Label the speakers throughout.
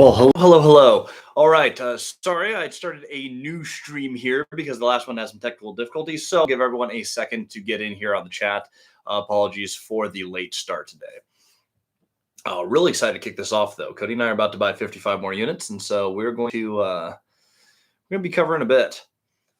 Speaker 1: Well, hello. All right. Sorry, I started a new stream here because the last one had some technical difficulties. So I'll give everyone a second to get in here on the chat. Apologies for the late start today. Really excited to kick this off, though. Cody and I are about to buy 55 more units, and so we're going to be covering a bit.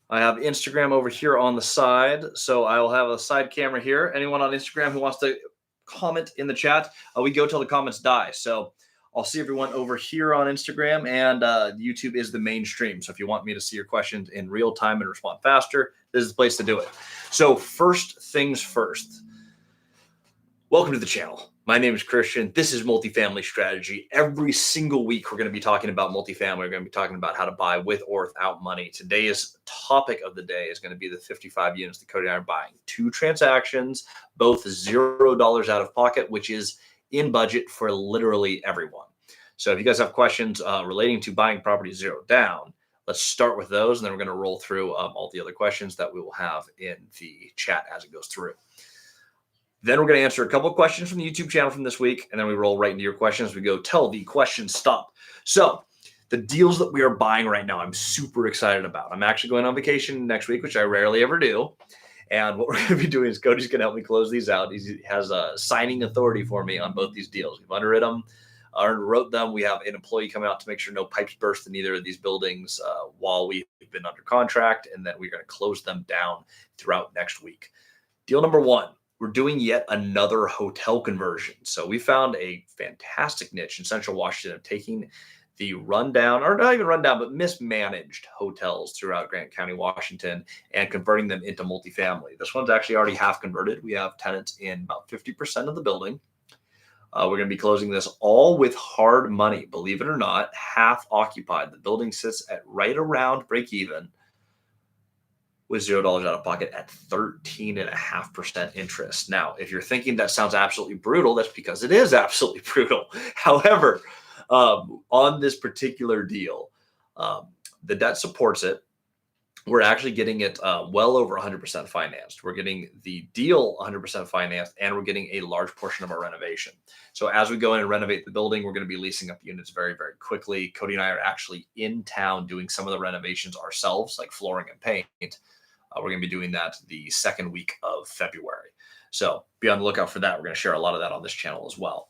Speaker 1: I have Instagram over here on the side, so I'll have a side camera here. Anyone on Instagram who wants to comment in the chat, we go till the comments die. So I'll see everyone over here on Instagram, and YouTube is the mainstream. So if you want me to see your questions in real time and respond faster, this is the place to do it. So first things first, welcome to the channel. My name is Christian. This is Multifamily Strategy. Every single week, we're going to be talking about multifamily. We're going to be talking about how to buy with or without money. Today's topic of the day is going to be the 55 units that Cody and I are buying. 2 transactions, both $0 out of pocket, which is in budget for literally everyone. So if you guys have questions relating to buying property 0 down, let's start with those, and then we're going to roll through all the other questions that we will have in the chat as it goes through. Then we're going to answer a couple of questions from the YouTube channel from this week, and then we roll right into your questions. We go till the questions stop. So the deals that we are buying right now, I'm super excited about. I'm actually going on vacation next week, which I rarely ever do. And what we're going to be doing is Cody's going to help me close these out. He has a signing authority for me on both these deals. We've underwritten them, wrote them. We have an employee coming out to make sure no pipes burst in either of these buildings while we've been under contract, and then we're going to close them down throughout next week. Deal number 1. We're doing yet another hotel conversion. So we found a fantastic niche in Central Washington of taking the rundown, or not even rundown, but mismanaged hotels throughout Grant County, Washington, and converting them into multifamily. This one's actually already half converted. We have tenants in about 50% of the building. We're going to be closing this all with hard money. Believe it or not, half occupied. The building sits at right around break even, with $0 out of pocket at 13.5% interest. Now, if you're thinking that sounds absolutely brutal, that's because it is absolutely brutal. However, on this particular deal, the debt supports it. We're actually getting it well over 100% financed. We're getting the deal 100% financed, and we're getting a large portion of our renovation. So as we go in and renovate the building, we're going to be leasing up units very, very quickly. Cody and I are actually in town doing some of the renovations ourselves, like flooring and paint. We're going to be doing that the second week of February. So be on the lookout for that. We're going to share a lot of that on this channel as well.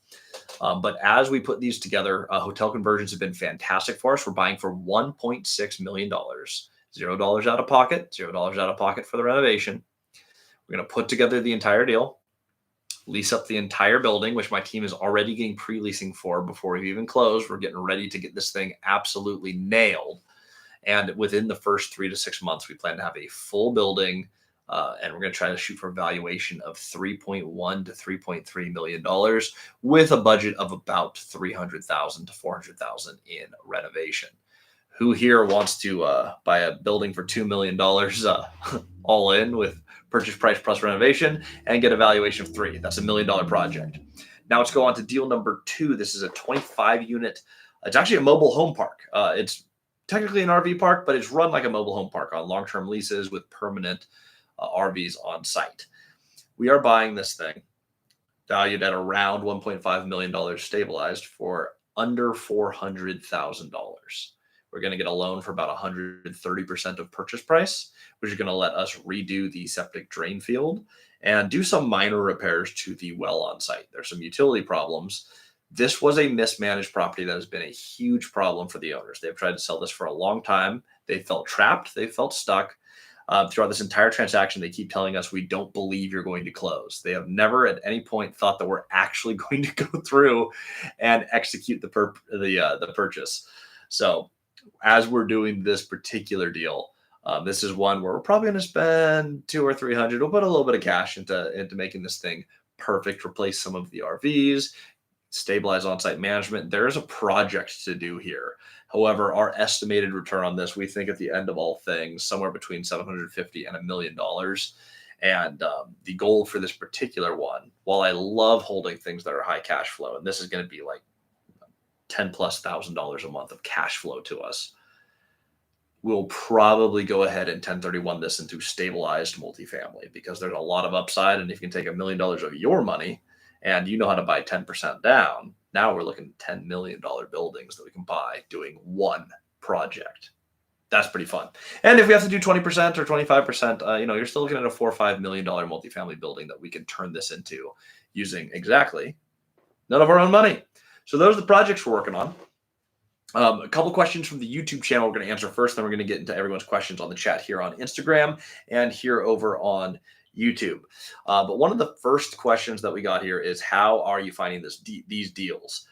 Speaker 1: But as we put these together, hotel conversions have been fantastic for us. We're buying for $1.6 million, $0 out of pocket, $0 out of pocket for the renovation. We're going to put together the entire deal, lease up the entire building, which my team is already getting pre-leasing for before we've even closed. We're getting ready to get this thing absolutely nailed. And within the first 3 to 6 months, we plan to have a full building, and we're going to try to shoot for a valuation of $3.1 to $3.3 million with a budget of about $300,000 to $400,000 in renovation. Who here wants to buy a building for $2 million all in with purchase price plus renovation and get a valuation of $3 million? That's $1 million project. Now let's go on to deal number 2. This is a 25 unit. It's actually a mobile home park. It's technically an RV park, but it's run like a mobile home park on long-term leases with permanent RVs on site. We are buying this thing valued at around $1.5 million stabilized for under $400,000. We're going to get a loan for about 130% of purchase price, which is going to let us redo the septic drain field and do some minor repairs to the well on site. There's some utility problems. This was a mismanaged property that has been a huge problem for the owners. They've tried to sell this for a long time. They felt trapped. They felt stuck. Throughout this entire transaction, they keep telling us, we don't believe you're going to close. They have never at any point thought that we're actually going to go through and execute the purchase. So as we're doing this particular deal, this is one where we're probably going to spend $200 or $300. We'll put a little bit of cash into making this thing perfect, replace some of the RVs, stabilize on-site management. There is a project to do here. However, our estimated return on this, we think at the end of all things, somewhere between $750,000 and $1 million. And the goal for this particular one, while I love holding things that are high cash flow, and this is going to be like $10,000+ a month of cash flow to us, we'll probably go ahead and 1031 this into stabilized multifamily because there's a lot of upside. And if you can take $1 million of your money and you know how to buy 10% down, Now we're looking at $10 million buildings that we can buy doing one project. That's pretty fun. And if we have to do 20% or 25%, you're still looking at a $4 or $5 million multifamily building that we can turn this into using exactly none of our own money. So those are the projects we're working on. A couple questions from the YouTube channel we're going to answer first, then we're going to get into everyone's questions on the chat here on Instagram and here over on YouTube. But one of the first questions that we got here is, how are you finding these deals?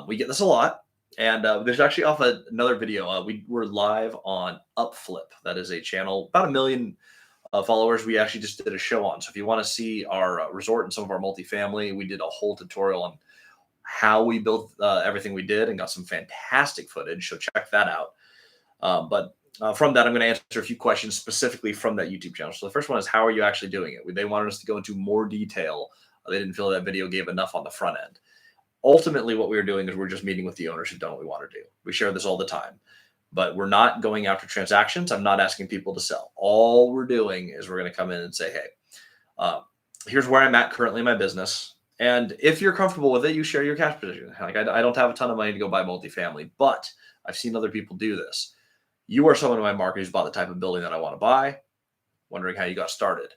Speaker 1: We get this a lot. And there's actually off another video. We're live on Upflip. That is a channel, about 1 million followers. We actually just did a show on. So if you want to see our resort and some of our multifamily, we did a whole tutorial on how we built everything we did and got some fantastic footage. So check that out. But from that, I'm going to answer a few questions specifically from that YouTube channel. So the first one is, how are you actually doing it? They wanted us to go into more detail. They didn't feel that video gave enough on the front end. Ultimately, what we were doing is we're just meeting with the owners who don't know what we want to do. We share this all the time, but we're not going after transactions. I'm not asking people to sell. All we're doing is we're going to come in and say, hey, here's where I'm at currently in my business. And if you're comfortable with it, you share your cash position. Like I don't have a ton of money to go buy multifamily, but I've seen other people do this. You are someone in my market who's bought the type of building that I want to buy, wondering how you got started.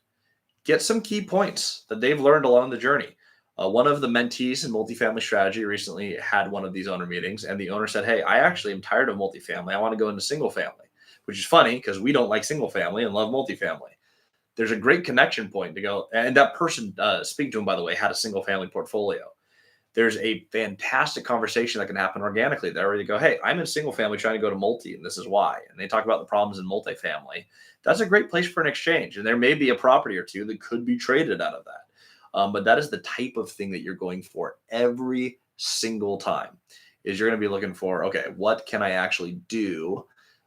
Speaker 1: Get some key points that they've learned along the journey. One of the mentees in Multifamily Strategy recently had one of these owner meetings, and the owner said, hey, I actually am tired of multifamily. I want to go into single family, which is funny because we don't like single family and love multifamily. There's a great connection point to go. And that person speaking to him, by the way, had a single family portfolio. There's a fantastic conversation that can happen organically there where you go, hey, I'm in single family trying to go to multi, and this is why. And they talk about the problems in multifamily. That's a great place for an exchange. And there may be a property or two that could be traded out of that. But that is the type of thing that you're going for every single time, is you're going to be looking for, okay, what can I actually do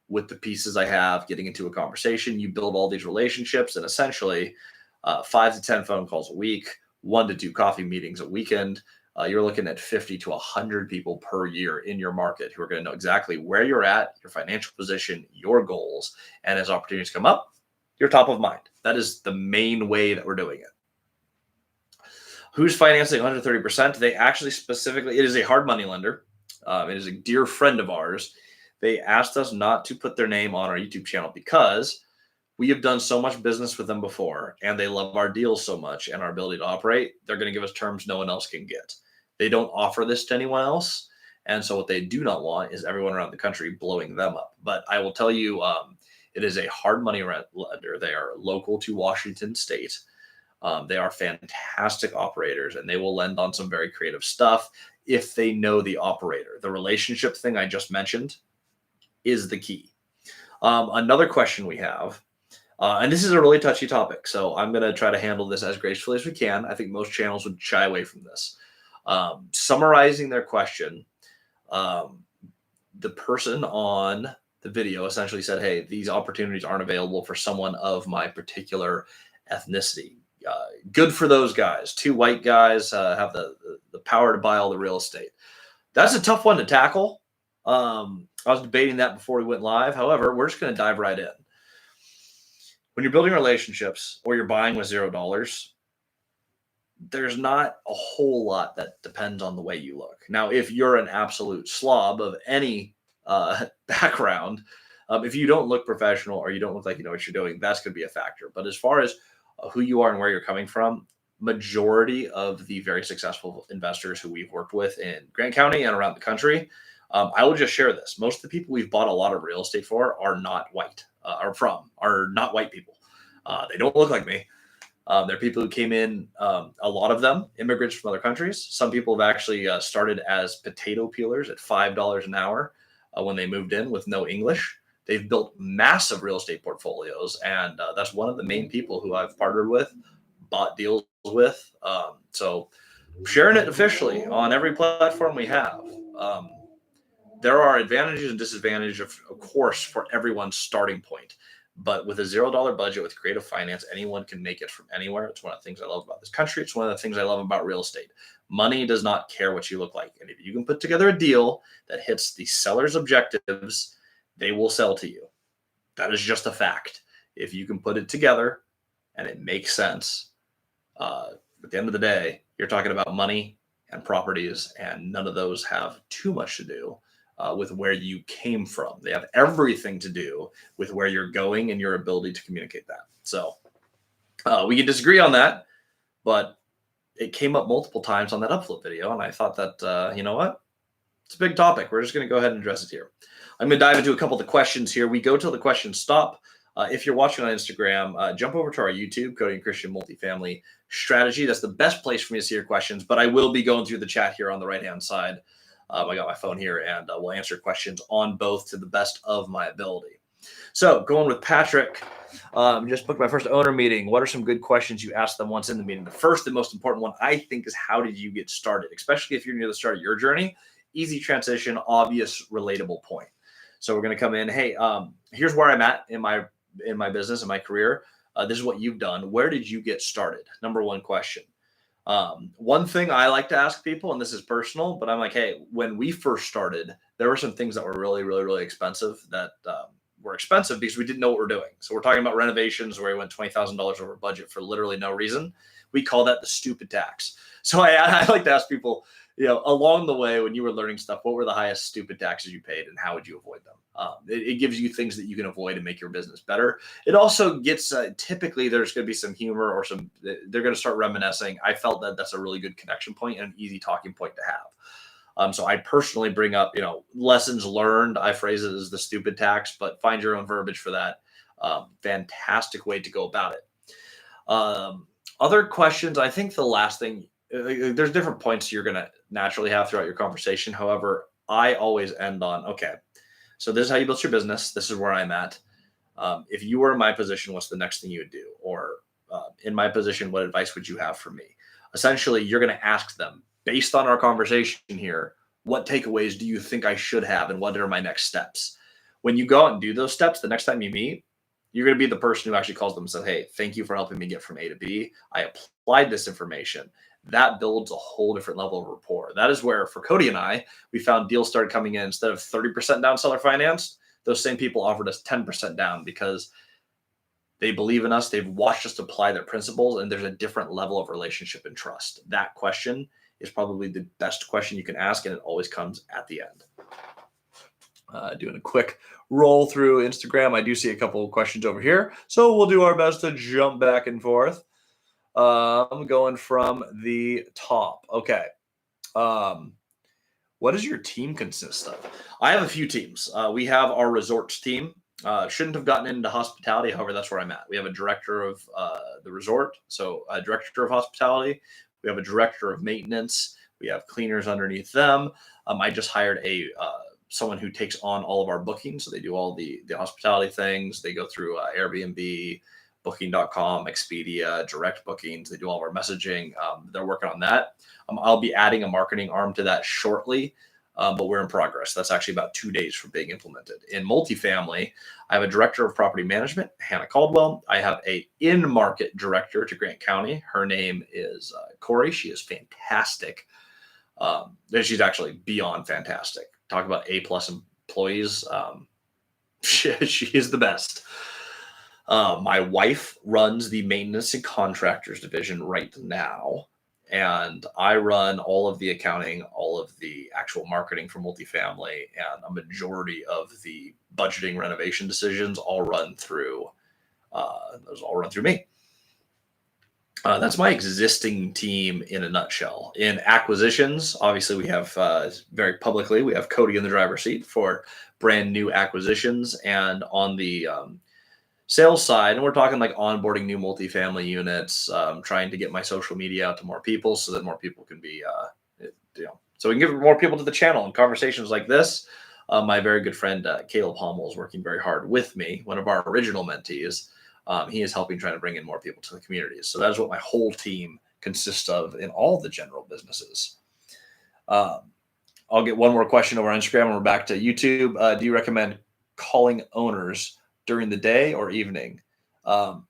Speaker 1: with the pieces I have, getting into a conversation. You build all these relationships, and essentially 5 to 10 phone calls a week, 1 to 2 coffee meetings a weekend. You're looking at 50 to 100 people per year in your market who are going to know exactly where you're at, your financial position, your goals. And as opportunities come up, you're top of mind. That is the main way that we're doing it. Who's financing 130%? They actually specifically, it is a hard money lender. It is a dear friend of ours. They asked us not to put their name on our YouTube channel because we have done so much business with them before, and they love our deals so much and our ability to operate. They're going to give us terms no one else can get. They don't offer this to anyone else. And so what they do not want is everyone around the country blowing them up. But I will tell you, it is a hard money lender. They are local to Washington State. They are fantastic operators, and they will lend on some very creative stuff if they know the operator. The relationship thing I just mentioned is the key. Another question we have, and this is a really touchy topic, so I'm going to try to handle this as gracefully as we can. I think most channels would shy away from this. Summarizing their question, the person on the video essentially said, hey, these opportunities aren't available for someone of my particular ethnicity. Good for those guys. 2 white guys have the power to buy all the real estate. That's a tough one to tackle. I was debating that before we went live. However, we're just going to dive right in. When you're building relationships or you're buying with $0, there's not a whole lot that depends on the way you look. Now, if you're an absolute slob of any background, if you don't look professional or you don't look like you know what you're doing, that's going to be a factor. But as far as who you are and where you're coming from, majority of the very successful investors who we've worked with in Grant County and around the country, I will just share this. Most of the people we've bought a lot of real estate for are not white, are not white people. They don't look like me. They're people who came in, a lot of them, immigrants from other countries. Some people have actually started as potato peelers at $5 an hour when they moved in with no English. They've built massive real estate portfolios, and that's one of the main people who I've partnered with, bought deals with. So sharing it officially on every platform we have. There are advantages and disadvantages, of course, for everyone's starting point. But with a $0 budget with creative finance, anyone can make it from anywhere. It's one of the things I love about this country. It's one of the things I love about real estate. Money does not care what you look like. And if you can put together a deal that hits the seller's objectives, they will sell to you. That is just a fact. If you can put it together and it makes sense, at the end of the day, you're talking about money and properties, and none of those have too much to do with where you came from. They have everything to do with where you're going and your ability to communicate that. So we can disagree on that, but it came up multiple times on that upflip video, and I thought that, you know what? It's a big topic. We're just going to go ahead and address it here. I'm going to dive into a couple of the questions here. We go till the questions stop. If you're watching on Instagram, jump over to our YouTube, Cody and Christian Multifamily Strategy. That's the best place for me to see your questions, but I will be going through the chat here on the right-hand side. I got my phone here, and we'll answer questions on both to the best of my ability. So going with Patrick, just booked my first owner meeting. What are some good questions you ask them once in the meeting? The first and most important one, I think, is how did you get started? Especially if you're near the start of your journey. Easy transition, obvious, relatable point. So we're going to come in, hey, here's where I'm at in my business, in my career. This is what you've done. Where did you get started? Number one question. One thing I like to ask people, and this is personal, but I'm like, hey, when we first started, there were some things that were really, really, really expensive that were expensive because we didn't know what we're doing. So we're talking about renovations where we went $20,000 over budget for literally no reason. We call that the stupid tax. So I like to ask people, along the way when you were learning stuff, what were the highest stupid taxes you paid and how would you avoid them? It gives you things that you can avoid and make your business better. It also gets, typically there's going to be some humor or they're going to start reminiscing. I felt that that's a really good connection point and an easy talking point to have. So I personally bring up, lessons learned. I phrase it as the stupid tax, but find your own verbiage for that. Fantastic way to go about it. Other questions, I think the last thing, there's different points you're going to naturally have throughout your conversation. However, I always end on, okay, so this is how you built your business. This is where I'm at. If you were in my position, what's the next thing you would do? Or in my position, what advice would you have for me? Essentially, you're going to ask them, based on our conversation here, what takeaways do you think I should have and what are my next steps? When you go out and do those steps, the next time you meet, you're going to be the person who actually calls them and says, hey, thank you for helping me get from A to B. I applied this information. That builds a whole different level of rapport. That is where, for Cody and I, we found deals started coming in instead of 30% down seller financed. Those same people offered us 10% down because they believe in us. They've watched us apply their principles, and there's a different level of relationship and trust. That question is probably the best question you can ask, and it always comes at the end. Doing a quick roll through Instagram. I do see a couple of questions over here, so we'll do our best to jump back and forth. I'm going from the top. Okay. What does your team consist of? I have a few teams. We have our resorts team. Shouldn't have gotten into hospitality. However, that's where I'm at. We have a director of the resort. So a director of hospitality. We have a director of maintenance. We have cleaners underneath them. I just hired someone who takes on all of our bookings. So they do all the hospitality things. They go through Airbnb, Booking.com, Expedia, direct bookings. They do all of our messaging. They're working on that. I'll be adding a marketing arm to that shortly, but we're in progress. That's actually about 2 days from being implemented. In multifamily, I have a director of property management, Hannah Caldwell. I have a in-market director to Grant County. Her name is Corey. She is fantastic. She's actually beyond fantastic. Talk about A-plus employees. She is the best. My wife runs the maintenance and contractors division right now, and I run all of the accounting, all of the actual marketing for multifamily, and a majority of the budgeting renovation decisions all run through me. That's my existing team in a nutshell. In acquisitions, obviously we have very publicly, we have Cody in the driver's seat for brand new acquisitions, and on the sales side, and we're talking like onboarding new multifamily units, trying to get my social media out to more people so that more people can be, so we can give more people to the channel and conversations like this. My very good friend, Caleb Hommel, is working very hard with me, one of our original mentees. He is helping trying to bring in more people to the communities. So that is what my whole team consists of in all the general businesses. I'll get one more question over on Instagram and we're back to YouTube. Do you recommend calling owners during the day or evening? I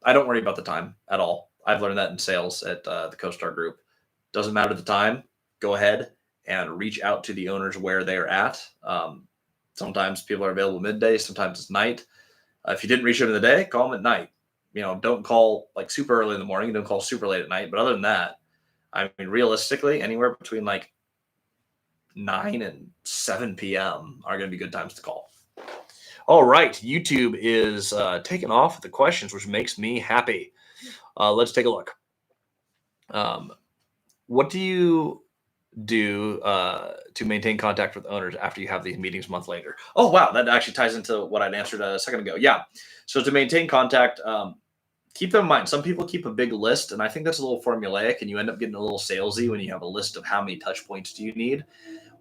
Speaker 1: don't worry about the time at all. I've learned that in sales at the CoStar Group. Doesn't matter the time. Go ahead and reach out to the owners where they're at. Sometimes people are available midday. Sometimes it's night. If you didn't reach them in the day, call them at night. Don't call like super early in the morning. Don't call super late at night. But other than that, I mean, realistically, anywhere between like 9 and 7 p.m. are going to be good times to call. All right, YouTube is taking off with the questions, which makes me happy. Let's take a look. What do you do to maintain contact with owners after you have these meetings a month later? Oh, wow. That actually ties into what I'd answered a second ago. Yeah. So to maintain contact, keep them in mind. Some people keep a big list, and I think that's a little formulaic, and you end up getting a little salesy when you have a list of how many touch points do you need.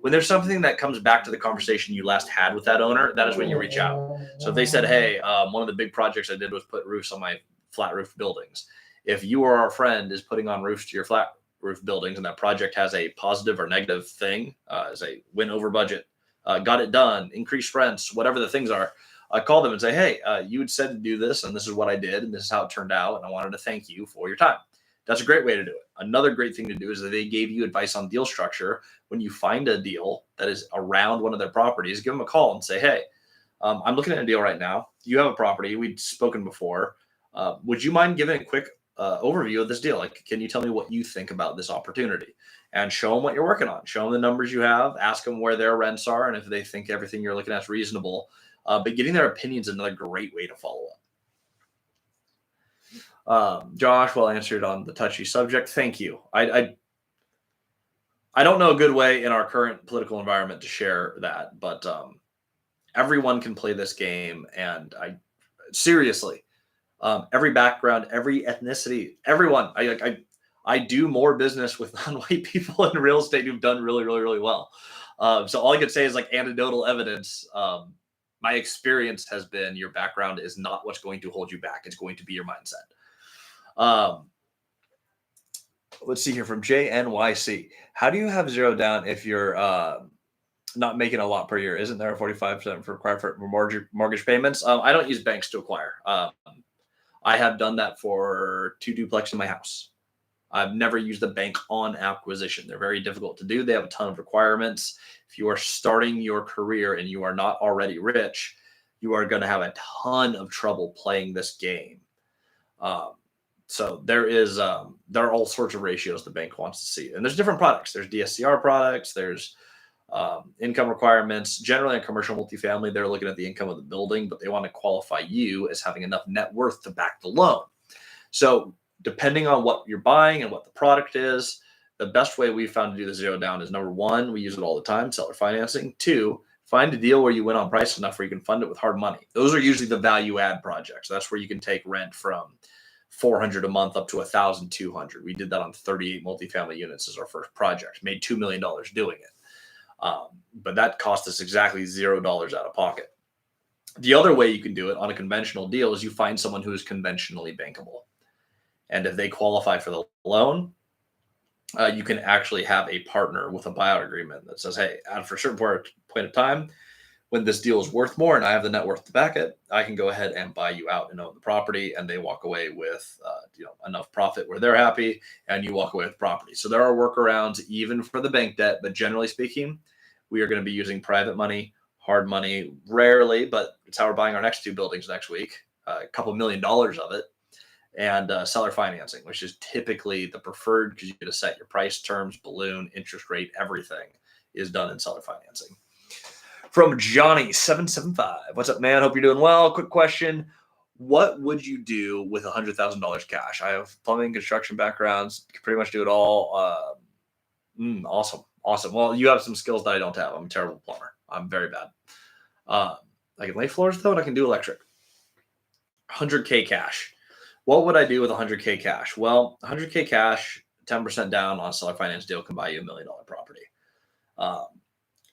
Speaker 1: When there's something that comes back to the conversation you last had with that owner, that is when you reach out. So if they said, hey, one of the big projects I did was put roofs on my flat roof buildings. If you or our friend is putting on roofs to your flat roof buildings and that project has a positive or negative thing, as a win over budget, got it done, increased rents, whatever the things are, I call them and say, hey, you had said to do this, and this is what I did, and this is how it turned out, and I wanted to thank you for your time. That's a great way to do it. Another great thing to do is that they gave you advice on deal structure. When you find a deal that is around one of their properties, give them a call and say, hey, I'm looking at a deal right now. You have a property. We'd spoken before. Would you mind giving a quick overview of this deal? Like, can you tell me what you think about this opportunity? And show them what you're working on. Show them the numbers you have. Ask them where their rents are and if they think everything you're looking at is reasonable. But getting their opinions is another great way to follow up. Josh, well answered on the touchy subject. Thank you. I don't know a good way in our current political environment to share that, but everyone can play this game. And seriously, every background, every ethnicity, everyone. I do more business with non-white people in real estate who've done really, really, really well. So all I could say is like anecdotal evidence. My experience has been your background is not what's going to hold you back. It's going to be your mindset. Let's see here from JNYC. How do you have zero down if you're not making a lot per year? Isn't there a 45% for required for mortgage payments? I don't use banks to acquire. I have done that for 2 duplex in my house. I've never used a bank on acquisition. They're very difficult to do. They have a ton of requirements. If you are starting your career and you are not already rich, you are going to have a ton of trouble playing this game. So there are all sorts of ratios the bank wants to see. And there's different products. There's DSCR products. There's income requirements. Generally in commercial multifamily, they're looking at the income of the building, but they want to qualify you as having enough net worth to back the loan. So depending on what you're buying and what the product is, the best way we've found to do the zero down is number one, we use it all the time, seller financing. 2, find a deal where you win on price enough where you can fund it with hard money. Those are usually the value add projects. That's where you can take rent from $400 a month up to $1,200. We did that on 38 multifamily units as our first project, made $2 million doing it. But that cost us exactly $0 out of pocket. The other way you can do it on a conventional deal is you find someone who is conventionally bankable. And if they qualify for the loan, you can actually have a partner with a buyout agreement that says, hey, for a certain point of time, when this deal is worth more and I have the net worth to back it, I can go ahead and buy you out and own the property. And they walk away with enough profit where they're happy and you walk away with property. So there are workarounds even for the bank debt. But generally speaking, we are going to be using private money, hard money, rarely, but it's how we're buying our next 2 buildings next week, a couple $1 million of it. And seller financing, which is typically the preferred because you get to set your price, terms, balloon, interest rate, everything is done in seller financing. From Johnny775. What's up, man? Hope you're doing well. Quick question. What would you do with $100,000 cash? I have plumbing, construction backgrounds. You can pretty much do it all. Awesome. Well, you have some skills that I don't have. I'm a terrible plumber. I'm very bad. I can lay floors, though, and I can do electric. $100K cash. What would I do with $100K cash? Well, $100K cash, 10% down on a seller finance deal can buy you $1 million property.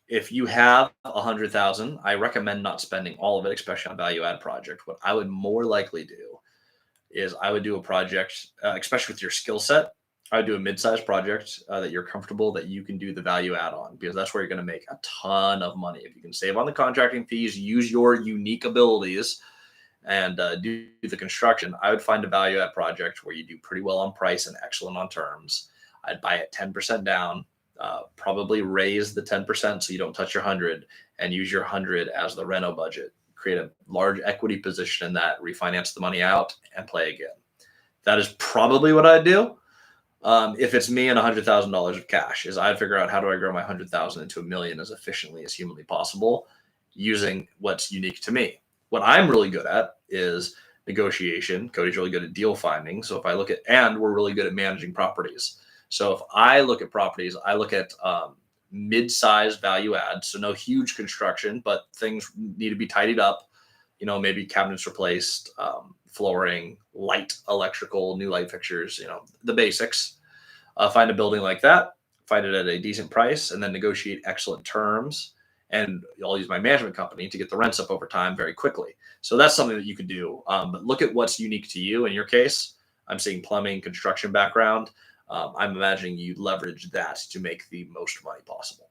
Speaker 1: If you have $100,000, I recommend not spending all of it, especially on a value add project. What I would more likely do is I would do a project, especially with your skill set. I would do a mid-sized project that you're comfortable that you can do the value add on, because that's where you're going to make a ton of money. If you can save on the contracting fees, use your unique abilities, and do the construction, I would find a value add project where you do pretty well on price and excellent on terms. I'd buy it 10% down, probably raise the 10% so you don't touch your 100, and use your 100 as the reno budget. Create a large equity position in that, refinance the money out, and play again. That is probably what I'd do. If it's me and $100,000 of cash, is I figure out how do I grow my 100,000 into $1 million as efficiently as humanly possible using what's unique to me. What I'm really good at is negotiation. Cody's really good at deal finding. So if I look at, and we're really good at managing properties. So if I look at properties, I look at mid-sized value add. So no huge construction, but things need to be tidied up. Maybe cabinets replaced, flooring, light, electrical, new light fixtures, the basics. Find a building like that, find it at a decent price, and then negotiate excellent terms. And I'll use my management company to get the rents up over time very quickly. So that's something that you could do. But look at what's unique to you. In your case, I'm seeing plumbing, construction background. I'm imagining you leverage that to make the most money possible.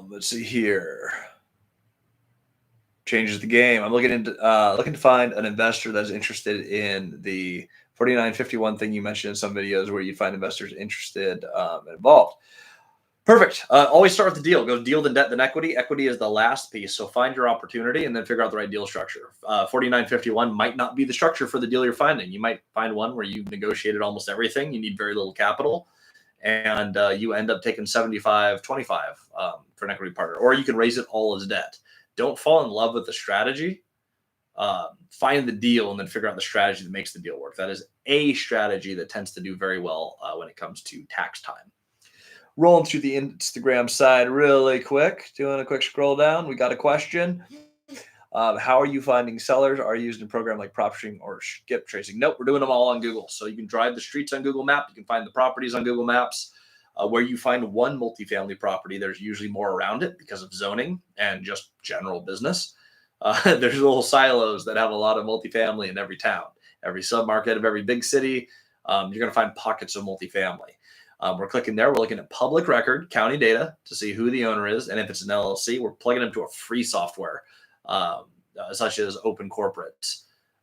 Speaker 1: Let's see here. Changes the game. I'm looking to find an investor that's interested in the 4951 thing you mentioned in some videos where you find investors interested and involved. Perfect. Always start with the deal. Go deal, then debt, then equity. Equity is the last piece. So find your opportunity and then figure out the right deal structure. 4951 might not be the structure for the deal you're finding. You might find one where you've negotiated almost everything. You need very little capital. And you end up taking 75-25 for an equity partner. Or you can raise it all as debt. Don't fall in love with the strategy. Find the deal and then figure out the strategy that makes the deal work. That is a strategy that tends to do very well when it comes to tax time. Rolling through the Instagram side really quick, doing a quick scroll down. We got a question. How are you finding sellers? Are you using a program like PropStream or Skip Tracing? Nope, we're doing them all on Google. So you can drive the streets on Google Maps. You can find the properties on Google Maps. Where you find one multifamily property, there's usually more around it because of zoning and just general business. There's little silos that have a lot of multifamily in every town, every submarket of every big city. You're going to find pockets of multifamily. We're clicking there. We're looking at public record, county data to see who the owner is. And if it's an LLC, we're plugging them to a free software, such as Open Corporate.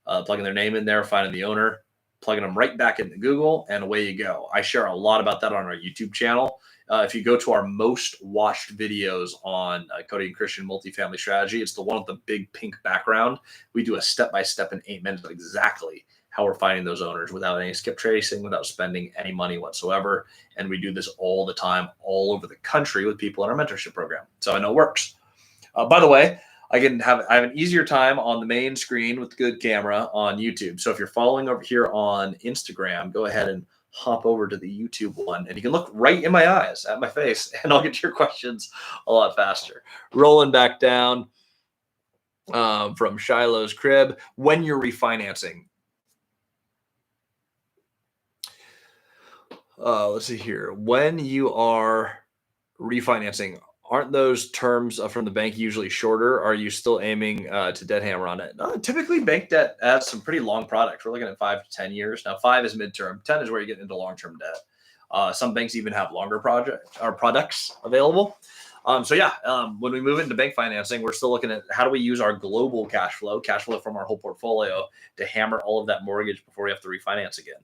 Speaker 1: Plugging their name in there, finding the owner, plugging them right back into Google, and away you go. I share a lot about that on our YouTube channel. If you go to our most watched videos on Cody and Christian Multifamily Strategy, it's the one with the big pink background. We do a step-by-step in 8 minutes of exactly how we're finding those owners without any skip tracing, without spending any money whatsoever. And we do this all the time, all over the country with people in our mentorship program. So I know it works. By the way, I have an easier time on the main screen with the good camera on YouTube. So if you're following over here on Instagram, go ahead and hop over to the YouTube one, and you can look right in my eyes at my face, and I'll get to your questions a lot faster. Rolling back down from Shiloh's crib. When you're refinancing, let's see here. When you are refinancing, aren't those terms from the bank usually shorter? Are you still aiming to debt hammer on it? Typically, bank debt has some pretty long products. We're looking at 5 to 10 years. Now, 5 is midterm. 10 is where you get into long-term debt. Some banks even have longer products available. When we move into bank financing, we're still looking at how do we use our global cash flow from our whole portfolio to hammer all of that mortgage before we have to refinance again.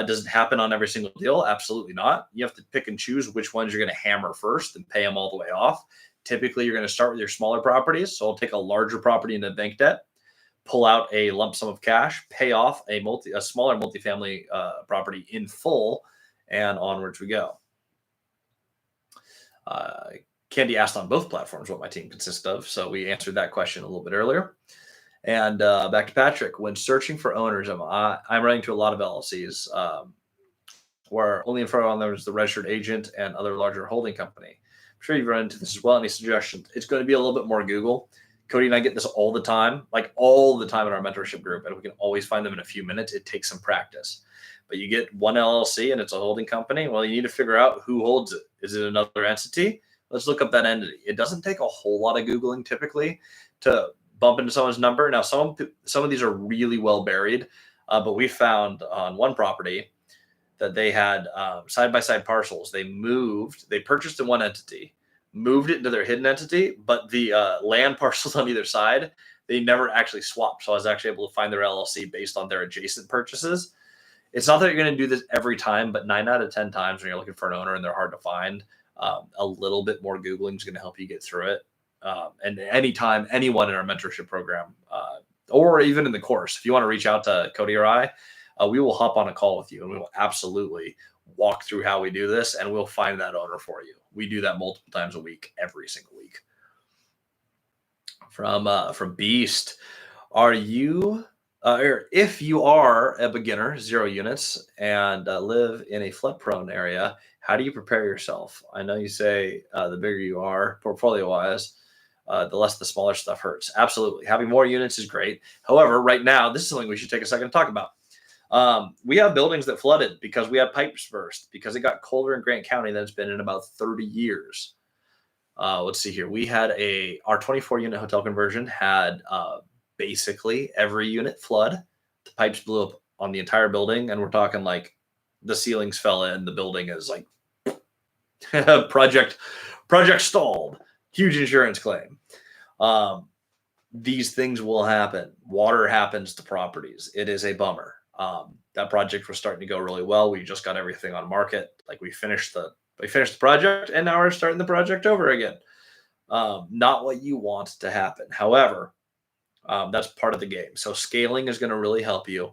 Speaker 1: Does it happen on every single deal? Absolutely not. You have to pick and choose which ones you're going to hammer first and pay them all the way off. Typically, you're going to start with your smaller properties. So I'll take a larger property into bank debt, pull out a lump sum of cash, pay off a smaller multifamily property in full, and onwards we go. Candy asked on both platforms what my team consists of. So we answered that question a little bit earlier. And back to Patrick. When searching for owners, I'm running to a lot of LLCs where only in front of them is the registered agent and other larger holding company. I'm sure you've run into this as well. Any suggestions? It's going to be a little bit more Google. Cody and I get this all the time in our mentorship group, and we can always find them in a few minutes. It takes some practice. But you get one LLC and it's a holding company. Well, you need to figure out who holds it. Is it another entity? Let's look up that entity. It doesn't take a whole lot of Googling typically to bump into someone's number. Now, some of these are really well buried, but we found on one property that they had side-by-side parcels. They purchased in one entity, moved it into their hidden entity, but the land parcels on either side, they never actually swapped. So I was actually able to find their LLC based on their adjacent purchases. It's not that you're going to do this every time, but 9 out of 10 times when you're looking for an owner and they're hard to find, a little bit more Googling is going to help you get through it. And anytime anyone in our mentorship program, or even in the course, if you want to reach out to Cody or I, we will hop on a call with you and we will absolutely walk through how we do this, and we'll find that owner for you. We do that multiple times a week, every single week. From Beast, are you or if you are a beginner, 0 units, and live in a flood prone area, how do you prepare yourself? I know you say the bigger you are portfolio wise, the less the smaller stuff hurts. Absolutely. Having more units is great. However, right now, this is something we should take a second to talk about. We have buildings that flooded because we had pipes burst, because it got colder in Grant County than it's been in about 30 years. Let's see here. We had our 24 unit hotel conversion had basically every unit flood. The pipes blew up on the entire building, and we're talking like the ceilings fell in. The building is like project stalled. Huge insurance claim. These things will happen. Water happens to properties. It is a bummer. That project was starting to go really well. We just got everything on market. Like we finished the project, and now we're starting the project over again. Not what you want to happen. However, that's part of the game. So scaling is going to really help you.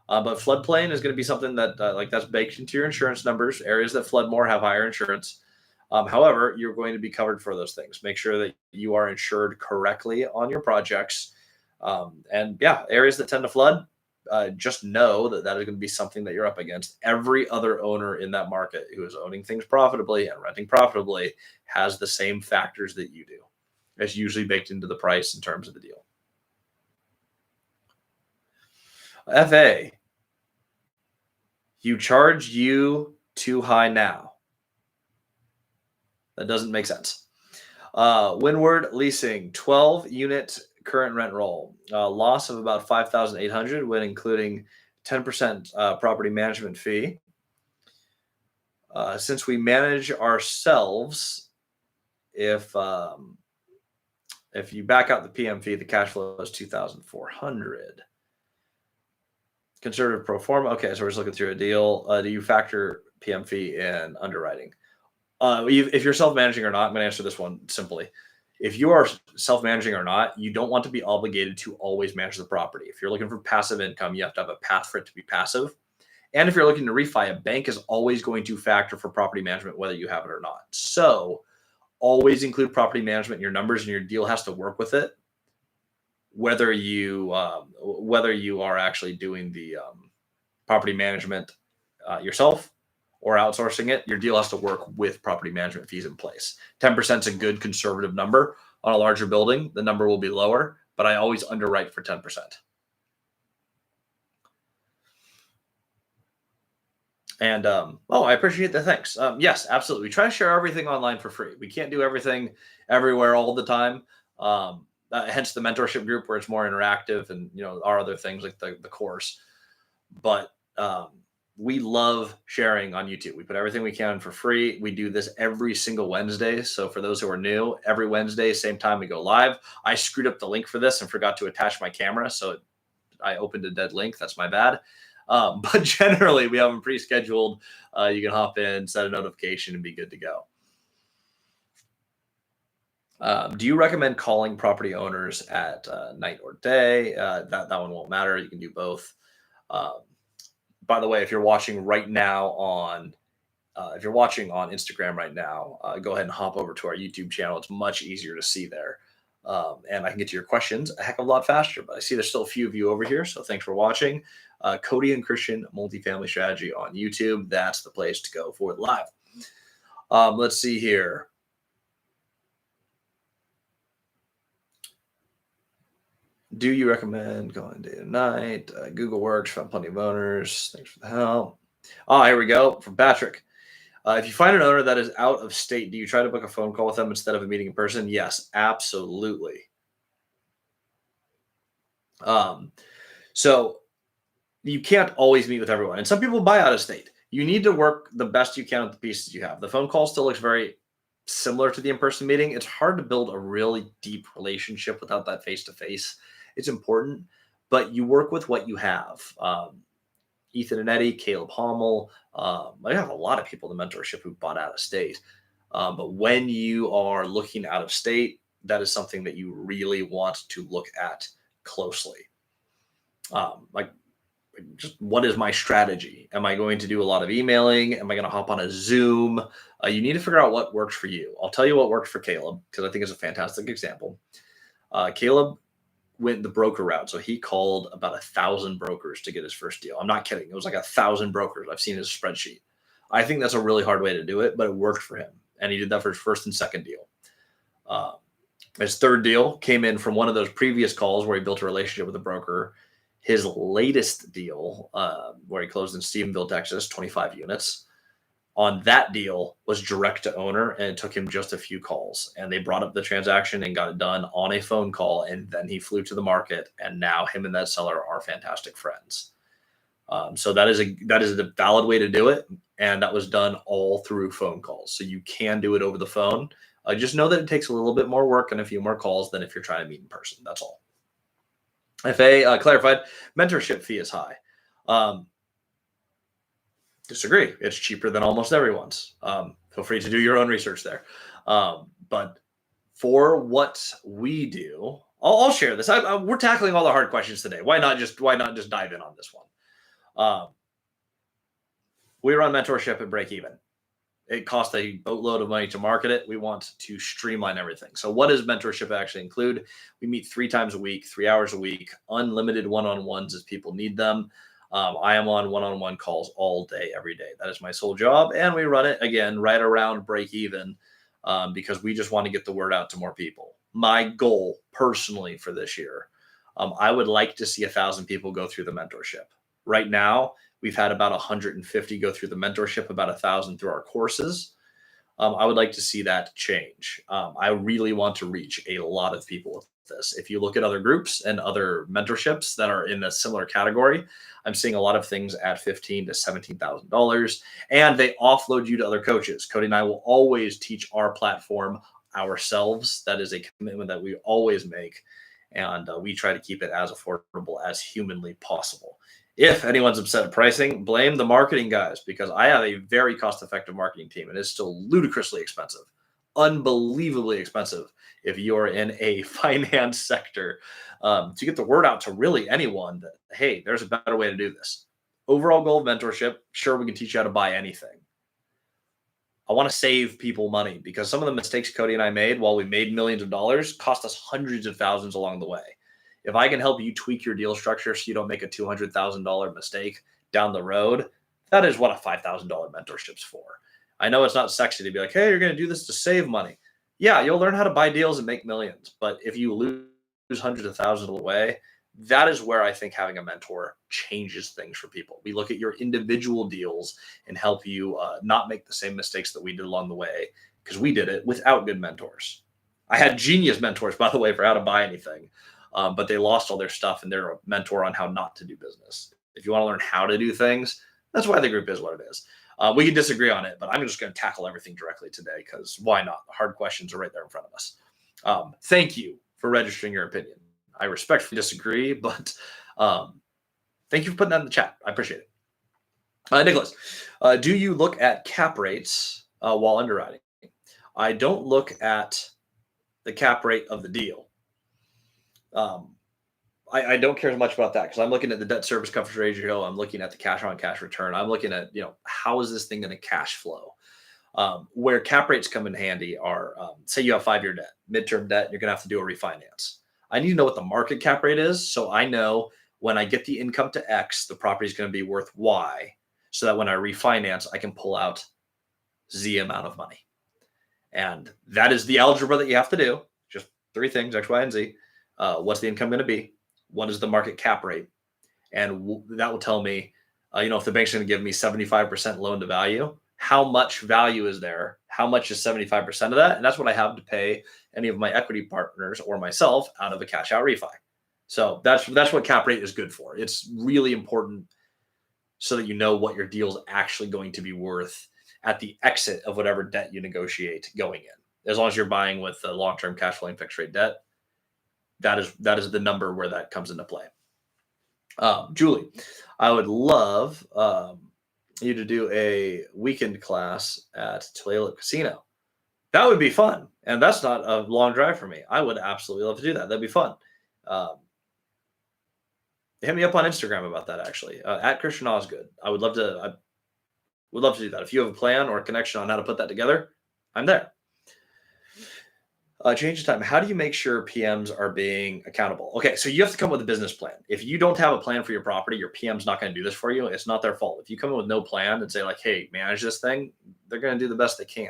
Speaker 1: But floodplain is going to be something that that's baked into your insurance numbers. Areas that flood more have higher insurance. However, you're going to be covered for those things. Make sure that you are insured correctly on your projects. And yeah, areas that tend to flood, just know that is going to be something that you're up against. Every other owner in that market who is owning things profitably and renting profitably has the same factors that you do. It's usually baked into the price in terms of the deal. FA, you charge you too high now. That doesn't make sense. Windward Leasing, 12 unit current rent roll, loss of about $5,800 when including 10% property management fee. Since we manage ourselves, if you back out the PM fee, the cash flow is $2,400. Conservative pro forma. Okay, so we're just looking through a deal. Do you factor PM fee in underwriting? If you're self-managing or not, I'm going to answer this one simply. If you are self-managing or not, you don't want to be obligated to always manage the property. If you're looking for passive income, you have to have a path for it to be passive. And if you're looking to refi, a bank is always going to factor for property management, whether you have it or not. So always include property management in your numbers, and your deal has to work with it. Whether you are actually doing the property management yourself or outsourcing it, your deal has to work with property management fees in place. 10% is a good conservative number. On a larger building, the number will be lower, but I always underwrite for 10%. And I appreciate the thanks. Yes, absolutely. We try to share everything online for free. We can't do everything everywhere all the time. Hence the mentorship group, where it's more interactive, and our other things like the course. But we love sharing on YouTube. We put everything we can for free. We do this every single Wednesday. So for those who are new, every Wednesday, same time we go live. I screwed up the link for this and forgot to attach my camera, so I opened a dead link. That's my bad. But generally, we have them pre-scheduled. You can hop in, set a notification, and be good to go. Do you recommend calling property owners at night or day? That one won't matter. You can do both. By the way, if you're watching right now on Instagram right now, go ahead and hop over to our YouTube channel. It's much easier to see there. And I can get to your questions a heck of a lot faster. But I see there's still a few of you over here, so thanks for watching. Cody and Christian Multifamily Strategy on YouTube. That's the place to go for it live. Let's see here. Do you recommend going day and night? Google Works, found plenty of owners. Thanks for the help. Here we go from Patrick. If you find an owner that is out of state, do you try to book a phone call with them instead of a meeting in person? Yes, absolutely. So you can't always meet with everyone. And some people buy out of state. You need to work the best you can with the pieces you have. The phone call still looks very similar to the in-person meeting. It's hard to build a really deep relationship without that face-to-face. It's important, but you work with what you have. Ethan and Eddie, Caleb Hommel. I have a lot of people in the mentorship who bought out of state. But when you are looking out of state, that is something that you really want to look at closely. Like just what is my strategy? Am I going to do a lot of emailing? Am I going to hop on a Zoom? You need to figure out what works for you. I'll tell you what worked for Caleb because I think it's a fantastic example. Caleb went the broker route. So he called about 1,000 brokers to get his first deal. I'm not kidding. It was like 1,000 brokers. I've seen his spreadsheet. I think that's a really hard way to do it, but it worked for him. And he did that for his first and second deal. His third deal came in from one of those previous calls where he built a relationship with a broker. His latest deal, where he closed in Stephenville, Texas, 25 units, on that deal was direct to owner, and it took him just a few calls. And they brought up the transaction and got it done on a phone call. And then he flew to the market, and now him and that seller are fantastic friends. So that is a valid way to do it. And that was done all through phone calls. So you can do it over the phone. Just know that it takes a little bit more work and a few more calls than if you're trying to meet in person. That's all. FA clarified, mentorship fee is high. Disagree. It's cheaper than almost everyone's. Feel free to do your own research there. But for what we do, I'll share this. We're tackling all the hard questions today. Why not just dive in on this one? We run mentorship at break even. It costs a boatload of money to market it. We want to streamline everything. So what does mentorship actually include? We meet 3 times a week, 3 hours a week, unlimited one-on-ones as people need them. I am on one-on-one calls all day, every day. That is my sole job. And we run it, again, right around break even because we just want to get the word out to more people. My goal personally for this year, I would like to see 1,000 people go through the mentorship. Right now, we've had about 150 go through the mentorship, about 1,000 through our courses. I would like to see that change. I really want to reach a lot of people with this. If you look at other groups and other mentorships that are in a similar category, I'm seeing a lot of things at $15,000 to $17,000, and they offload you to other coaches. Cody and I will always teach our platform ourselves. That is a commitment that we always make, and we try to keep it as affordable as humanly possible. If anyone's upset at pricing, blame the marketing guys because I have a very cost-effective marketing team and it's still ludicrously expensive, unbelievably expensive if you're in a finance sector to get the word out to really anyone that, hey, there's a better way to do this. Overall goal of mentorship, sure, we can teach you how to buy anything. I want to save people money because some of the mistakes Cody and I made while we made millions of dollars cost us hundreds of thousands along the way. If I can help you tweak your deal structure so you don't make a $200,000 mistake down the road, that is what a $5,000 mentorship's for. I know it's not sexy to be like, hey, you're going to do this to save money. Yeah, you'll learn how to buy deals and make millions. But if you lose hundreds of thousands of the way, that is where I think having a mentor changes things for people. We look at your individual deals and help you not make the same mistakes that we did along the way because we did it without good mentors. I had genius mentors, by the way, for how to buy anything. But they lost all their stuff and they're a mentor on how not to do business. If you want to learn how to do things, that's why the group is what it is. We can disagree on it, but I'm just going to tackle everything directly today because why not? The hard questions are right there in front of us. Thank you for registering your opinion. I respectfully disagree, but thank you for putting that in the chat. I appreciate it. Nicholas, do you look at cap rates while underwriting? I don't look at the cap rate of the deal. I don't care as much about that because I'm looking at the debt service coverage ratio. I'm looking at the cash on cash return. I'm looking at, how is this thing going to cash flow? Where cap rates come in handy are, say you have 5-year debt, midterm debt, you're going to have to do a refinance. I need to know what the market cap rate is. So I know when I get the income to X, the property is going to be worth Y so that when I refinance, I can pull out Z amount of money. And that is the algebra that you have to do. Just 3 things, X, Y, and Z. What's the income going to be? What is the market cap rate? And that will tell me, if the bank's going to give me 75% loan to value, how much value is there? How much is 75% of that? And that's what I have to pay any of my equity partners or myself out of a cash out refi. So that's what cap rate is good for. It's really important so that you know what your deal is actually going to be worth at the exit of whatever debt you negotiate going in. As long as you're buying with a long-term cash flowing fixed rate debt, that is the number where that comes into play. Julie, I would love you to do a weekend class at Tulalip Casino. That would be fun. And that's not a long drive for me. I would absolutely love to do that. That'd be fun. hit me up on Instagram about that. Actually, at Christian Osgood. I would love to do that. If you have a plan or a connection on how to put that together, I'm there. Change of time. How do you make sure PMs are being accountable? Okay, so you have to come with a business plan. If you don't have a plan for your property, your PM's not going to do this for you. It's not their fault. If you come in with no plan and say like, "Hey, manage this thing," they're going to do the best they can.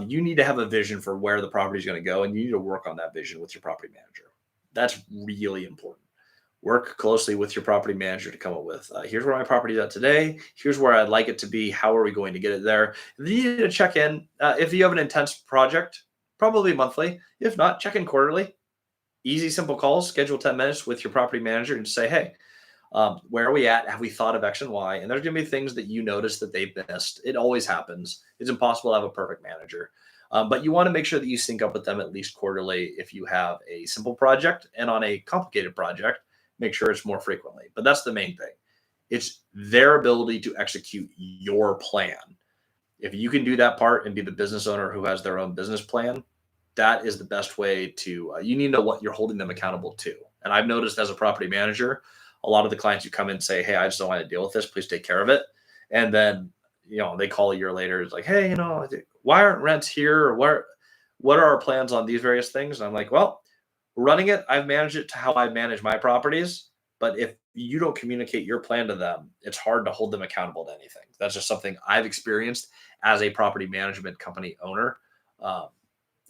Speaker 1: You need to have a vision for where the property is going to go, and you need to work on that vision with your property manager. That's really important. Work closely with your property manager to come up with here's where my property is at today. Here's where I'd like it to be. How are we going to get it there? You need to check in. If you have an intense project, probably monthly. If not, check in quarterly. Easy, simple calls. Schedule 10 minutes with your property manager and say, hey, where are we at? Have we thought of X and Y? And there's going to be things that you notice that they've missed. It always happens. It's impossible to have a perfect manager. But you want to make sure that you sync up with them at least quarterly if you have a simple project. And on a complicated project, make sure it's more frequently. But that's the main thing. It's their ability to execute your plan. If you can do that part and be the business owner who has their own business plan, that is the best way to, you need to know what you're holding them accountable to. And I've noticed as a property manager, a lot of the clients who come in say, hey, I just don't want to deal with this. Please take care of it. And then, they call a year later. It's like, hey, why aren't rents here? Or what are our plans on these various things? And I'm like, well, running it, I've managed it to how I manage my properties. But if you don't communicate your plan to them, it's hard to hold them accountable to anything. That's just something I've experienced as a property management company owner.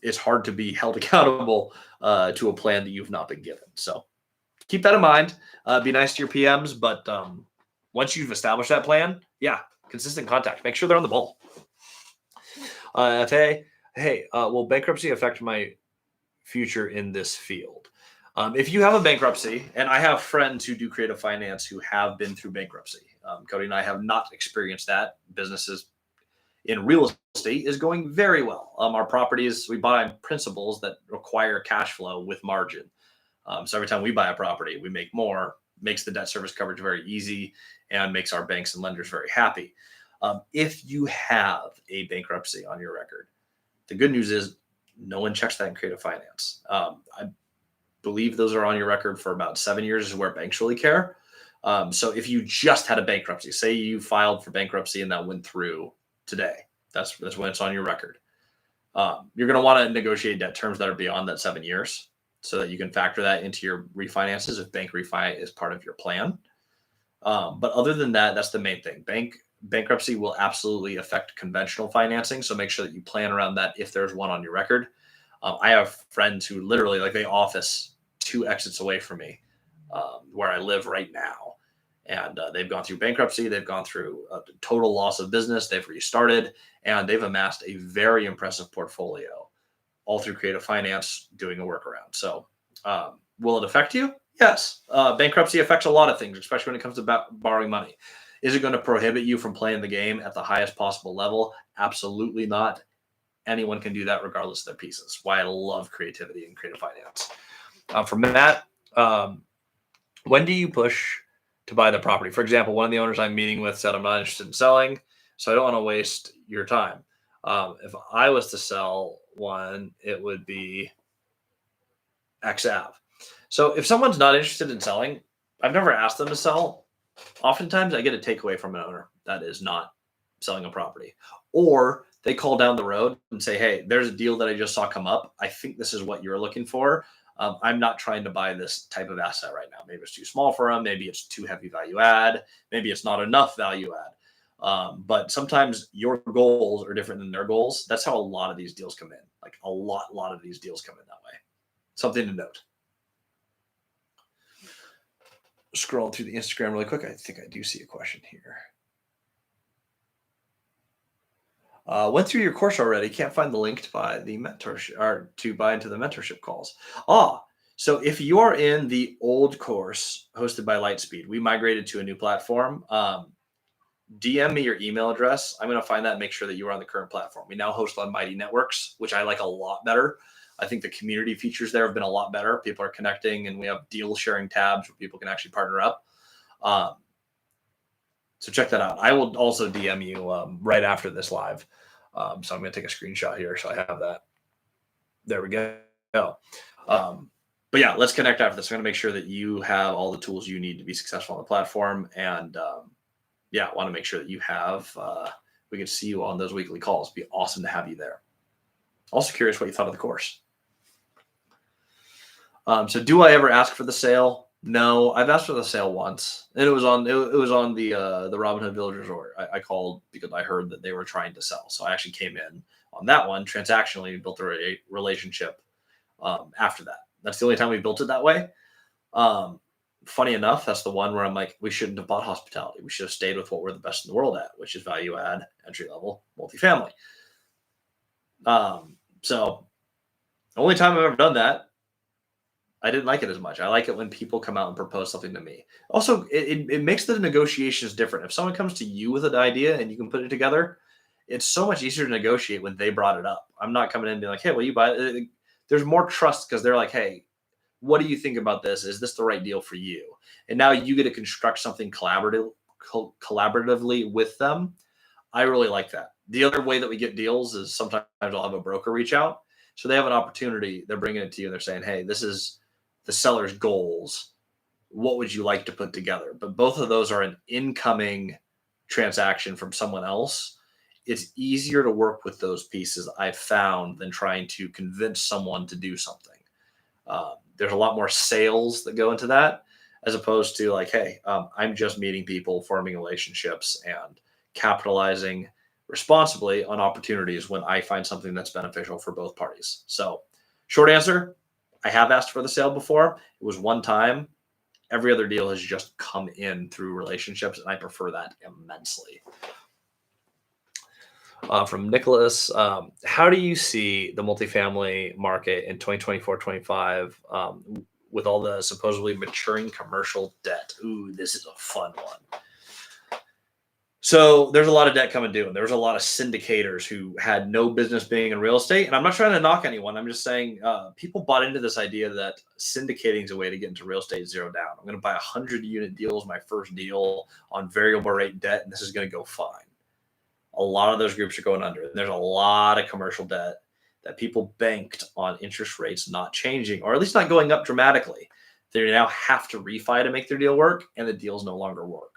Speaker 1: It's hard to be held accountable to a plan that you've not been given. So keep that in mind. Be nice to your PMs, but once you've established that plan, consistent contact. Make sure they're on the ball. Will bankruptcy affect my future in this field? If you have a bankruptcy, and I have friends who do creative finance who have been through bankruptcy. Cody and I have not experienced that. Businesses in real estate is going very well. Our properties, we buy principals that require cash flow with margin. So every time we buy a property, we make more, makes the debt service coverage very easy, and makes our banks and lenders very happy. If you have a bankruptcy on your record, the good news is no one checks that in creative finance. I believe those are on your record for about 7 years is where banks really care. So if you just had a bankruptcy, say you filed for bankruptcy and that went through today, that's when it's on your record. You're going to want to negotiate debt terms that are beyond that 7 years so that you can factor that into your refinances if bank refi is part of your plan. But other than that, that's the main thing. Bankruptcy will absolutely affect conventional financing. So make sure that you plan around that if there's one on your record. I have friends who literally they office 2 exits away from me where I live right now. And they've gone through bankruptcy. They've gone through a total loss of business. They've restarted, and they've amassed a very impressive portfolio all through creative finance doing a workaround. So will it affect you? Yes. Bankruptcy affects a lot of things, especially when it comes to borrowing money. Is it going to prohibit you from playing the game at the highest possible level? Absolutely not. Anyone can do that regardless of their pieces. Why I love creativity and creative finance. From Matt, when do you push to buy the property? For example, one of the owners I'm meeting with said, I'm not interested in selling, so I don't want to waste your time. If I was to sell one, it would be XAV. So if someone's not interested in selling, I've never asked them to sell. Oftentimes I get a takeaway from an owner that is not selling a property, or they call down the road and say, hey, there's a deal that I just saw come up. I think this is what you're looking for. I'm not trying to buy this type of asset right now. Maybe it's too small for them. Maybe it's too heavy value add. Maybe it's not enough value add. But sometimes your goals are different than their goals. That's how a lot of these deals come in. Like a lot of these deals come in that way. Something to note. Scrolling through the Instagram really quick. I think I do see a question here. Went through your course already. Can't find the link to buy the mentorship or to buy into the mentorship calls. So if you are in the old course hosted by Lightspeed, we migrated to a new platform. DM me your email address. I'm going to find that and make sure that you are on the current platform. We now host on Mighty Networks, which I like a lot better. I think the community features there have been a lot better. People are connecting, and we have deal sharing tabs where people can actually partner up. So check that out. I will also DM you right after this live. So I'm going to take a screenshot here so I have that. There we go. But yeah, let's connect after this. I'm going to make sure that you have all the tools you need to be successful on the platform. And yeah, I want to make sure that you have, we can see you on those weekly calls. It'd be awesome to have you there. Also curious what you thought of the course. So do I ever ask for the sale? No, I've asked for the sale once, and it was on the Robin Hood Village Resort. I called because I heard that they were trying to sell, so I actually came in on that one transactionally and built a relationship after that. That's the only time we built it that way. Funny enough, that's the one where I'm like, we shouldn't have bought hospitality. We should have stayed with what we're the best in the world at, which is value add, entry level, multifamily. So the only time I've ever done that, I didn't like it as much. I like it when people come out and propose something to me. Also, it makes the negotiations different. If someone comes to you with an idea and you can put it together, it's so much easier to negotiate when they brought it up. I'm not coming in and being like, hey, will you buy it? There's more trust because they're like, hey, what do you think about this? Is this the right deal for you? And now you get to construct something collaboratively with them. I really like that. The other way that we get deals is sometimes I'll have a broker reach out. So they have an opportunity. They're bringing it to you. And they're saying, hey, this is the seller's goals. What would you like to put together? But both of those are an incoming transaction from someone else. It's easier to work with those pieces, I've found, than trying to convince someone to do something. There's a lot more sales that go into that, as opposed to like, hey, I'm just meeting people, forming relationships, and capitalizing responsibly on opportunities when I find something that's beneficial for both parties. So, short answer, I have asked for the sale before. It was one time. Every other deal has just come in through relationships, and I prefer that immensely. From Nicholas, how do you see the multifamily market in 2024-25 with all the supposedly maturing commercial debt? Ooh, this is a fun one. So there's a lot of debt coming due, and there was a lot of syndicators who had no business being in real estate. And I'm not trying to knock anyone. I'm just saying people bought into this idea that syndicating is a way to get into real estate zero down. I'm going to buy 100-unit deals, my first deal on variable rate debt, and this is going to go fine. A lot of those groups are going under. There's a lot of commercial debt that people banked on interest rates not changing, or at least not going up dramatically. They now have to refi to make their deal work, and the deals no longer work.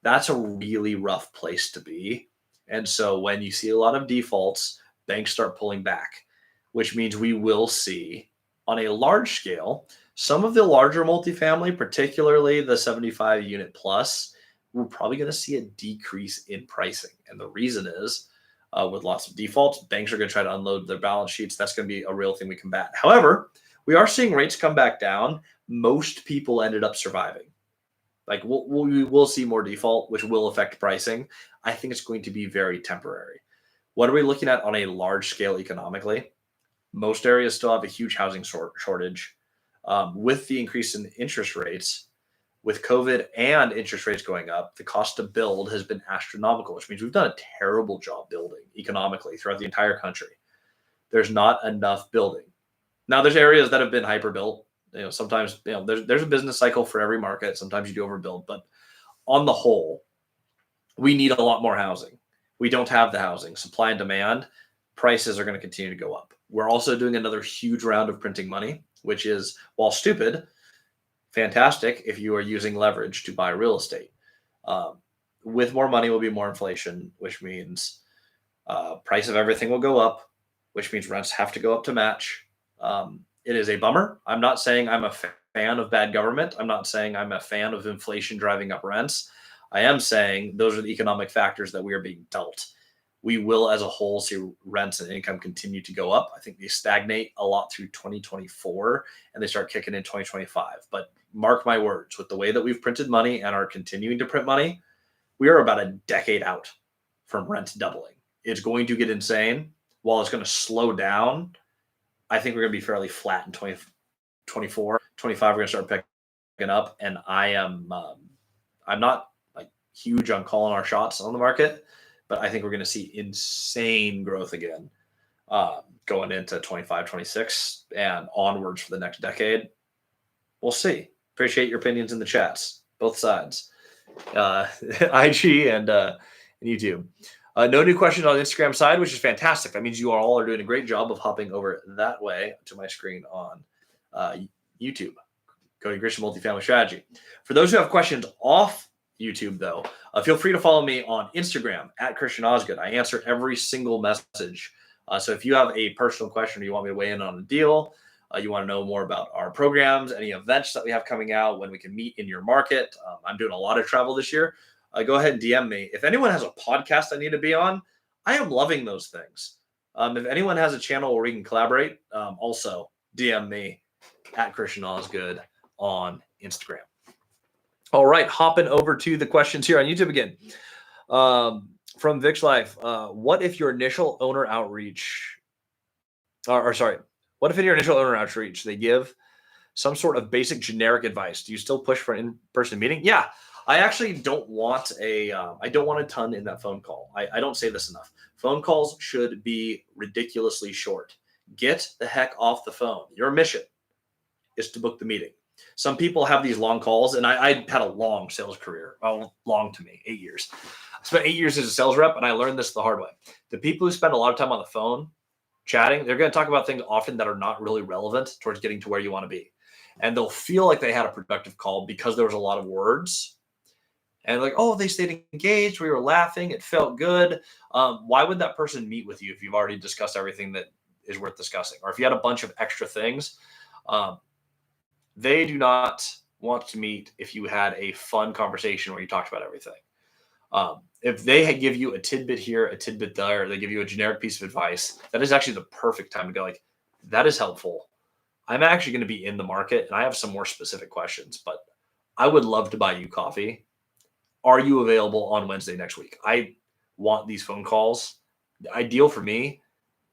Speaker 1: That's a really rough place to be. And so when you see a lot of defaults, banks start pulling back, which means we will see on a large scale, some of the larger multifamily, particularly the 75 unit plus, we're probably going to see a decrease in pricing. And the reason is with lots of defaults, banks are going to try to unload their balance sheets. That's going to be a real thing we combat. However, we are seeing rates come back down. Most people ended up surviving. Like we'll see more default, which will affect pricing. I think it's going to be very temporary. What are we looking at on a large scale economically? Most areas still have a huge housing shortage. With the increase in interest rates, with COVID and interest rates going up, the cost to build has been astronomical, which means we've done a terrible job building economically throughout the entire country. There's not enough building. Now, there's areas that have been hyper built. Sometimes there's a business cycle for every market. Sometimes you do overbuild, but on the whole, we need a lot more housing. We don't have the housing. Supply and demand, prices are going to continue to go up. We're also doing another huge round of printing money, which is, while stupid, fantastic if you are using leverage to buy real estate. With more money will be more inflation, which means price of everything will go up, which means rents have to go up to match. It is a bummer. I'm not saying I'm a fan of bad government. I'm not saying I'm a fan of inflation driving up rents. I am saying those are the economic factors that we are being dealt. We will, as a whole, see rents and income continue to go up. I think they stagnate a lot through 2024, and they start kicking in 2025. But mark my words, with the way that we've printed money and are continuing to print money, we are about a decade out from rent doubling. It's going to get insane. While it's going to slow down, I think we're going to be fairly flat in 2024. 25, we're going to start picking up. And I'm not like huge on calling our shots on the market, but I think we're going to see insane growth again going into 25, 26 and onwards for the next decade. We'll see. Appreciate your opinions in the chats, both sides, IG and YouTube. No new questions on the Instagram side, which is fantastic. That means you all are doing a great job of hopping over that way to my screen on YouTube, Cody Christian Multifamily Strategy. For those who have questions off YouTube, though, feel free to follow me on Instagram at Christian Osgood. I answer every single message. So if you have a personal question or you want me to weigh in on a deal, you want to know more about our programs, any events that we have coming out, when we can meet in your market. I'm doing a lot of travel this year. Go ahead and DM me. If anyone has a podcast I need to be on, I am loving those things. If anyone has a channel where we can collaborate, also DM me at Christian Osgood on Instagram. All right, hopping over to the questions here on YouTube again. From Vic's Life, what if your initial owner outreach, what if in your initial owner outreach they give some sort of basic generic advice? Do you still push for an in-person meeting? Yeah, I actually don't want I don't want a ton in that phone call. I don't say this enough. Phone calls should be ridiculously short. Get the heck off the phone. Your mission is to book the meeting. Some people have these long calls, and I had a long sales career. Well, long to me, 8 years. I spent 8 years as a sales rep, and I learned this the hard way. The people who spend a lot of time on the phone chatting, they're going to talk about things often that are not really relevant towards getting to where you want to be. And they'll feel like they had a productive call because there was a lot of words. And like, oh, they stayed engaged. We were laughing. It felt good. Why would that person meet with you if you've already discussed everything that is worth discussing? Or if you had a bunch of extra things, they do not want to meet if you had a fun conversation where you talked about everything. If they give you a tidbit here, a tidbit there, they give you a generic piece of advice, that is actually the perfect time to go like, that is helpful. I'm actually going to be in the market and I have some more specific questions, but I would love to buy you coffee. Are you available on Wednesday next week? I want these phone calls, ideal for me,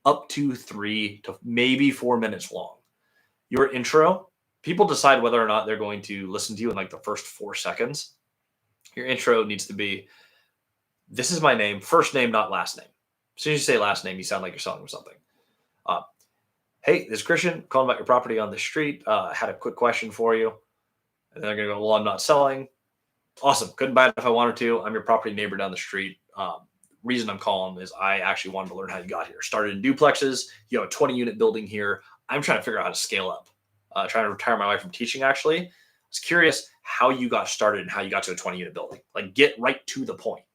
Speaker 1: up to 3 to maybe 4 minutes long. Your intro, people decide whether or not they're going to listen to you in like the first 4 seconds. Your intro needs to be, this is my name, first name, not last name. As soon as you say last name, you sound like you're selling them something. Hey, this is Christian, calling about your property on the street. Had a quick question for you. And they're going to go, well, I'm not selling. Awesome. Couldn't buy it if I wanted to. I'm your property neighbor down the street. Reason I'm calling is I actually wanted to learn how you got here. Started in duplexes. You have a 20-unit building here. I'm trying to figure out how to scale up. Trying to retire my wife from teaching, actually. I was curious how you got started and how you got to a 20-unit building. Like, get right to the point.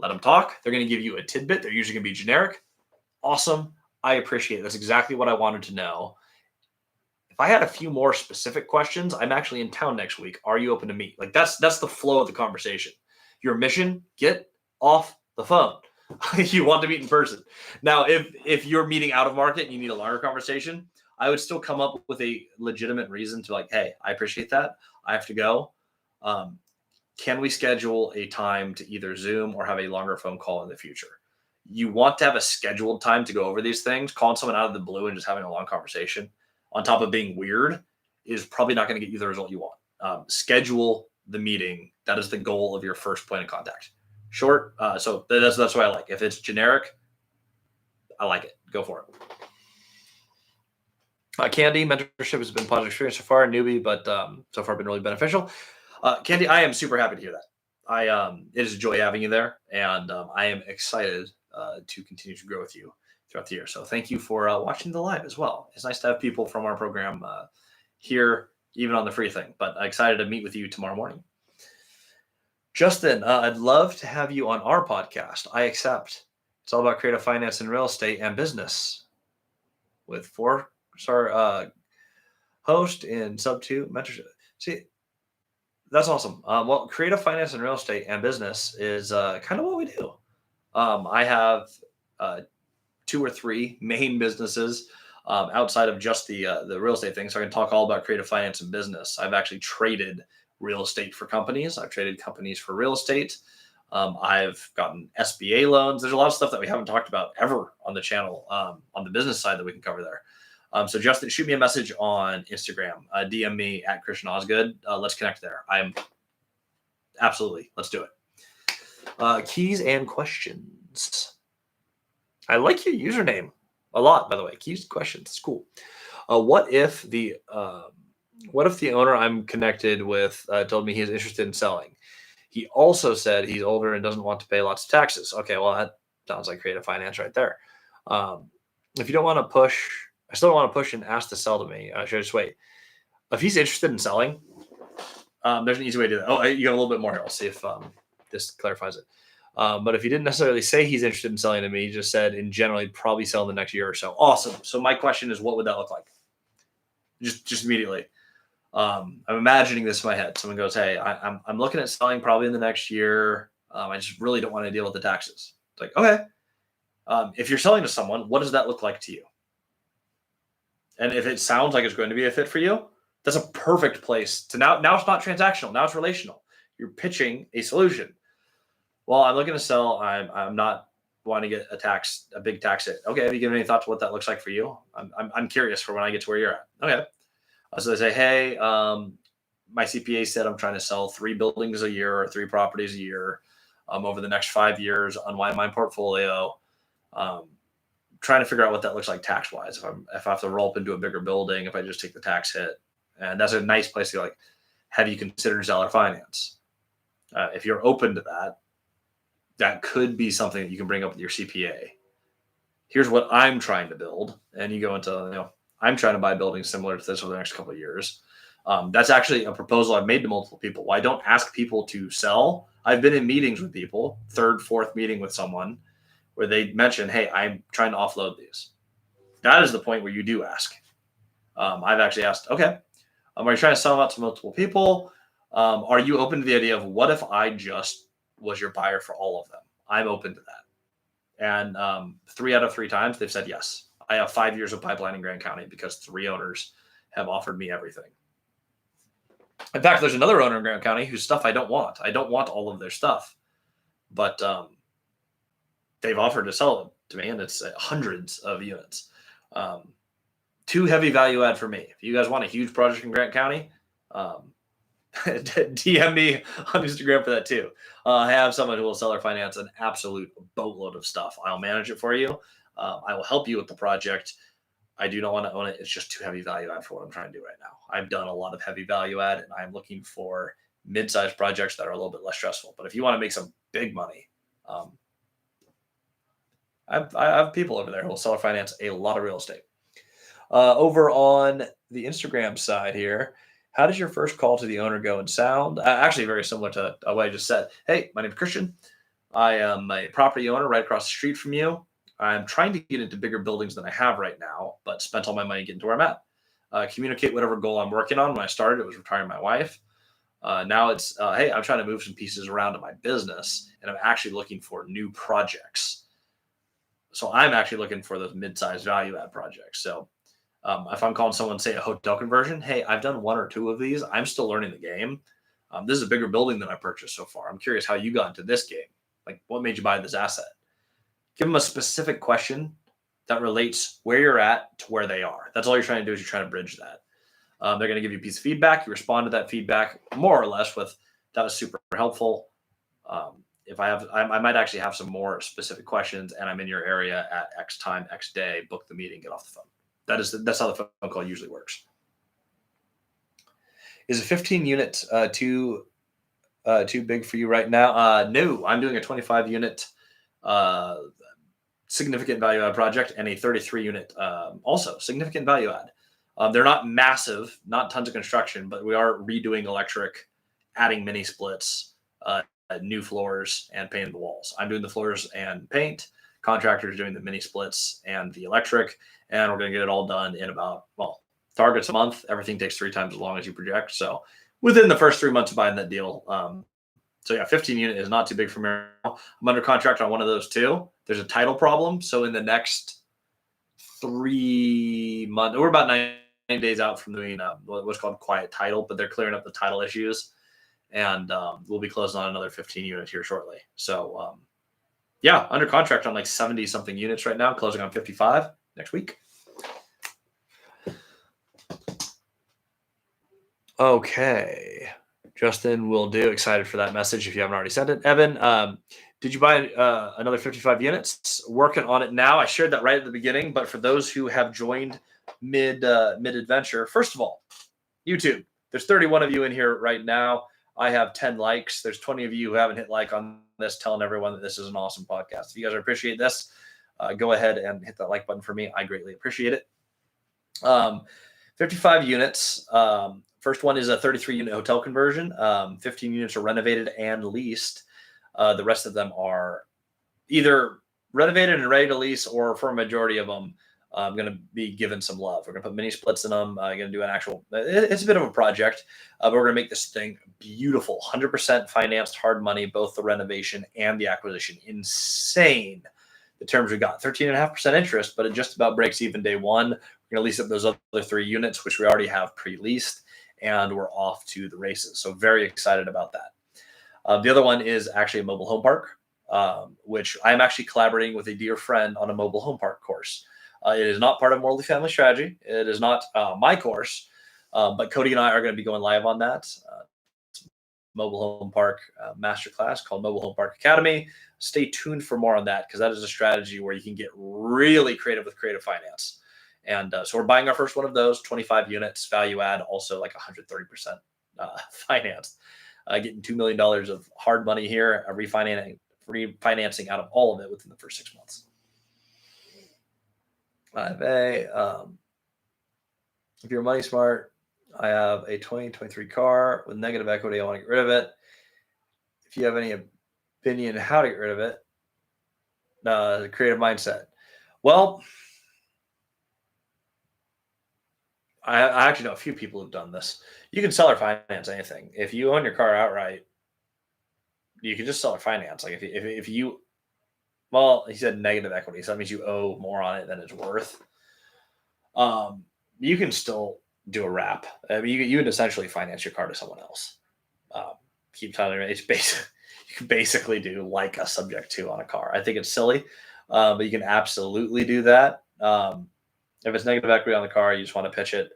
Speaker 1: Let them talk. They're going to give you a tidbit. They're usually going to be generic. Awesome. I appreciate it. That's exactly what I wanted to know. If I had a few more specific questions, I'm actually in town next week. Are you open to meet? Like, that's the flow of the conversation. Your mission, get off the phone. You want to meet in person. Now, if you're meeting out of market and you need a longer conversation, I would still come up with a legitimate reason to like, hey, I appreciate that. I have to go. Can we schedule a time to either Zoom or have a longer phone call in the future? You want to have a scheduled time to go over these things. Calling someone out of the blue and just having a long conversation on top of being weird is probably not going to get you the result you want. Schedule the meeting. That is the goal of your first point of contact. Short. So that's what I like. If it's generic, I like it. Go for it. Candy, mentorship has been a positive experience so far. Newbie, but so far been really beneficial. Candy, I am super happy to hear that. It is a joy having you there, and I am excited to continue to grow with you throughout the year. So thank you for watching the live as well. It's nice to have people from our program here, even on the free thing, but excited to meet with you tomorrow morning. Justin, I'd love to have you on our podcast. I accept. It's all about creative finance and real estate and business with 4-star host in sub 2 mentorship. See, that's awesome. Well, creative finance and real estate and business is kind of what we do. I have 2 or 3 main businesses outside of just the real estate thing. So I can talk all about creative finance and business. I've actually traded real estate for companies. I've traded companies for real estate. I've gotten SBA loans. There's a lot of stuff that we haven't talked about ever on the channel on the business side that we can cover there. So Justin, shoot me a message on Instagram, DM me at Christian Osgood. Let's connect there. Absolutely. Let's do it. Keys and questions. I like your username a lot, by the way. Keys and questions. It's cool. What if the owner I'm connected with told me he's interested in selling? He also said he's older and doesn't want to pay lots of taxes. Okay, well, that sounds like creative finance right there. If you don't want to push, I still don't want to push and ask to sell to me. Should I just wait? If he's interested in selling, there's an easy way to do that. Oh, you got a little bit more here. I'll see if this clarifies it. But if he didn't necessarily say he's interested in selling to me, he just said in general he'd probably sell in the next year or so. Awesome. So my question is, what would that look like? Just immediately. I'm imagining this in my head. Someone goes, "Hey, I'm looking at selling probably in the next year. I just really don't want to deal with the taxes." It's like, okay. If you're selling to someone, what does that look like to you? And if it sounds like it's going to be a fit for you, that's a perfect place to now. Now it's not transactional. Now it's relational. You're pitching a solution. Well, I'm looking to sell. I'm not wanting to get a big tax hit. Okay, have you given any thought to what that looks like for you? I'm curious for when I get to where you're at. Okay, so they say, hey, my CPA said I'm trying to sell 3 buildings a year or 3 properties a year over the next 5 years, unwind my portfolio. Trying to figure out what that looks like tax wise. If I have to roll up into a bigger building, if I just take the tax hit, and that's a nice place to go. Like, have you considered seller finance? If you're open to that, that could be something that you can bring up with your CPA. Here's what I'm trying to build, and you go into, I'm trying to buy buildings similar to this over the next couple of years. That's actually a proposal I've made to multiple people. Well, I don't ask people to sell. I've been in meetings with people, 3rd, 4th meeting with someone, where they mention, hey, I'm trying to offload these. That is the point where you do ask. I've actually asked, okay, are you trying to sell them out to multiple people? Are you open to the idea of what if I just was your buyer for all of them? I'm open to that. And 3 out of 3 times they've said yes. I have 5 years of pipeline in Grand County because 3 owners have offered me everything. In fact, there's another owner in Grand County whose stuff I don't want. I don't want all of their stuff. But they've offered to sell it to me, and it's hundreds of units. Too heavy value add for me. If you guys want a huge project in Grant County, DM me on Instagram for that too. I have someone who will seller finance an absolute boatload of stuff. I'll manage it for you. I will help you with the project. I do not want to own it. It's just too heavy value add for what I'm trying to do right now. I've done a lot of heavy value add, and I'm looking for mid-sized projects that are a little bit less stressful. But if you want to make some big money, I have people over there who will seller finance a lot of real estate. Over on the Instagram side here, how does your first call to the owner go and sound? Actually, very similar to what I just said. Hey, my name is Christian. I am a property owner right across the street from you. I'm trying to get into bigger buildings than I have right now, but spent all my money getting to where I'm at. Communicate whatever goal I'm working on. When I started, it was retiring my wife. Now it's, hey, I'm trying to move some pieces around in my business, and I'm actually looking for new projects. So I'm actually looking for those mid-sized value add projects. So if I'm calling someone, say a hotel conversion, hey, I've done 1 or 2 of these. I'm still learning the game. This is a bigger building than I purchased so far. I'm curious how you got into this game. Like, what made you buy this asset? Give them a specific question that relates where you're at to where they are. That's all you're trying to do, is you're trying to bridge that. They're going to give you a piece of feedback. You respond to that feedback more or less with, that was super helpful. If I might actually have some more specific questions, and I'm in your area at X time, X day, book the meeting, get off the phone. That's how the phone call usually works. Is a 15 unit too big for you right now? No, I'm doing a 25 unit significant value add project, and a 33 unit also significant value add. They're not massive, not tons of construction, but we are redoing electric, adding mini splits, new floors, and painting the walls. I'm doing the floors and paint. Contractors doing the mini splits and the electric, and we're going to get it all done in about, targets a month. Everything takes 3 times as long as you project. So within the first 3 months of buying that deal. So yeah, 15 unit is not too big for me. I'm under contract on one of those too. There's a title problem. So in the next 3 months, we're about 9 days out from doing what's called quiet title, but they're clearing up the title issues. And we'll be closing on another 15 units here shortly. So yeah, under contract on like 70 something units right now, closing on 55 next week. Okay. Justin will do. Excited for that message if you haven't already sent it. Evan, did you buy another 55 units? Working on it now. I shared that right at the beginning, but for those who have joined mid-adventure, first of all, YouTube, there's 31 of you in here right now. I have 10 likes. There's 20 of you who haven't hit like on this, telling everyone that this is an awesome podcast. If you guys appreciate this, go ahead and hit that like button for me. I greatly appreciate it. 55 units. First one is a 33 unit hotel conversion. 15 units are renovated and leased. The rest of them are either renovated and ready to lease, or for a majority of them, I'm going to be given some love. We're going to put mini splits in them. Going to do an actual, it's a bit of a project, but we're going to make this thing beautiful. 100% financed, hard money, both the renovation and the acquisition. Insane. The terms we got 13.5% interest, but it just about breaks even day one. We're going to lease up those other 3 units, which we already have pre-leased, and we're off to the races. So very excited about that. The other one is actually a mobile home park, which I'm actually collaborating with a dear friend on a mobile home park course. It is not part of Multifamily Strategy. It is not my course, but Cody and I are going to be going live on that. Mobile home park masterclass called Mobile Home Park Academy. Stay tuned for more on that, because that is a strategy where you can get really creative with creative finance. And so we're buying our first one of those, 25 units, value add, also like 130% financed. Getting $2 million of hard money here, refinancing out of all of it within the first 6 months. If you're money smart, I have a 2023 car with negative equity. I want to get rid of it. If you have any opinion how to get rid of it, the creative mindset. Well, I actually know a few people who've done this. You can sell or finance anything. If you own your car outright, you can just sell or finance. Like if you, well, he said negative equity, so that means you owe more on it than it's worth. You can still do a wrap. I mean, you can essentially finance your car to someone else. Keep telling me it's basic. You can basically do like a subject to on a car. I think it's silly, but you can absolutely do that. If it's negative equity on the car, you just want to pitch it.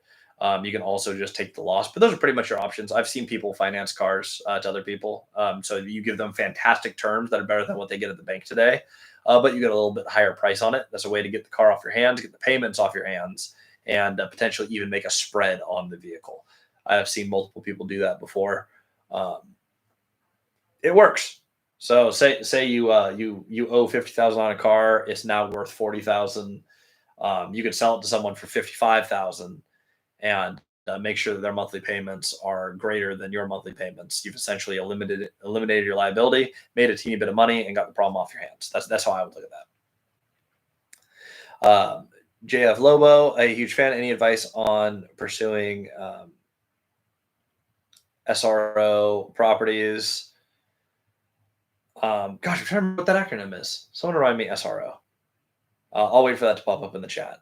Speaker 1: You can also just take the loss, but those are pretty much your options. I've seen people finance cars to other people. So you give them fantastic terms that are better than what they get at the bank today, but you get a little bit higher price on it. That's a way to get the car off your hands, get the payments off your hands, and potentially even make a spread on the vehicle. I have seen multiple people do that before. It works. So say you owe 50,000 on a car, it's now worth 40,000. You could sell it to someone for 55,000 and make sure that their monthly payments are greater than your monthly payments. You've essentially eliminated your liability, made a teeny bit of money, and got the problem off your hands. That's how I would look at that. JF Lobo, a huge fan. Any advice on pursuing SRO properties? Gosh, I'm trying to remember what that acronym is. Someone remind me SRO. I'll wait for that to pop up in the chat.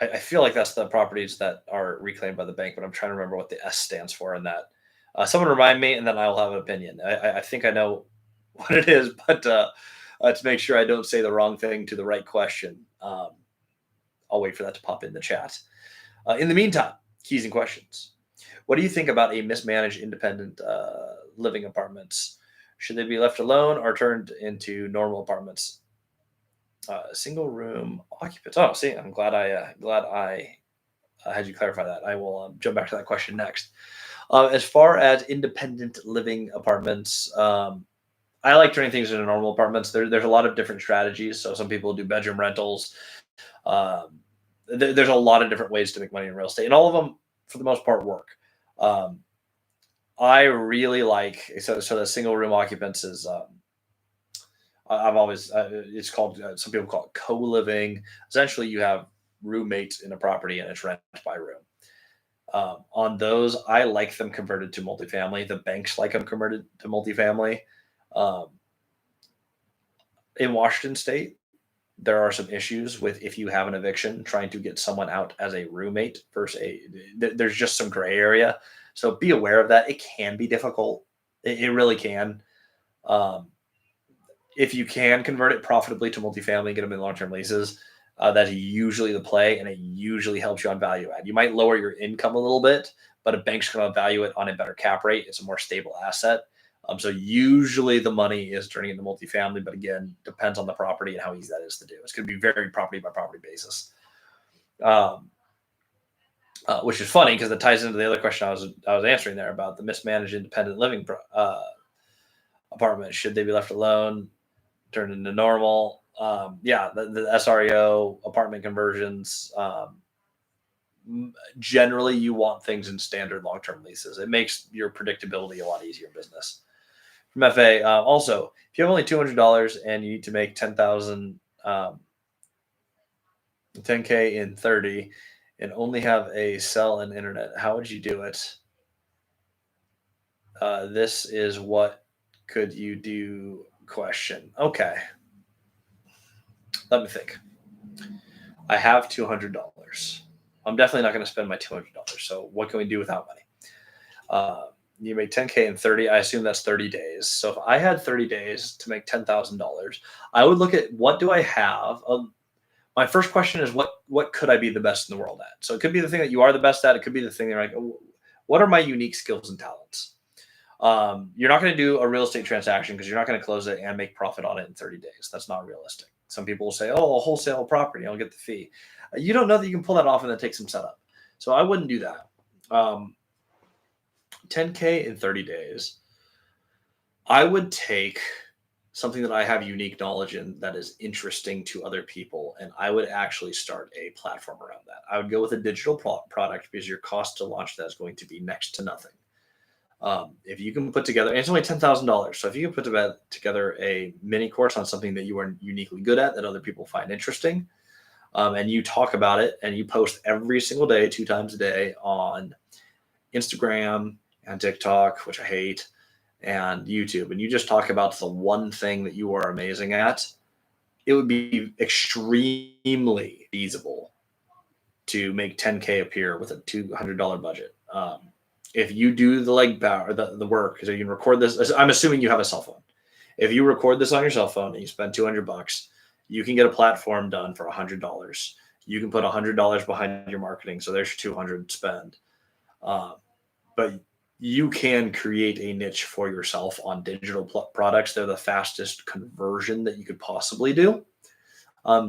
Speaker 1: I feel like that's the properties that are reclaimed by the bank, but I'm trying to remember what the S stands for in that. Someone remind me, and then I'll have an opinion. I think I know what it is, but to make sure I don't say the wrong thing to the right question, I'll wait for that to pop in the chat. In the meantime, keys and questions. What do you think about a mismanaged independent living apartments? Should they be left alone or turned into normal apartments? Single room occupants. Oh, see, I'm glad I had you clarify that. I will jump back to that question next. As far as independent living apartments, I like turning things into normal apartments. There's a lot of different strategies. So some people do bedroom rentals. There's a lot of different ways to make money in real estate, and all of them, for the most part, work. I really like so the single room occupants is. I've always it's called some people call it co-living. Essentially, you have roommates in a property and it's rent by room. On those, I like them converted to multifamily. The banks like them converted to multifamily. In Washington State, there are some issues with if you have an eviction, trying to get someone out as a roommate versus there's just some gray area. So be aware of that. It can be difficult. It really can. If you can convert it profitably to multifamily, get them in long-term leases, that's usually the play, and it usually helps you on value add. You might lower your income a little bit, but a bank's going to value it on a better cap rate. It's a more stable asset. So usually the money is turning into multifamily, but again, depends on the property and how easy that is to do. It's going to be very property by property basis. Which is funny because it ties into the other question I was answering there about the mismanaged independent living apartment. Should they be left alone, turned into normal? the SREO, apartment conversions. Generally, you want things in standard long-term leases. It makes your predictability a lot easier in business. From FA, also, if you have only $200 and you need to make 10K in 30 and only have a cell and internet, how would you do it? This is what could you do question. Okay. Let me think. I have $200. I'm definitely not going to spend my $200. So what can we do without money? You make 10K in 30. I assume that's 30 days. So if I had 30 days to make $10,000, I would look at what do I have. My first question is what could I be the best in the world at? So it could be the thing that you are the best at. It could be the thing you're like, what are my unique skills and talents? You're not going to do a real estate transaction because you're not going to close it and make profit on it in 30 days. That's not realistic. Some people will say, oh, a wholesale property, I'll get the fee. You don't know that you can pull that off and then take some setup. So I wouldn't do that. 10K in 30 days. I would take something that I have unique knowledge in that is interesting to other people, and I would actually start a platform around that. I would go with a digital product because your cost to launch that is going to be next to nothing. If you can put together, and it's only $10,000. So if you can put together a mini course on something that you are uniquely good at that other people find interesting, and you talk about it and you post every single day, 2 times a day on Instagram and TikTok, which I hate, and YouTube, and you just talk about the one thing that you are amazing at, it would be extremely feasible to make 10K appear with a $200 budget. If you do the the work, because you can record this, I'm assuming you have a cell phone. If you record this on your cell phone and you spend $200, you can get a platform done for $100. You can put $100 behind your marketing, so there's your $200 spend. But you can create a niche for yourself on digital products. They're the fastest conversion that you could possibly do.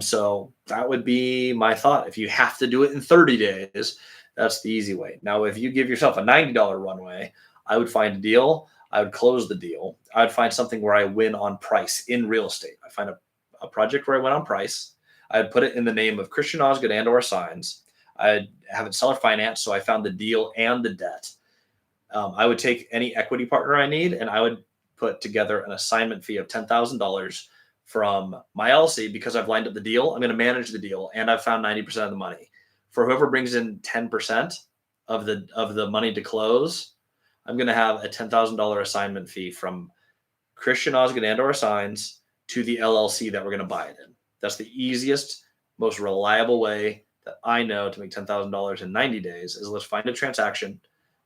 Speaker 1: So that would be my thought. If you have to do it in 30 days, that's the easy way. Now, if you give yourself a $90 runway, I would find a deal. I would close the deal. I would find something where I win on price in real estate. I find a project where I win on price. I'd put it in the name of Christian Osgood and or Signs. I'd have it seller finance. So I found the deal and the debt. I would take any equity partner I need, and I would put together an assignment fee of $10,000 from my LLC because I've lined up the deal. I'm going to manage the deal, and I've found 90% of the money. For whoever brings in 10% of the money to close, I'm going to have a $10,000 assignment fee from Christian Osgood and or Signs to the LLC that we're going to buy it in. That's the easiest, most reliable way that I know to make $10,000 in 90 days is let's find a transaction.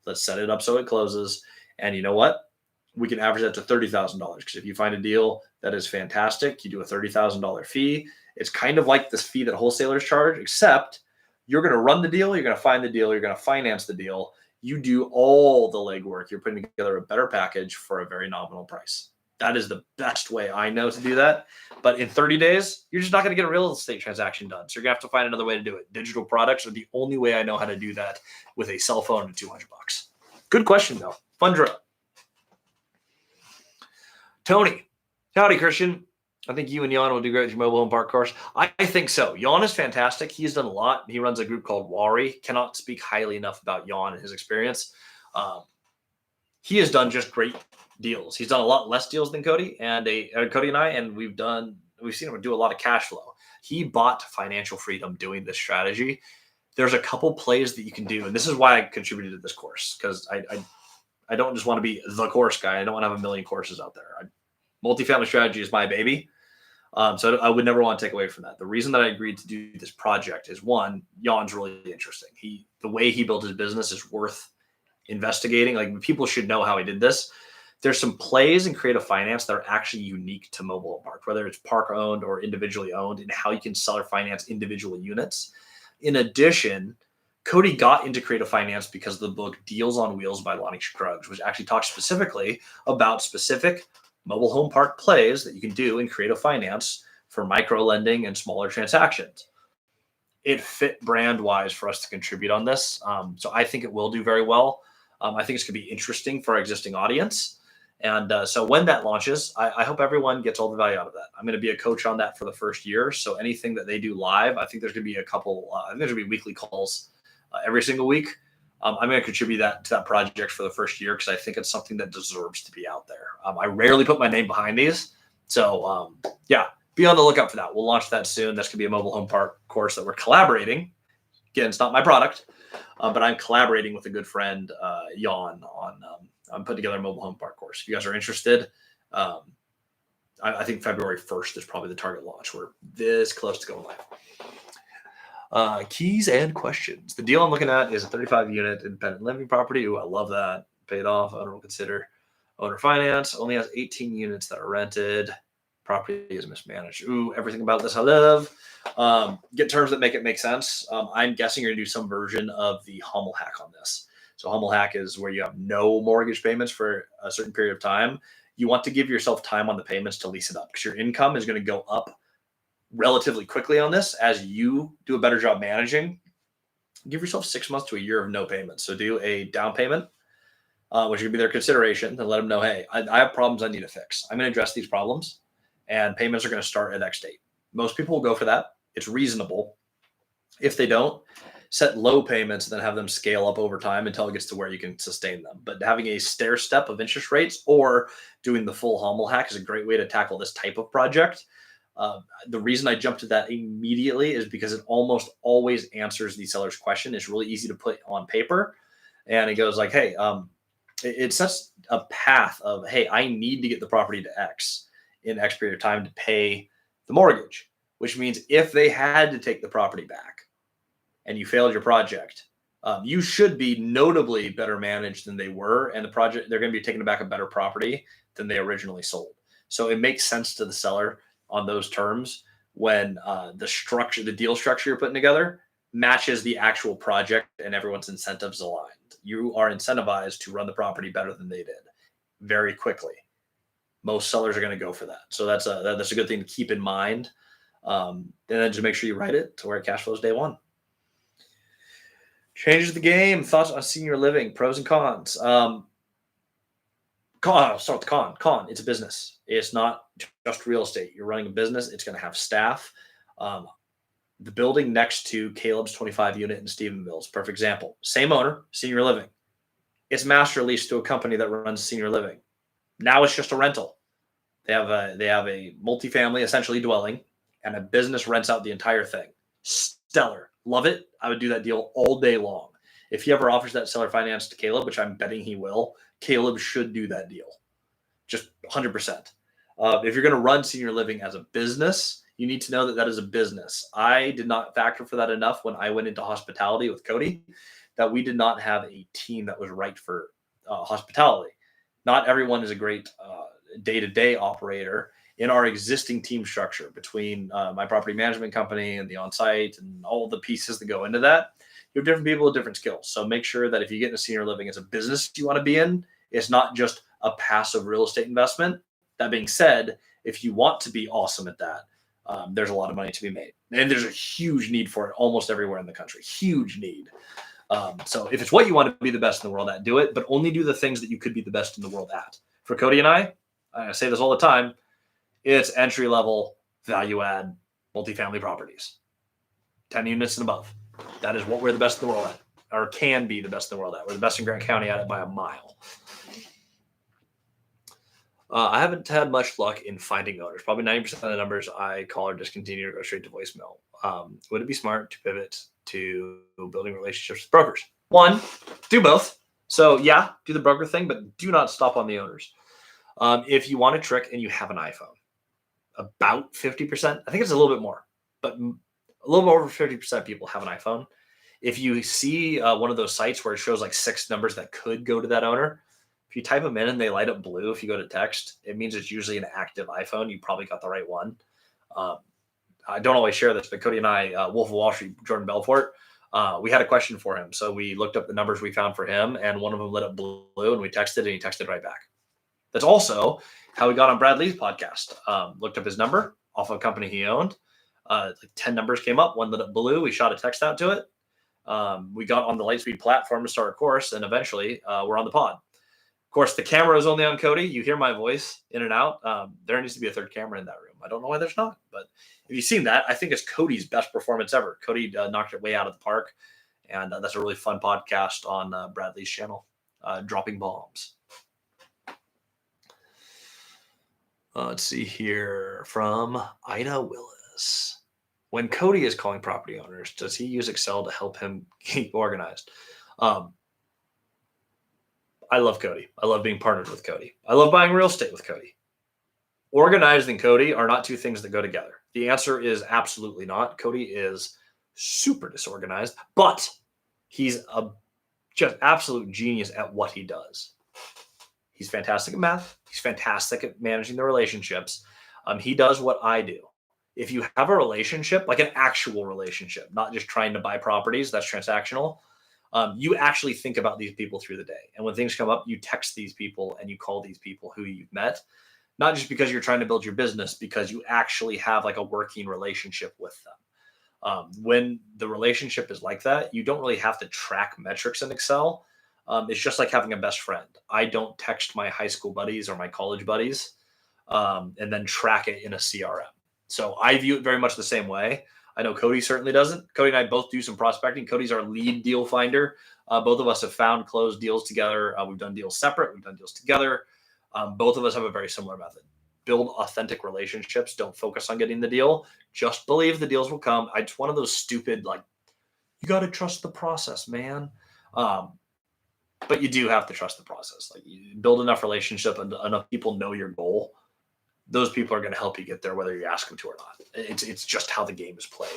Speaker 1: Let's set it up so it closes. And you know what? We can average that to $30,000 because if you find a deal that is fantastic, you do a $30,000 fee. It's kind of like this fee that wholesalers charge, except you're going to run the deal, you're going to find the deal, you're going to finance the deal. You do all the legwork. You're putting together a better package for a very nominal price. That is the best way I know to do that. But in 30 days, you're just not going to get a real estate transaction done. So you're going to have to find another way to do it. Digital products are the only way I know how to do that with a cell phone and $200. Good question, though. Fun drill. Tony. Howdy, Christian. I think you and Jan will do great with your mobile home park course. I think so. Jan is fantastic. He's done a lot. He runs a group called Wari. Cannot speak highly enough about Jan and his experience. He has done just great deals. He's done a lot less deals than Cody and I, and we've seen him do a lot of cash flow. He bought financial freedom doing this strategy. There's a couple plays that you can do, and this is why I contributed to this course because I don't just want to be the course guy. I don't want to have a million courses out there. Multifamily Strategy is my baby. So I would never want to take away from that. The reason that I agreed to do this project is one, Jan's really interesting. The way he built his business is worth investigating. Like people should know how he did this. There's some plays in creative finance that are actually unique to mobile home park, whether it's park owned or individually owned, and how you can seller finance individual units. In addition, Cody got into creative finance because of the book Deals on Wheels by Lonnie Scruggs, which actually talks specifically about specific mobile home park plays that you can do in creative finance for micro lending and smaller transactions. It fit brand wise for us to contribute on this. So I think it will do very well. I think it's going to be interesting for our existing audience. And so when that launches, I hope everyone gets all the value out of that. I'm going to be a coach on that for the first year. So anything that they do live, I think there's going to be a couple, I think there's going to be weekly calls every single week. I'm going to contribute that to that project for the first year because I think it's something that deserves to be out there. I rarely put my name behind these. So yeah, be on the lookout for that. We'll launch that soon. That's going to be a mobile home park course that we're collaborating. Again, it's not my product, but I'm collaborating with a good friend, Jan, on I'm putting together a mobile home park course. If you guys are interested, I think February 1st is probably the target launch. We're this close to going live. Keys and questions. The deal I'm looking at is a 35-unit independent living property. Ooh, I love that. Paid off. Owner will consider owner finance. Only has 18 units that are rented. Property is mismanaged. Ooh, everything about this I love. Get terms that make it make sense. I'm guessing you're going to do some version of the Hummel hack on this. So Hummel hack is where you have no mortgage payments for a certain period of time. You want to give yourself time on the payments to lease it up because your income is going to go up relatively quickly on this as you do a better job managing. Give yourself 6 months to a year of no payments. So do a down payment, which would be their consideration, and let them know, hey, I have problems I need to fix. I'm going to address these problems, and payments are going to start at X date. Most people will go for that. It's reasonable. If they don't, set low payments and then have them scale up over time until it gets to where you can sustain them. But having a stair step of interest rates or doing the full Hummel hack is a great way to tackle this type of project. The reason I jumped to that immediately is because it almost always answers the seller's question. It's really easy to put on paper. And it goes like, hey, it sets a path of, hey, I need to get the property to X in X period of time to pay the mortgage, which means if they had to take the property back and you failed your project, you should be notably better managed than they were. And the project, they're going to be taking back a better property than they originally sold. So it makes sense to the seller on those terms when the deal structure you're putting together matches the actual project and everyone's incentives aligned. You are incentivized to run the property better than they did very quickly. Most sellers are going to go for that. So that's a good thing to keep in mind. And then just make sure you write it to where it cash flows day one. Changes the game. Thoughts on senior living, pros and cons. I'll start with the con. It's a business. It's not just real estate. You're running a business. It's going to have staff. The building next to Caleb's 25 unit in Stephenville is a perfect example. Same owner, senior living. It's master leased to a company that runs senior living. Now it's just a rental. They have a multifamily essentially dwelling, and a business rents out the entire thing. Stellar. Love it. I would do that deal all day long. If he ever offers that seller finance to Caleb, which I'm betting he will, Caleb should do that deal. Just 100%. If you're going to run senior living as a business, you need to know that that is a business. I did not factor for that enough when I went into hospitality with Cody, that we did not have a team that was right for hospitality. Not everyone is a great day-to-day operator. In our existing team structure between my property management company and the on-site and all the pieces that go into that, you have different people with different skills. So make sure that if you get into senior living as a business you want to be in, it's not just a passive real estate investment. That being said, if you want to be awesome at that, there's a lot of money to be made. And there's a huge need for it almost everywhere in the country. Huge need. So if it's what you want to be the best in the world at, do it, but only do the things that you could be the best in the world at. For Cody and I say this all the time, it's entry-level, value-add, multifamily properties. 10 units and above. That is what we're the best in the world at, or can be the best in the world at. We're the best in Grant County at it by a mile. I haven't had much luck in finding owners. Probably 90% of the numbers I call or discontinue or go straight to voicemail. Would it be smart to pivot to building relationships with brokers? One, do both. So yeah, do the broker thing, but do not stop on the owners. If you want a trick and you have an iPhone, about 50%, I think it's a little bit more, but a little more over 50% of people have an iPhone. If you see one of those sites where it shows like 6 numbers that could go to that owner, if you type them in and they light up blue, if you go to text, it means it's usually an active iPhone. You probably got the right one. I don't always share this, but Cody and I, Wolf of Wall Street, Jordan Belfort, we had a question for him. So we looked up the numbers we found for him, and one of them lit up blue, and we texted, and he texted right back. That's also how we got on Brad Lee's podcast. Looked up his number off of a company he owned. Like 10 numbers came up, one lit up blue. We shot a text out to it. We got on the Lightspeed platform to start a course, and eventually we're on the pod. course, the camera is only on Cody. You hear my voice in and out. There needs to be a third camera in that room. I don't know why there's not, but if you've seen that, I think it's Cody's best performance ever. Cody knocked it way out of the park, and that's a really fun podcast on Bradley's channel, Dropping Bombs. Let's see here from Ida Willis. When Cody is calling property owners, does he use Excel to help him keep organized? I love Cody. I love being partnered with Cody. I love buying real estate with Cody. Organized and Cody are not two things that go together. The answer is absolutely not. Cody is super disorganized, but he's a just absolute genius at what he does. He's fantastic at math. He's fantastic at managing the relationships. He does what I do. If you have a relationship, like an actual relationship, not just trying to buy properties, that's transactional. You actually think about these people through the day. And when things come up, you text these people and you call these people who you've met, not just because you're trying to build your business, because you actually have like a working relationship with them. When the relationship is like that, you don't really have to track metrics in Excel. It's just like having a best friend. I don't text my high school buddies or my college buddies and then track it in a CRM. So I view it very much the same way. I know Cody certainly doesn't. Cody and I both do some prospecting. Cody's our lead deal finder. Both of us have found closed deals together. We've done deals separate. We've done deals together. Both of us have a very similar method. Build authentic relationships. Don't focus on getting the deal. Just believe the deals will come. It's one of those stupid, like, you got to trust the process, man. But you do have to trust the process. Like, you build enough relationship and enough people know your goal. Those people are going to help you get there, whether you ask them to or not. It's just how the game is played.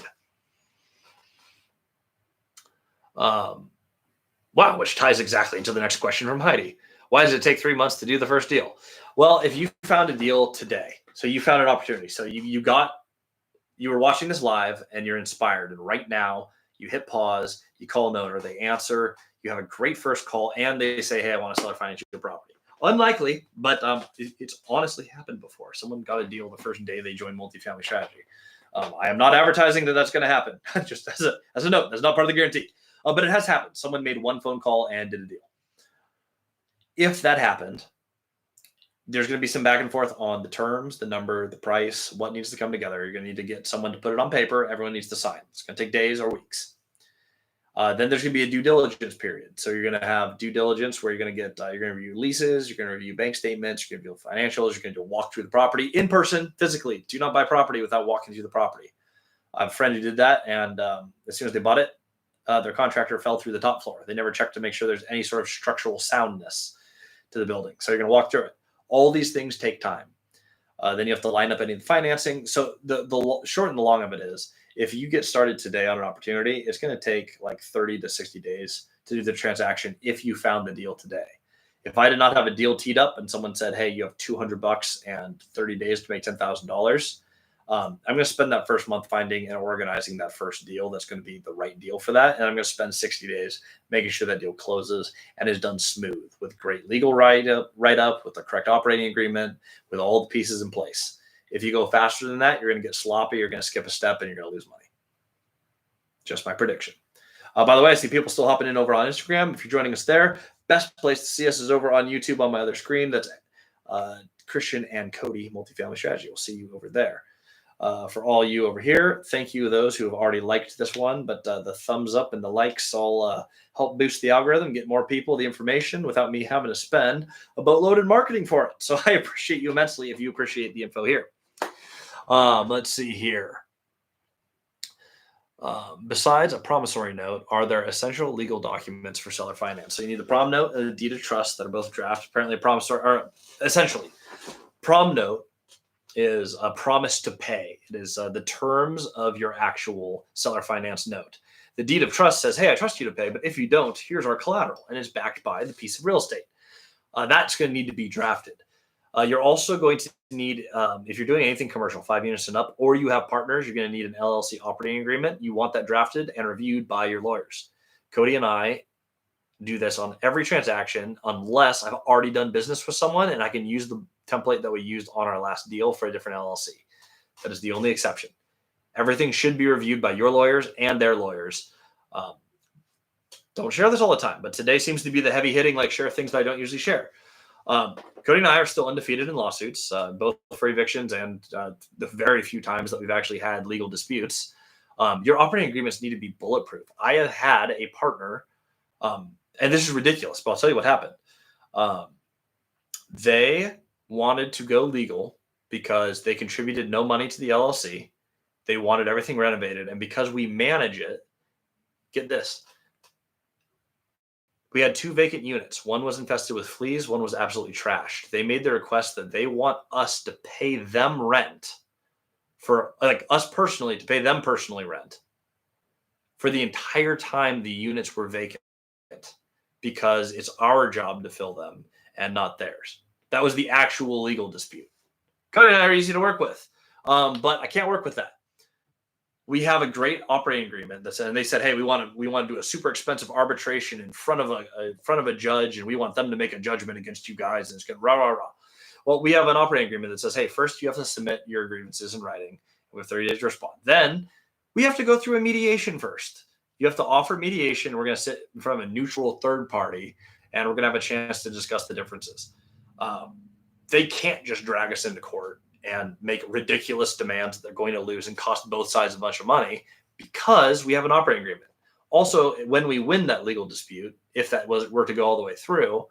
Speaker 1: Wow, which ties exactly into the next question from Heidi. Why does it take 3 months to do the first deal? Well, if you found a deal today, so you found an opportunity, so you were watching this live and you're inspired, and right now you hit pause, you call an owner, they answer, you have a great first call, and they say, hey, I want to sell or finance your property. Unlikely, but it's honestly happened before. Someone got a deal the first day they joined Multifamily Strategy. I am not advertising that that's going to happen. Just as a note, that's not part of the guarantee. But it has happened. Someone made one phone call and did a deal. If that happened, there's going to be some back and forth on the terms, the number, the price, what needs to come together. You're going to need to get someone to put it on paper. Everyone needs to sign. It's going to take days or weeks. Then there's going to be a due diligence period. So you're going to have due diligence where you're going to get, you're going to review leases, you're going to review bank statements, you're going to review financials, you're going to do a walk through the property in person, physically. Do not buy property without walking through the property. I have a friend who did that, and as soon as they bought it, their contractor fell through the top floor. They never checked to make sure there's any sort of structural soundness to the building. So you're going to walk through it. All these things take time. Then you have to line up any of the financing. So the short and the long of it is, if you get started today on an opportunity, it's going to take like 30 to 60 days to do the transaction if you found the deal today. If I did not have a deal teed up and someone said, hey, you have $200 and 30 days to make $10,000, I'm going to spend that first month finding and organizing that first deal that's going to be the right deal for that. And I'm going to spend 60 days making sure that deal closes and is done smooth with great legal write-up, with the correct operating agreement, with all the pieces in place. If you go faster than that, you're going to get sloppy, you're going to skip a step, and you're going to lose money. Just my prediction. By the way, I see people still hopping in over on Instagram. If you're joining us there, best place to see us is over on YouTube on my other screen. That's Christian and Cody Multifamily Strategy. We'll see you over there. For all you over here, thank you to those who have already liked this one, but the thumbs up and the likes all help boost the algorithm, get more people the information without me having to spend a boatload in marketing for it. So I appreciate you immensely if you appreciate the info here. Let's see here. Besides a promissory note, are there essential legal documents for seller finance? So you need the prom note and the deed of trust that are both draft. Apparently a promissory, or essentially, prom note is a promise to pay. It is the terms of your actual seller finance note. The deed of trust says, hey, I trust you to pay, but if you don't, here's our collateral, and it's backed by the piece of real estate. That's going to need to be drafted. You're also going to need, if you're doing anything commercial, 5 units and up, or you have partners, you're going to need an LLC operating agreement. You want that drafted and reviewed by your lawyers. Cody and I do this on every transaction unless I've already done business with someone and I can use the template that we used on our last deal for a different LLC. That is the only exception. Everything should be reviewed by your lawyers and their lawyers. Don't share this all the time, but today seems to be the heavy hitting, like share things that I don't usually share. Cody and I are still undefeated in lawsuits, both for evictions and the very few times that we've actually had legal disputes. Your operating agreements need to be bulletproof. I have had a partner, and this is ridiculous, but I'll tell you what happened. They wanted to go legal because they contributed no money to the LLC. They wanted everything renovated. And because we manage it, get this, we had 2 vacant units. One was infested with fleas. One was absolutely trashed. They made the request that they want us to pay them rent for, like, us personally, to pay them personally rent for the entire time the units were vacant, because it's our job to fill them and not theirs. That was the actual legal dispute. Cody and I are easy to work with, but I can't work with that. We have a great operating agreement that said, and they said, hey, we want to do a super expensive arbitration in front of a judge, and we want them to make a judgment against you guys, and it's going to rah rah rah. Well, we have an operating agreement that says, hey, first you have to submit your grievances in writing. We have 30 days to respond. Then we have to go through a mediation first. You have to offer mediation. We're going to sit in front of a neutral third party, and we're going to have a chance to discuss the differences. They can't just drag us into court and make ridiculous demands that they're going to lose and cost both sides a bunch of money, because we have an operating agreement. Also, when we win that legal dispute, if that were to go all the way through,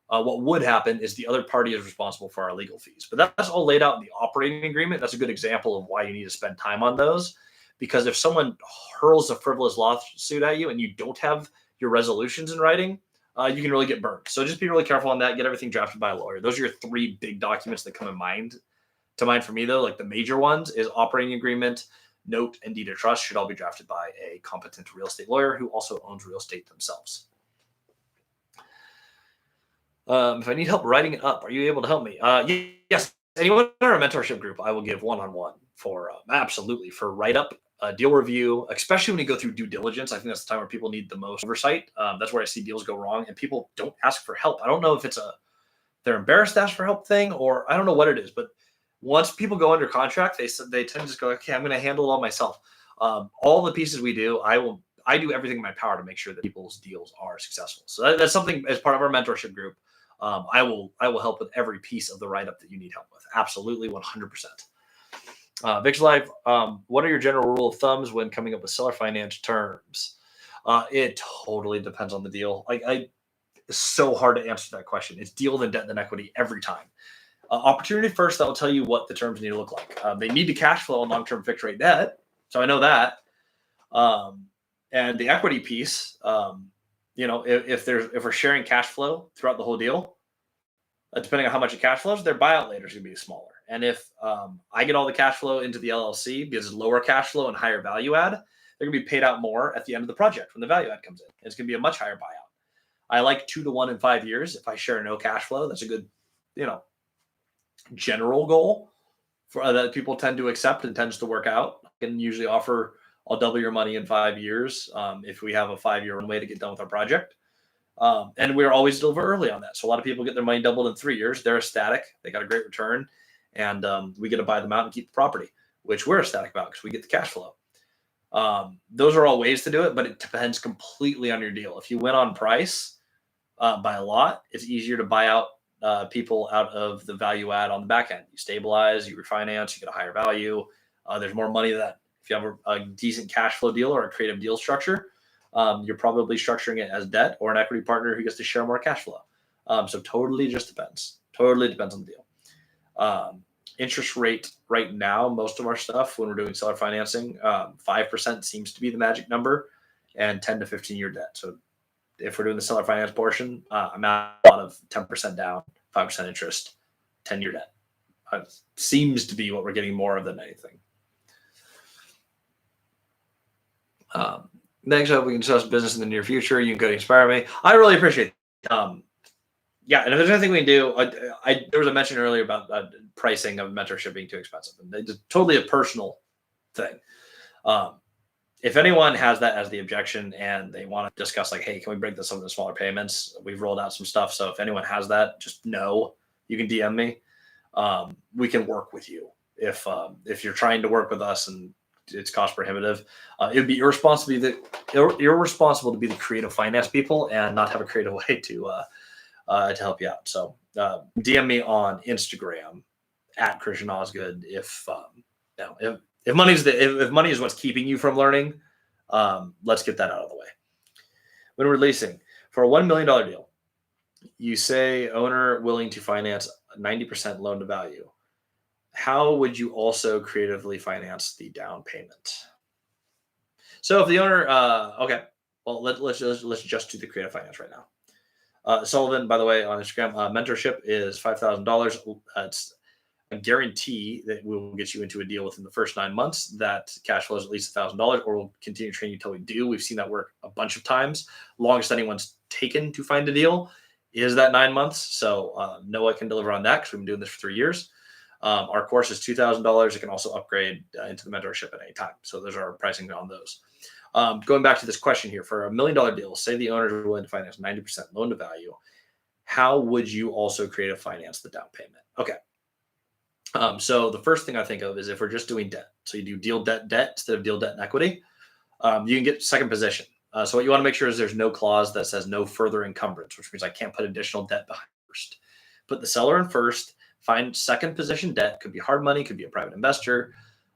Speaker 1: what would happen is the other party is responsible for our legal fees. But that's all laid out in the operating agreement. That's a good example of why you need to spend time on those, because if someone hurls a frivolous lawsuit at you and you don't have your resolutions in writing, you can really get burned. So just be really careful on that. Get everything drafted by a lawyer. Those are your 3 big documents that come to mind for me, though. Like, the major ones is operating agreement, note, and deed of trust should all be drafted by a competent real estate lawyer who also owns real estate themselves. If I need help writing it up, are you able to help me? Yes. Anyone in our mentorship group, I will give one-on-one for absolutely for write-up, deal review, especially when you go through due diligence. I think that's the time where people need the most oversight. That's where I see deals go wrong, and people don't ask for help. I don't know if it's they're embarrassed to ask for help thing, or I don't know what it is, but once people go under contract, they tend to just go, okay, I'm going to handle it all myself. All the pieces we do, I do everything in my power to make sure that people's deals are successful. So that's something as part of our mentorship group. I will help with every piece of the write-up that you need help with. Absolutely, 100%. Vic's Life, what are your general rule of thumbs when coming up with seller finance terms? It totally depends on the deal. It's so hard to answer that question. It's deal, then debt, then equity every time. Opportunity first, that will tell you what the terms need to look like. They need to cash flow on long-term fixed rate debt, so I know that. And the equity piece, if we're sharing cash flow throughout the whole deal, depending on how much it cash flows, their buyout later is going to be smaller. And if I get all the cash flow into the LLC because it's lower cash flow and higher value add, they're going to be paid out more at the end of the project when the value add comes in. It's going to be a much higher buyout. I like 2 to 1 in 5 years. If I share no cash flow, that's a good, general goal for that people tend to accept and tends to work out. I can usually offer, I'll double your money in 5 years if we have a 5-year runway to get done with our project. And we're always deliver early on that. So a lot of people get their money doubled in 3 years. They're ecstatic. They got a great return. And we get to buy them out and keep the property, which we're ecstatic about because we get the cash flow. Those are all ways to do it, but it depends completely on your deal. If you win on price by a lot, it's easier to buy out people out of the value add on the back end. You stabilize, you refinance, you get a higher value. There's more money that if you have a decent cash flow deal or a creative deal structure, you're probably structuring it as debt or an equity partner who gets to share more cash flow. So totally just depends. Totally depends on the deal. Interest rate right now, most of our stuff when we're doing seller financing, 5% seems to be the magic number, and 10 to 15-year debt. So if we're doing the seller finance portion, I'm at a lot of 10% down, 5% interest, 10-year debt. Seems to be what we're getting more of than anything. Next up, we can discuss business in the near future. You can go inspire me. I really appreciate it. Yeah, and if there's anything we can do, there was a mention earlier about pricing of mentorship being too expensive. And it's totally a personal thing. If anyone has that as the objection and they want to discuss, like, hey, can we break this up into smaller payments? We've rolled out some stuff. So if anyone has that, just know you can DM me. We can work with you. If you're trying to work with us and it's cost prohibitive, it would be irresponsible to be the creative finance people and not have a creative way to to help you out. So DM me on Instagram at Christian Osgood if if money is what's keeping you from learning. Let's get that out of the way. When releasing for a $1 million deal, you say owner willing to finance 90% loan to value. How would you also creatively finance the down payment? So if the owner, okay, well let's just do the creative finance right now. Sullivan, by the way, on Instagram, mentorship is $5,000. It's a guarantee that we will get you into a deal within the first 9 months that cash flows at least $1,000, or we'll continue training you until we do. We've seen that work a bunch of times. Longest anyone's taken to find a deal is that 9 months. So Noah can deliver on that because we've been doing this for 3 years. Our course is $2,000. It can also upgrade into the mentorship at any time. So those are our pricing on those. Going back to this question here, for a $1 million deal, say the owners are willing to finance 90% loan to value. How would you also creative finance the down payment? Okay. So the first thing I think of is if we're just doing debt. So you do deal debt instead of deal debt and equity. You can get second position. So what you want to make sure is there's no clause that says no further encumbrance, which means I can't put additional debt behind first. Put the seller in first. Find second position debt. Could be hard money. Could be a private investor.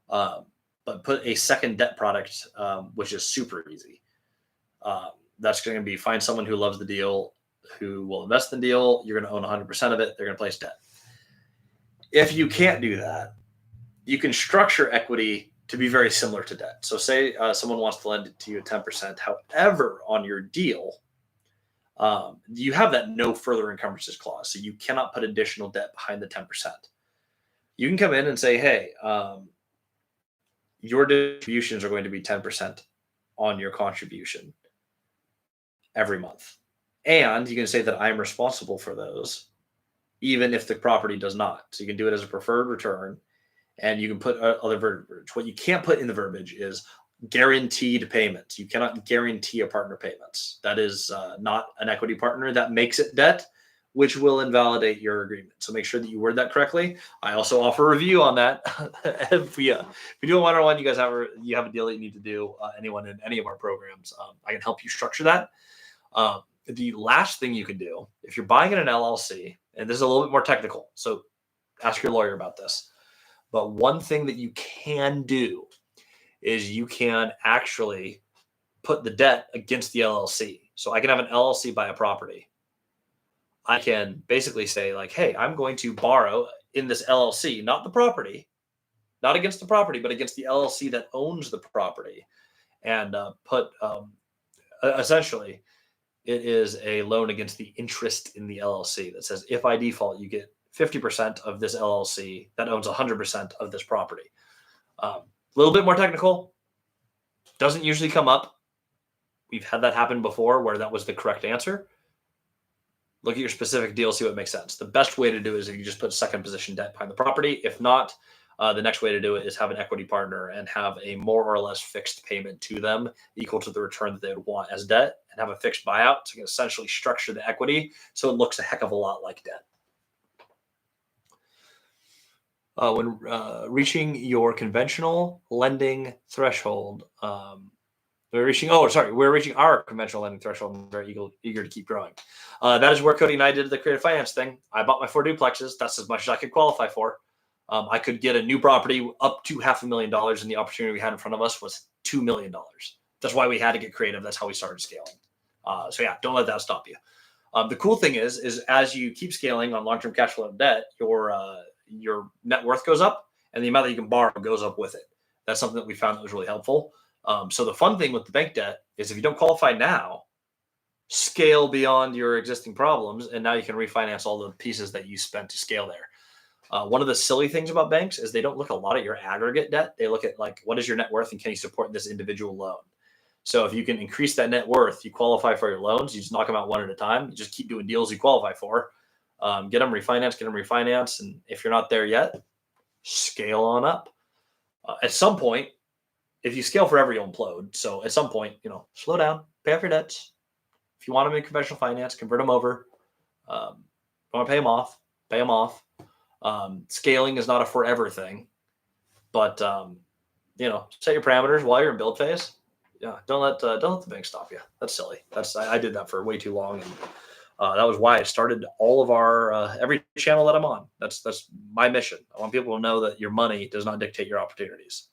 Speaker 1: But put a second debt product, which is super easy. That's going to be find someone who loves the deal, who will invest in the deal. You're going to own 100% of it. They're going to place debt. If you can't do that, you can structure equity to be very similar to debt. So say someone wants to lend it to you at 10%. However, on your deal, you have that no further encumbrances clause. So you cannot put additional debt behind the 10%. You can come in and say, hey, your distributions are going to be 10% on your contribution every month. And you can say that I'm responsible for those, even if the property does not. So you can do it as a preferred return, and you can put other verbiage. What you can't put in the verbiage is guaranteed payments. You cannot guarantee a partner payments. That is not an equity partner. That makes it debt, which will invalidate your agreement. So make sure that you word that correctly. I also offer a review on that. if we do a one-on-one, you guys have a deal that you need to do, anyone in any of our programs, I can help you structure that. The last thing you can do, if you're buying in an LLC, and this is a little bit more technical, so ask your lawyer about this. But one thing that you can do is you can actually put the debt against the LLC. So I can have an LLC buy a property. I can basically say like, hey, I'm going to borrow in this LLC, not the property, not against the property, but against the LLC that owns the property, and put essentially it is a loan against the interest in the LLC that says if I default, you get 50% of this LLC that owns 100% of this property. A little bit more technical. Doesn't usually come up. We've had that happen before where that was the correct answer. Look at your specific deal, see what makes sense. The best way to do it is if you just put second position debt behind the property. If not, the next way to do it is have an equity partner and have a more or less fixed payment to them equal to the return that they would want as debt, and have a fixed buyout. So you can essentially structure the equity so it looks a heck of a lot like debt. When reaching your conventional lending threshold, we're reaching our conventional lending threshold. I'm very eager to keep growing. That is where Cody and I did the creative finance thing. I bought my 4 duplexes. That's as much as I could qualify for. I could get a new property up to $500,000, and the opportunity we had in front of us was $2 million. That's why we had to get creative. That's how we started scaling. So yeah, don't let that stop you. The cool thing is as you keep scaling on long-term cash flow and debt, your net worth goes up, and the amount that you can borrow goes up with it. That's something that we found that was really helpful. So the fun thing with the bank debt is if you don't qualify now, scale beyond your existing problems, and now you can refinance all the pieces that you spent to scale there. One of the silly things about banks is they don't look a lot at your aggregate debt. They look at like, what is your net worth and can you support this individual loan? So if you can increase that net worth, you qualify for your loans. You just knock them out one at a time. You just keep doing deals you qualify for. Get them refinanced. And if you're not there yet, scale on up. At some point, if you scale forever, you'll implode. So at some point, slow down, pay off your debts. If you want them in conventional finance, convert them over. Want to pay them off, pay them off. Scaling is not a forever thing, but set your parameters while you're in build phase. Yeah, don't let the bank stop you. That's silly. I did that for way too long, and That was why I started all of our every channel that I'm on. That's my mission. I want people to know that your money does not dictate your opportunities.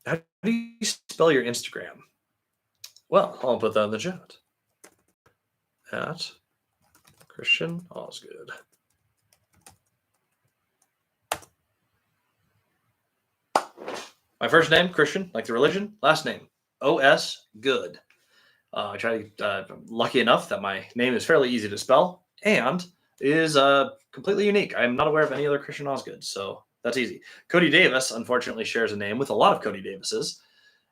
Speaker 1: How do you spell your Instagram? Well, I'll put that in the chat. At Christian Osgood. My first name, Christian, like the religion. Last name, O.S. Good. I try to. I'm lucky enough that my name is fairly easy to spell and is completely unique. I'm not aware of any other Christian Osgood, so that's easy. Cody Davis, unfortunately, shares a name with a lot of Cody Davises,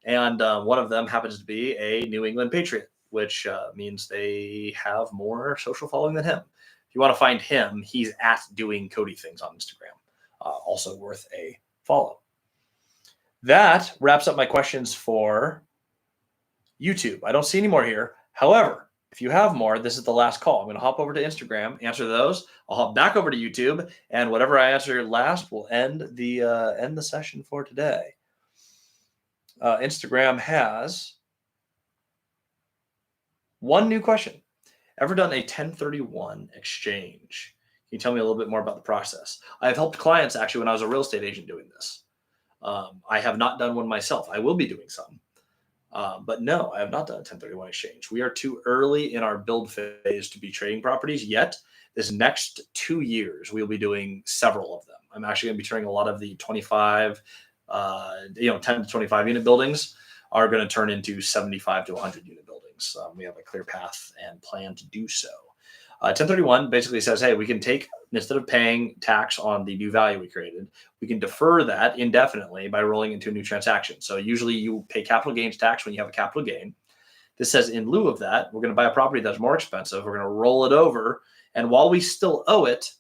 Speaker 1: and one of them happens to be a New England Patriot, which means they have more social following than him. If you want to find him, he's at Doing Cody Things on Instagram. Also worth a follow. That wraps up my questions for YouTube. I don't see any more here. However, if you have more, this is the last call. I'm going to hop over to Instagram, answer those. I'll hop back over to YouTube, and whatever I answer last will end the session for today. Instagram has one new question. Ever done a 1031 exchange? Can you tell me a little bit more about the process? I've helped clients actually when I was a real estate agent doing this. I have not done one myself. I will be doing some. But no, I have not done a 1031 exchange. We are too early in our build phase to be trading properties yet. This next 2 years, we'll be doing several of them. I'm actually going to be turning a lot of the 25, 10 to 25 unit buildings are going to turn into 75 to 100 unit buildings. We have a clear path and plan to do so. 1031 basically says, hey, we can take, instead of paying tax on the new value we created, we can defer that indefinitely by rolling into a new transaction. So usually you pay capital gains tax when you have a capital gain. This says in lieu of that, we're going to buy a property that's more expensive. We're going to roll it over. And while we still owe it,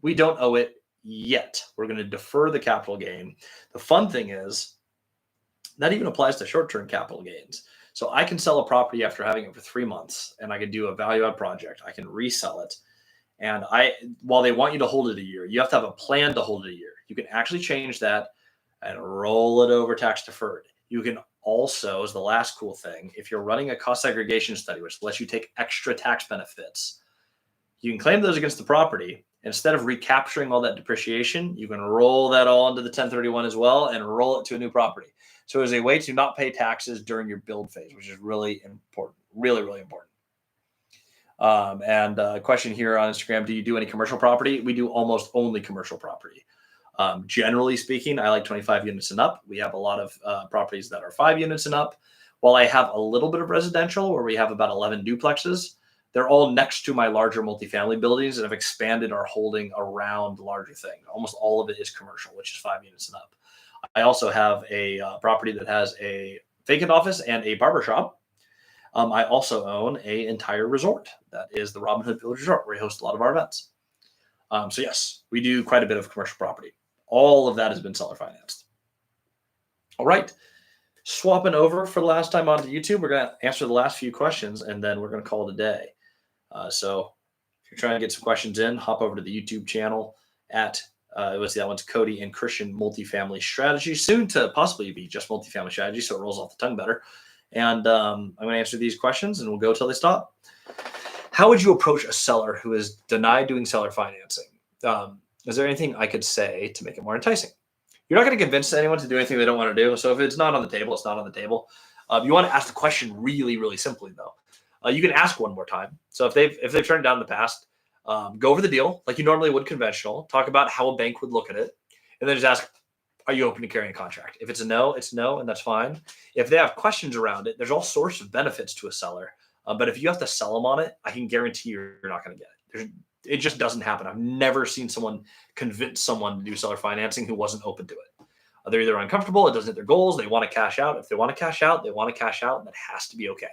Speaker 1: we don't owe it yet. We're going to defer the capital gain. The fun thing is that even applies to short-term capital gains. So I can sell a property after having it for 3 months, and I can do a value add project. I can resell it. And while they want you to hold it a year, you have to have a plan to hold it a year. You can actually change that and roll it over tax deferred. You can also, as the last cool thing, if you're running a cost segregation study, which lets you take extra tax benefits, you can claim those against the property. Instead of recapturing all that depreciation, you can roll that all into the 1031 as well and roll it to a new property. So as a way to not pay taxes during your build phase, which is really important, really, really important. And a question here on Instagram, do you do any commercial property? We do almost only commercial property. Generally speaking, I like 25 units and up. We have a lot of properties that are 5 units and up. While I have a little bit of residential where we have about 11 duplexes, they're all next to my larger multifamily buildings and have expanded our holding around the larger thing. Almost all of it is commercial, which is 5 units and up. I also have a property that has a vacant office and a barber shop. I also own an entire resort. That is the Robin Hood Village Resort, where we host a lot of our events. So yes, we do quite a bit of commercial property. All of that has been seller financed. All right. Swapping over for the last time onto YouTube, we're going to answer the last few questions, and then we're going to call it a day. So if you're trying to get some questions in, hop over to the YouTube channel at that one's Cody and Christian Multifamily Strategy, soon to possibly be just Multifamily Strategy, so it rolls off the tongue better. And I'm going to answer these questions, and we'll go till they stop. How would you approach a seller who is denied doing seller financing? Is there anything I could say to make it more enticing? You're not going to convince anyone to do anything they don't want to do. So if it's not on the table, it's not on the table. You want to ask the question really, really simply, though. You can ask one more time. So if they've turned it down in the past, go over the deal like you normally would conventional. Talk about how a bank would look at it, and then just ask, are you open to carrying a contract? If it's a no, it's no, and that's fine. If they have questions around it, there's all sorts of benefits to a seller. But if you have to sell them on it, I can guarantee you're not going to get it. It just doesn't happen. I've never seen someone convince someone to do seller financing who wasn't open to it. They're either uncomfortable, it doesn't hit their goals, they want to cash out. If they want to cash out, they want to cash out, and that has to be okay.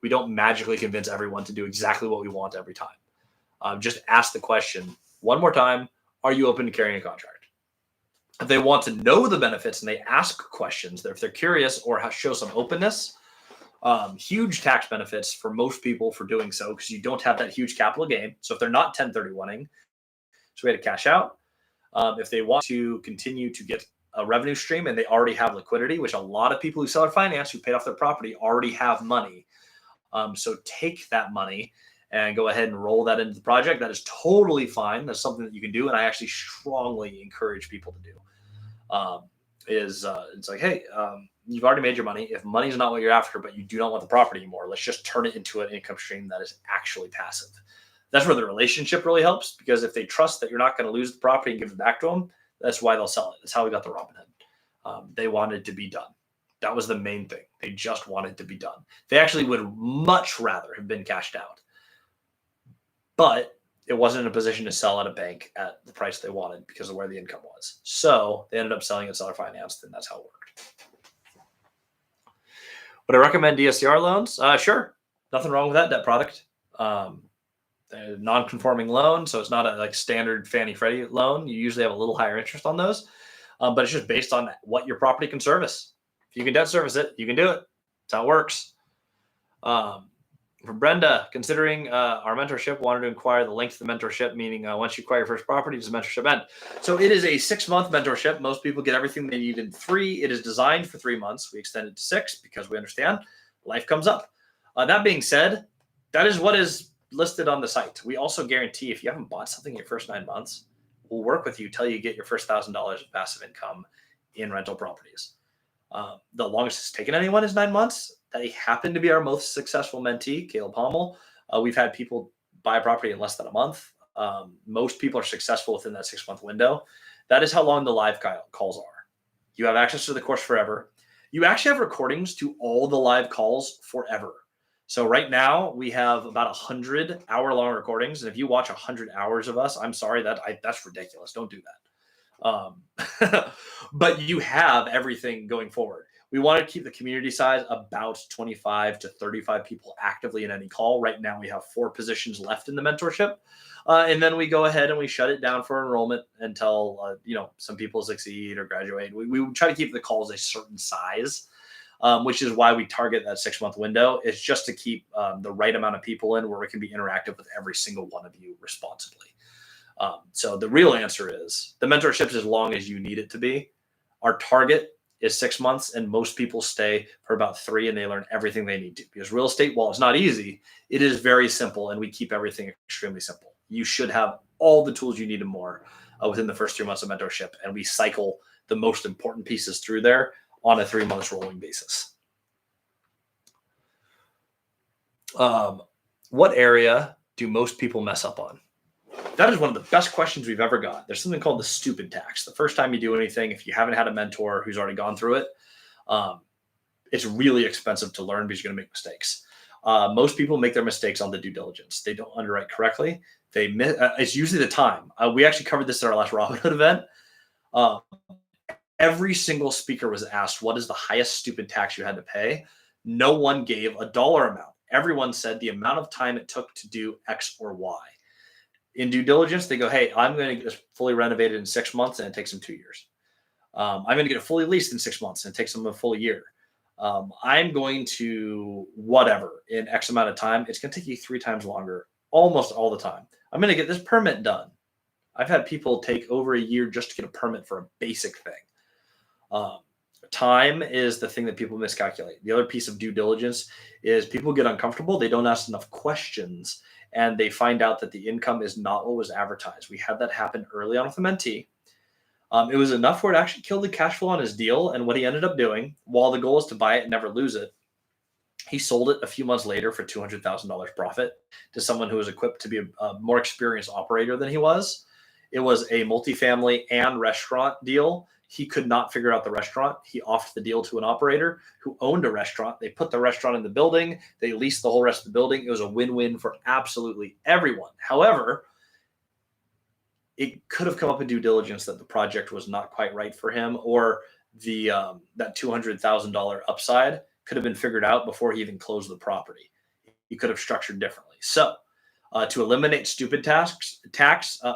Speaker 1: We don't magically convince everyone to do exactly what we want every time. Just ask the question one more time, are you open to carrying a contract? If they want to know the benefits and they ask questions, if they're curious or show some openness, huge tax benefits for most people for doing so because you don't have that huge capital gain. So if they're not 1031ing, so we had to cash out. If they want to continue to get a revenue stream and they already have liquidity, which a lot of people who sell or finance who paid off their property already have money. So take that money and go ahead and roll that into the project. That is totally fine. That's something that you can do. And I actually strongly encourage people to do. It's like, hey, you've already made your money. If money's not what you're after, but you do not want the property anymore, let's just turn it into an income stream that is actually passive. That's where the relationship really helps, because if they trust that you're not going to lose the property and give it back to them, that's why they'll sell it. That's how we got the Robinhood. They wanted to be done. That was the main thing. They just wanted to be done. They actually would much rather have been cashed out, but it wasn't in a position to sell at a bank at the price they wanted because of where the income was. So they ended up selling it seller financed, and that's how it worked. Would I recommend DSCR loans? Sure. Nothing wrong with that debt product. Non-conforming loan, so it's not a like standard Fannie Freddie loan. You usually have a little higher interest on those, but it's just based on what your property can service. If you can debt service it, you can do it. That's how it works. For Brenda, considering our mentorship, wanted to inquire the length of the mentorship, meaning once you acquire your first property, does the mentorship end? So it is a 6-month mentorship. Most people get everything they need in 3. It is designed for 3 months. We extend it to 6 because we understand life comes up. That being said, that is what is listed on the site. We also guarantee if you haven't bought something in your first 9 months, we'll work with you till you get your first $1,000 of passive income in rental properties. The longest it's taken anyone is 9 months. They happen to be our most successful mentee, Caleb Hommel. We've had people buy a property in less than a month. Most people are successful within that 6-month window. That is how long the live calls are. You have access to the course forever. You actually have recordings to all the live calls forever. So right now we have about 100 hour-long recordings. And if you watch 100 hours of us, I'm sorry, that's ridiculous. Don't do that. But you have everything going forward. We want to keep the community size about 25 to 35 people actively in any call. Right now we have 4 positions left in the mentorship. And then we go ahead and we shut it down for enrollment until, some people succeed or graduate. We try to keep the calls a certain size, which is why we target that 6-month window. It's just to keep the right amount of people in where it can be interactive with every single one of you responsibly. So the real answer is the mentorship is as long as you need it to be. Our target is 6 months, and most people stay for about 3 and they learn everything they need to. Because real estate, while it's not easy, it is very simple, and we keep everything extremely simple. You should have all the tools you need and more within the first 3 months of mentorship, and we cycle the most important pieces through there on a 3-month rolling basis. What area do most people mess up on? That is one of the best questions we've ever got. There's something called the stupid tax. The first time you do anything, if you haven't had a mentor who's already gone through it, it's really expensive to learn because you're going to make mistakes. Most people make their mistakes on the due diligence. They don't underwrite correctly. It's usually the time. We actually covered this at our last Robinhood event. Every single speaker was asked, what is the highest stupid tax you had to pay? No one gave a dollar amount. Everyone said the amount of time it took to do X or Y. In due diligence, they go, hey, I'm going to get this fully renovated in 6 months, and it takes them 2 years. I'm going to get it fully leased in 6 months, and it takes them a full year. I'm going to whatever in X amount of time. It's going to take you 3 times longer, almost all the time. I'm going to get this permit done. I've had people take over a year just to get a permit for a basic thing. Time is the thing that people miscalculate. The other piece of due diligence is people get uncomfortable. They don't ask enough questions, and they find out that the income is not what was advertised. We had that happen early on with a mentee. It was enough where it actually killed the cash flow on his deal. And what he ended up doing, while the goal is to buy it and never lose it, he sold it a few months later for $200,000 profit to someone who was equipped to be a more experienced operator than he was. It was a multifamily and restaurant deal. He could not figure out the restaurant. He offered the deal to an operator who owned a restaurant. They put the restaurant in the building. They leased the whole rest of the building. It was a win-win for absolutely everyone. However, it could have come up in due diligence that the project was not quite right for him, or that $200,000 upside could have been figured out before he even closed the property. He could have structured differently. So to eliminate stupid tax,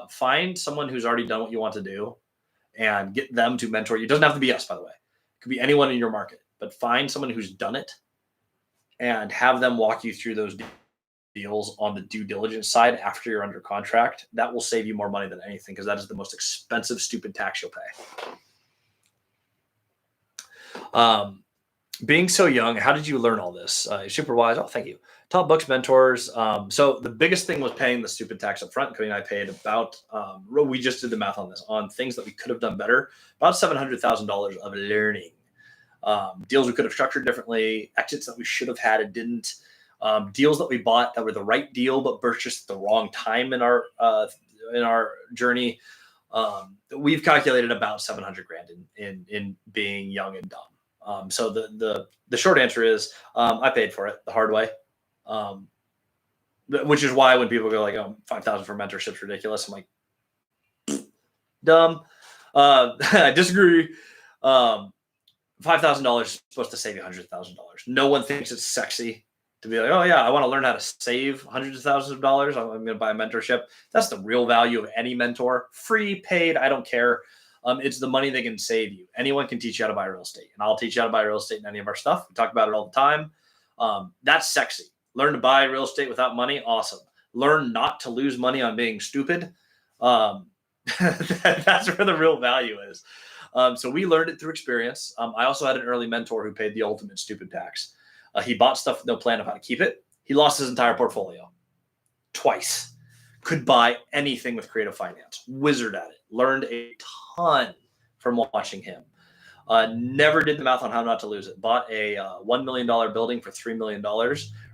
Speaker 1: find someone who's already done what you want to do and get them to mentor you. It doesn't have to be us, by the way. It could be anyone in your market, but find someone who's done it and have them walk you through those deals on the due diligence side after you're under contract. That will save you more money than anything, because that is the most expensive stupid tax you'll pay. Being so young, how did you learn all this? You're super wise. Oh, thank you. Top books, mentors. So the biggest thing was paying the stupid tax up front. Cody and I paid about, we just did the math on this, on things that we could have done better, about $700,000 of learning. Deals we could have structured differently, exits that we should have had and didn't, deals that we bought that were the right deal but purchased at the wrong time in our journey. We've calculated about 700 grand in being young and dumb. So the short answer is I paid for it the hard way, which is why when people go like, "Oh, 5,000 for mentorship's ridiculous," I'm like, dumb. I disagree. $5,000 is supposed to save you $100,000. No one thinks it's sexy to be like, "Oh yeah, I want to learn how to save hundreds of thousands of dollars. I'm going to buy a mentorship." That's the real value of any mentor. Free, paid, I don't care. It's the money they can save you. Anyone can teach you how to buy real estate, and I'll teach you how to buy real estate in any of our stuff. We talk about it all the time. That's sexy. Learn to buy real estate without money. Awesome. Learn not to lose money on being stupid. That's where the real value is. So we learned it through experience. I also had an early mentor who paid the ultimate stupid tax. He bought stuff with no plan of how to keep it. He lost his entire portfolio twice. Could buy anything with creative finance. Wizard at it. Learned a ton from watching him. Never did the math on how not to lose it. Bought a $1 million building for $3 million.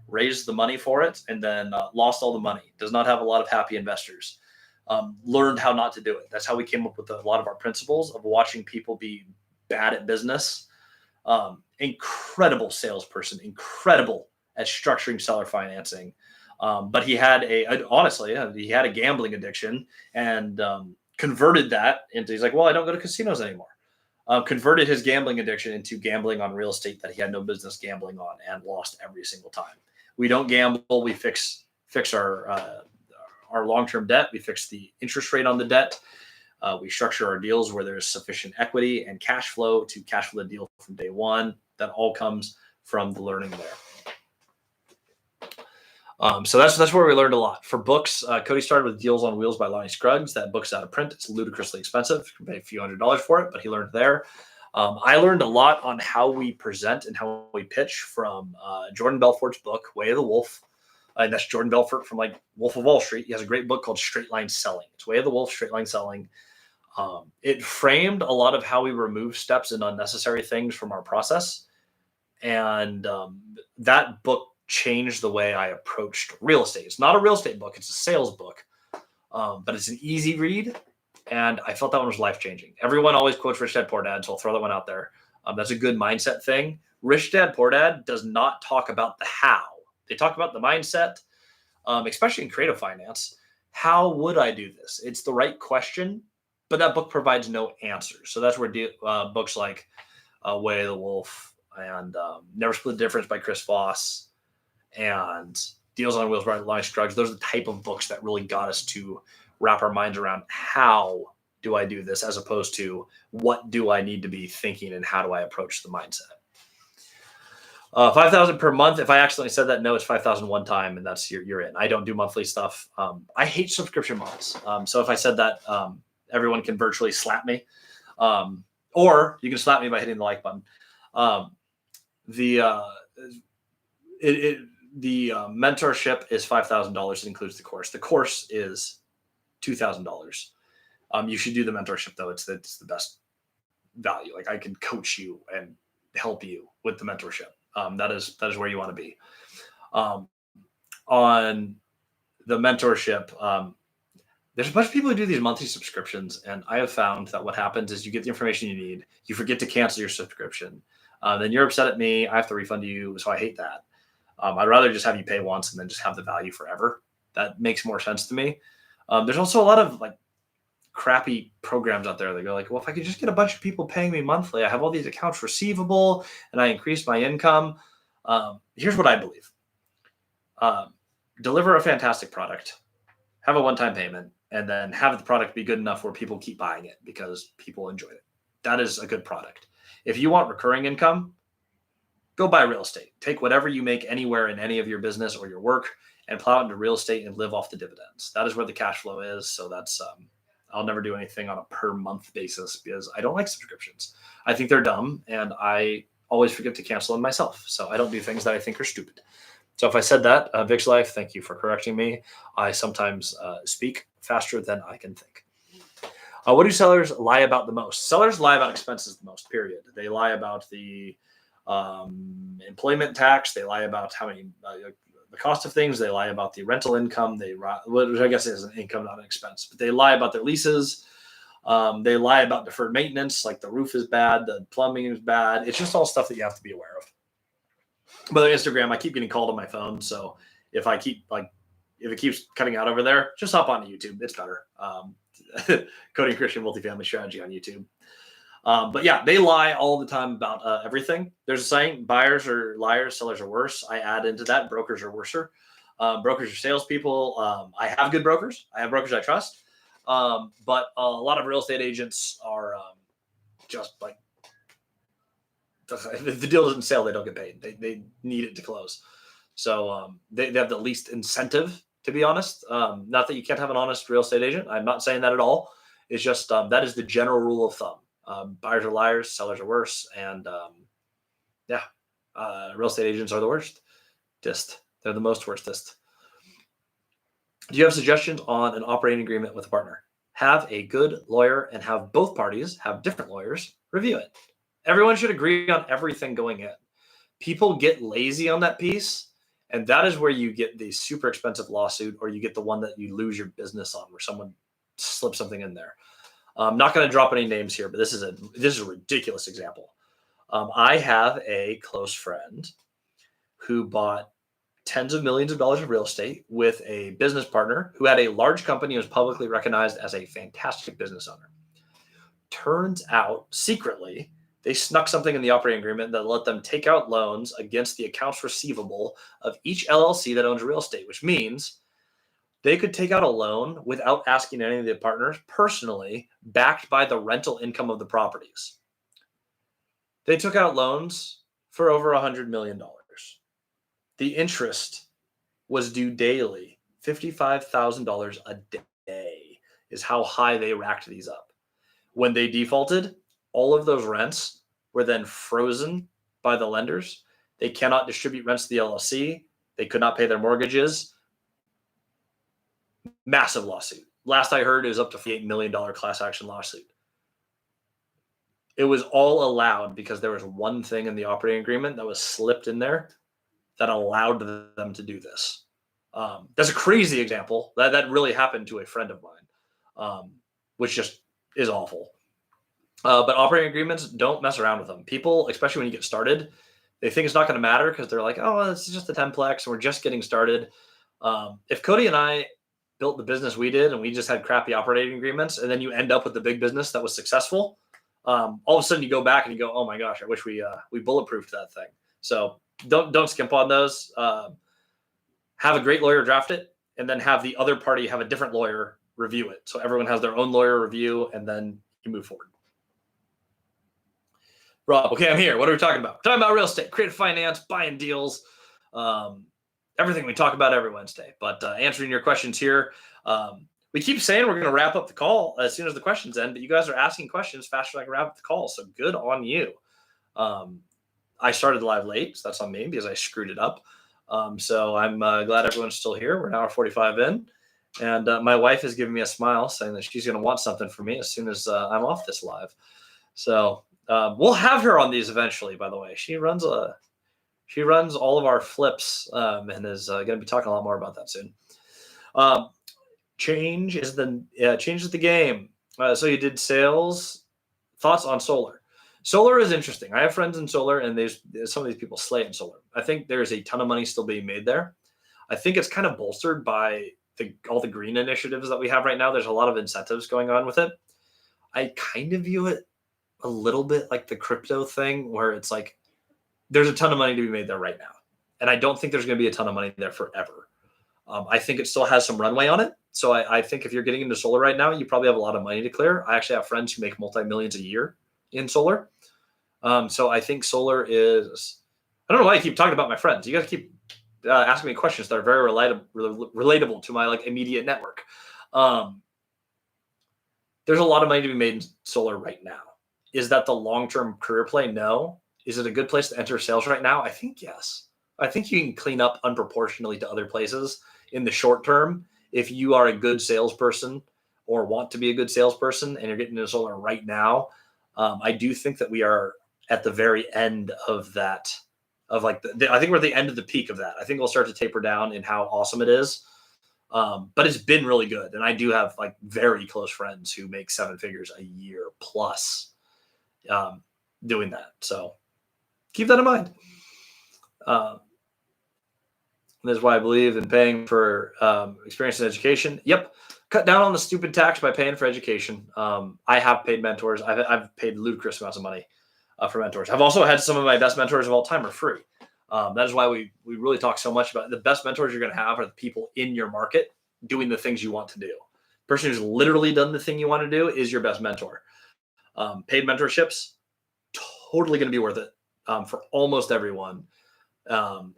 Speaker 1: Raised the money for it and then lost all the money. Does not have a lot of happy investors. Learned how not to do it. That's how we came up with a lot of our principles of watching people be bad at business. Incredible salesperson, incredible at structuring seller financing. But he had he had a gambling addiction and converted that into, he's like, well, I don't go to casinos anymore. Converted his gambling addiction into gambling on real estate that he had no business gambling on and lost every single time. We don't gamble. We fix our long-term debt. We fix the interest rate on the debt. We structure our deals where there's sufficient equity and cash flow to cash flow the deal from day one. That all comes from the learning there. So that's where we learned a lot. For books, Cody started with Deals on Wheels by Lonnie Scruggs. That book's out of print. It's ludicrously expensive. You can pay a few $100s for it, but he learned there. I learned a lot on how we present and how we pitch from Jordan Belfort's book, Way of the Wolf. And that's Jordan Belfort from like Wolf of Wall Street. He has a great book called Straight Line Selling. It's Way of the Wolf, Straight Line Selling. It framed a lot of how we remove steps and unnecessary things from our process. And that book changed the way I approached real estate. It's not a real estate book. It's a sales book. But it's an easy read. And I felt that one was life-changing. Everyone always quotes Rich Dad, Poor Dad, so I'll throw that one out there. That's a good mindset thing. Rich Dad, Poor Dad does not talk about the how. They talk about the mindset, especially in creative finance. How would I do this? It's the right question, but that book provides no answers. So that's where books like Way of the Wolf and Never Split the Difference by Chris Voss and Deals on Wheels by Lonnie Scruggs, those are the type of books that really got us to wrap our minds around how do I do this as opposed to what do I need to be thinking and how do I approach the mindset. 5,000 per month. If I accidentally said that, no, it's 5,000 one time, and that's you're in. I don't do monthly stuff. I hate subscription months. So if I said that, everyone can virtually slap me, or you can slap me by hitting the like button. The mentorship is $5,000. It includes the course. The course is $2,000. You should do the mentorship though. It's the best value. Like I can coach you and help you with the mentorship. That is where you want to be. On the mentorship, there's a bunch of people who do these monthly subscriptions, and I have found that what happens is you get the information you need, you forget to cancel your subscription, then you're upset at me, I have to refund you, so I hate that. I'd rather just have you pay once and then just have the value forever. That makes more sense to me. There's also a lot of like crappy programs out there that go like, well, if I could just get a bunch of people paying me monthly, I have all these accounts receivable and I increase my income. Here's what I believe. Deliver a fantastic product, have a one-time payment, and then have the product be good enough where people keep buying it because people enjoy it. That is a good product. If you want recurring income, go buy real estate. Take whatever you make anywhere in any of your business or your work and plow it into real estate and live off the dividends. That is where the cash flow is. So that's I'll never do anything on a per month basis because I don't like subscriptions. I think they're dumb, and I always forget to cancel them myself. So I don't do things that I think are stupid. So if I said that, Vic's Life, thank you for correcting me. I sometimes speak faster than I can think. What do sellers lie about the most? Sellers lie about expenses the most, period. They lie about the employment tax. They lie about how many the cost of things. They lie about the rental income. Which I guess is an income, not an expense. But they lie about their leases. They lie about deferred maintenance, like the roof is bad, the plumbing is bad. It's just all stuff that you have to be aware of. But on Instagram, I keep getting called on my phone. So if it keeps cutting out over there, just hop onto YouTube. It's better. Cody and Christian Multifamily Strategy on YouTube. But yeah, they lie all the time about everything. There's a saying, buyers are liars, sellers are worse. I add into that, brokers are worser. Brokers are salespeople. I have good brokers. I have brokers I trust. But a lot of real estate agents are just like, if the deal doesn't sell, they don't get paid. They need it to close. So they have the least incentive, to be honest. Not that you can't have an honest real estate agent. I'm not saying that at all. It's just that is the general rule of thumb. Buyers are liars, sellers are worse. And real estate agents are the worst. They're the most worstest. Do you have suggestions on an operating agreement with a partner? Have a good lawyer and have both parties have different lawyers review it. Everyone should agree on everything going in. People get lazy on that piece, and that is where you get the super expensive lawsuit, or you get the one that you lose your business on, where someone slips something in there. I'm not going to drop any names here, but this is a ridiculous example. I have a close friend who bought tens of millions of dollars of real estate with a business partner who had a large company and was publicly recognized as a fantastic business owner. Turns out, secretly, they snuck something in the operating agreement that let them take out loans against the accounts receivable of each LLC that owns real estate, which means they could take out a loan without asking any of the partners personally, backed by the rental income of the properties. They took out loans for over $100 million. The interest was due daily, $55,000 a day is how high they racked these up. When they defaulted, all of those rents were then frozen by the lenders. They cannot distribute rents to the LLC. They could not pay their mortgages. Massive lawsuit. Last I heard, it was up to $48 million class action lawsuit. It was all allowed because there was one thing in the operating agreement that was slipped in there that allowed them to do this. That's a crazy example. That really happened to a friend of mine, which just is awful. But operating agreements, don't mess around with them. People, especially when you get started, they think it's not going to matter because they're like, oh, this is just a templex and we're just getting started. If Cody and I built the business we did and we just had crappy operating agreements, and then you end up with the big business that was successful, all of a sudden you go back and you go, oh my gosh, I wish we bulletproofed that thing. So don't skimp on those. Have a great lawyer draft it, and then have the other party have a different lawyer review it. So everyone has their own lawyer review, and then you move forward. Rob, okay, I'm here. What are we talking about? We're talking about real estate, creative finance, buying deals, everything we talk about every Wednesday. But answering your questions here, we keep saying we're going to wrap up the call as soon as the questions end, but you guys are asking questions faster than I can wrap up the call. So good on you. I started live late, so that's on me because I screwed it up. So I'm glad everyone's still here. We're an hour 45 in, and my wife is giving me a smile saying that she's going to want something from me as soon as I'm off this live. So we'll have her on these eventually, by the way. She runs all of our flips and is going to be talking a lot more about that soon. Change is the game. So you did sales. Thoughts on solar? Solar is interesting. I have friends in solar, and there's some of these people slay in solar. I think there's a ton of money still being made there. I think it's kind of bolstered by all the green initiatives that we have right now. There's a lot of incentives going on with it. I kind of view it a little bit like the crypto thing, where it's like there's a ton of money to be made there right now. And I don't think there's going to be a ton of money there forever. I think it still has some runway on it. So I think if you're getting into solar right now, you probably have a lot of money to clear. I actually have friends who make multi-millions a year in solar. So I think solar is, I don't know why I keep talking about my friends. You guys keep asking me questions that are very relatable to my like immediate network. There's a lot of money to be made in solar right now. Is that the long-term career play? No. Is it a good place to enter sales right now? I think yes. I think you can clean up unproportionately to other places in the short term if you are a good salesperson or want to be a good salesperson and you're getting into solar right now. I do think that we are at the very end of that. I think we're at the end of the peak of that. I think we'll start to taper down in how awesome it is. But it's been really good. And I do have like very close friends who make 7 figures a year plus doing that. So keep that in mind. That's why I believe in paying for experience and education. Yep. Cut down on the stupid tax by paying for education. I have paid mentors. I've paid ludicrous amounts of money for mentors. I've also had some of my best mentors of all time are free. That is why we really talk so much about the best mentors you're going to have are the people in your market doing the things you want to do. The person who's literally done the thing you want to do is your best mentor. Paid mentorships, totally going to be worth it for almost everyone.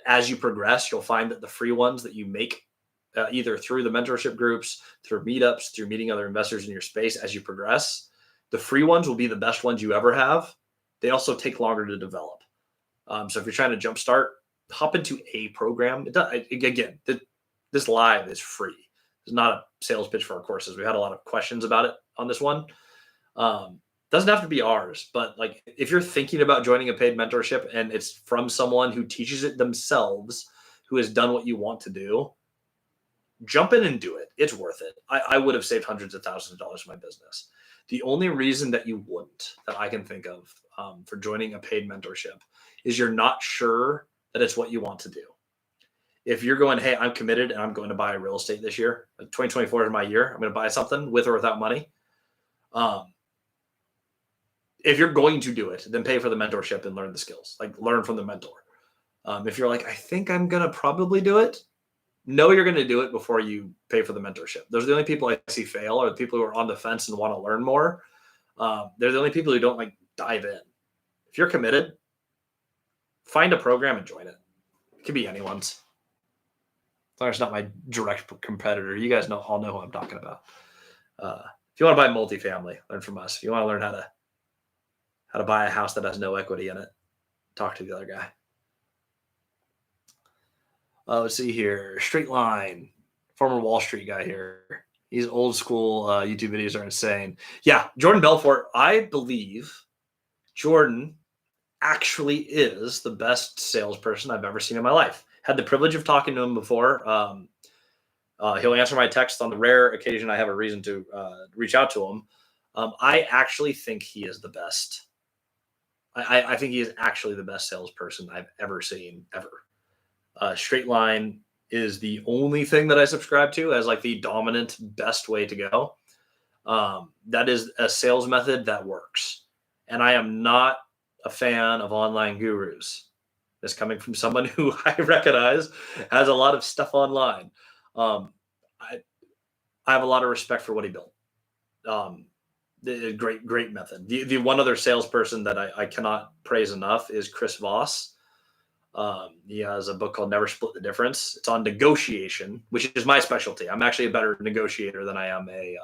Speaker 1: As you progress, you'll find that the free ones that you make either through the mentorship groups, through meetups, through meeting other investors in your space, as you progress, the free ones will be the best ones you ever have. They also take longer to develop. So if you're trying to jumpstart, hop into a program. Again, this live is free. It's not a sales pitch for our courses. We had a lot of questions about it on this one. Doesn't have to be ours, but like if you're thinking about joining a paid mentorship and it's from someone who teaches it themselves, who has done what you want to do, jump in and do it. It's worth it. I would have saved hundreds of thousands of dollars in my business. The only reason that you wouldn't, that I can think of for joining a paid mentorship, is you're not sure that it's what you want to do. If you're going, hey, I'm committed and I'm going to buy real estate this year, 2024 is my year, I'm going to buy something with or without money. If you're going to do it, then pay for the mentorship and learn the skills, like learn from the mentor. If you're like, I think I'm going to probably do it, know you're going to do it before you pay for the mentorship. Those are the only people I see fail, are the people who are on the fence and want to learn more. They're the only people who don't like dive in. If you're committed, find a program and join it. It could be anyone's. As long as it's not my direct competitor. You guys all know who I'm talking about. If you want to buy multifamily, learn from us. If you want to learn how to buy a house that has no equity in it, talk to the other guy. Let's see here. Straight Line, former Wall Street guy here. These old school YouTube videos are insane. Yeah, Jordan Belfort, I believe Jordan actually is the best salesperson I've ever seen in my life. Had the privilege of talking to him before. He'll answer my text on the rare occasion I have a reason to reach out to him. I actually think he is the best. I think he is actually the best salesperson I've ever seen, ever. Straight Line is the only thing that I subscribe to as like the dominant best way to go. That is a sales method that works. And I am not a fan of online gurus. This coming from someone who I recognize has a lot of stuff online. I have a lot of respect for what he built. Great method. The one other salesperson that I cannot praise enough is Chris Voss. He has a book called Never Split the Difference. It's on negotiation, which is my specialty. I'm actually a better negotiator than I am a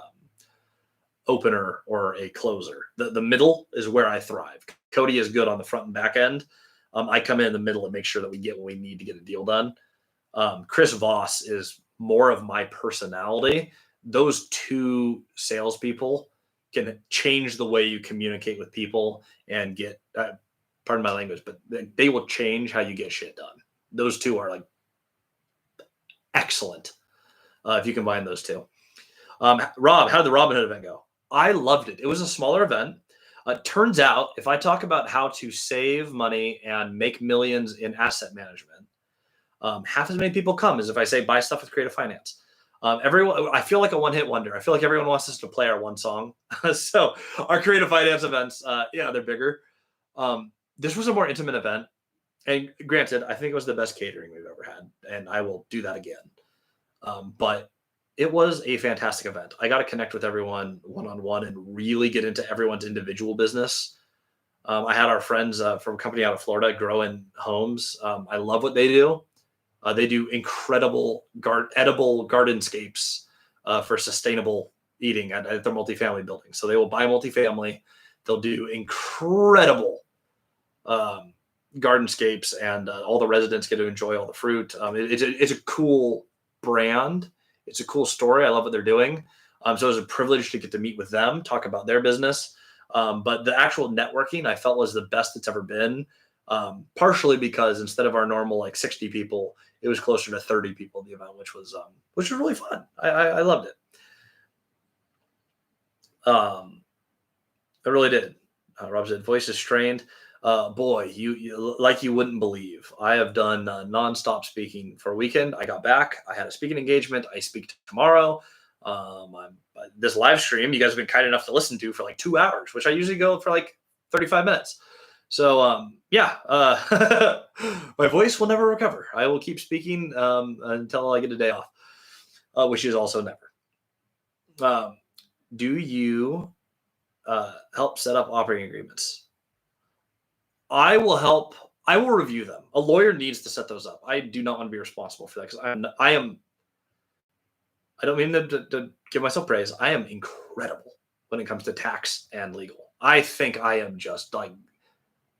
Speaker 1: opener or a closer. The middle is where I thrive. Cody is good on the front and back end. I come in the middle and make sure that we get what we need to get a deal done. Chris Voss is more of my personality. Those two salespeople can change the way you communicate with people and get, pardon my language, but they will change how you get shit done. Those two are like excellent if you combine those two. Rob, how did the Robinhood event go? I loved it. It was a smaller event. Turns out, if I talk about how to save money and make millions in asset management, half as many people come as if I say buy stuff with creative finance. Everyone, I feel like a one-hit wonder. I feel like everyone wants us to play our one song. So our creative finance events, they're bigger. This was a more intimate event. And granted, I think it was the best catering we've ever had. And I will do that again. But it was a fantastic event. I got to connect with everyone one-on-one and really get into everyone's individual business. I had our friends from a company out of Florida, Growing Homes. I love what they do. They do incredible edible gardenscapes for sustainable, eating at their multifamily building. So they will buy multifamily. They'll do incredible gardenscapes, and all the residents get to enjoy all the fruit. It's a cool brand. It's a cool story. I love what they're doing. So it was a privilege to get to meet with them, talk about their business. But the actual networking I felt was the best it's ever been. Partially because instead of our normal like 60 people, it was closer to 30 people at the event, which was really fun. I loved it. I really did. Rob said, voice is strained. Boy, you like you wouldn't believe. I have done nonstop speaking for a weekend. I got back. I had a speaking engagement. I speak tomorrow. This live stream you guys have been kind enough to listen to for like 2 hours, which I usually go for like 35 minutes. So my voice will never recover. I will keep speaking until I get a day off, which is also never. Do you help set up operating agreements? I will help. I will review them. A lawyer needs to set those up. I do not want to be responsible for that because I don't mean to give myself praise. I am incredible when it comes to tax and legal. I think I am just like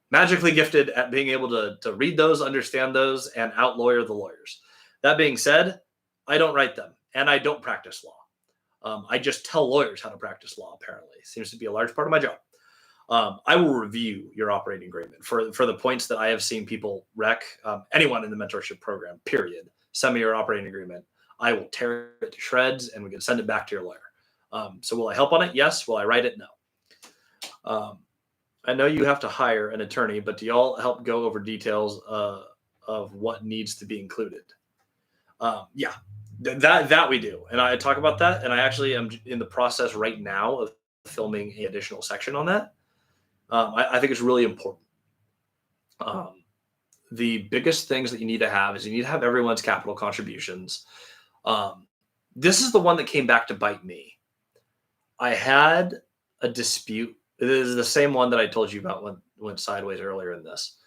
Speaker 1: magically gifted at being able to read those, understand those, and out-lawyer the lawyers. That being said, I don't write them, and I don't practice law. I just tell lawyers how to practice law, apparently. It seems to be a large part of my job. I will review your operating agreement for the points that I have seen people wreck. Anyone in the mentorship program, period. Send me your operating agreement. I will tear it to shreds, and we can send it back to your lawyer. So will I help on it? Yes. Will I write it? No. I know you have to hire an attorney, but do y'all help go over details of what needs to be included? Yeah, that we do. And I talk about that. And I actually am in the process right now of filming an additional section on that. I think it's really important. The biggest things that you need to have is you need to have everyone's capital contributions. This is the one that came back to bite me. I had a dispute. It is the same one that I told you about when went sideways earlier in this.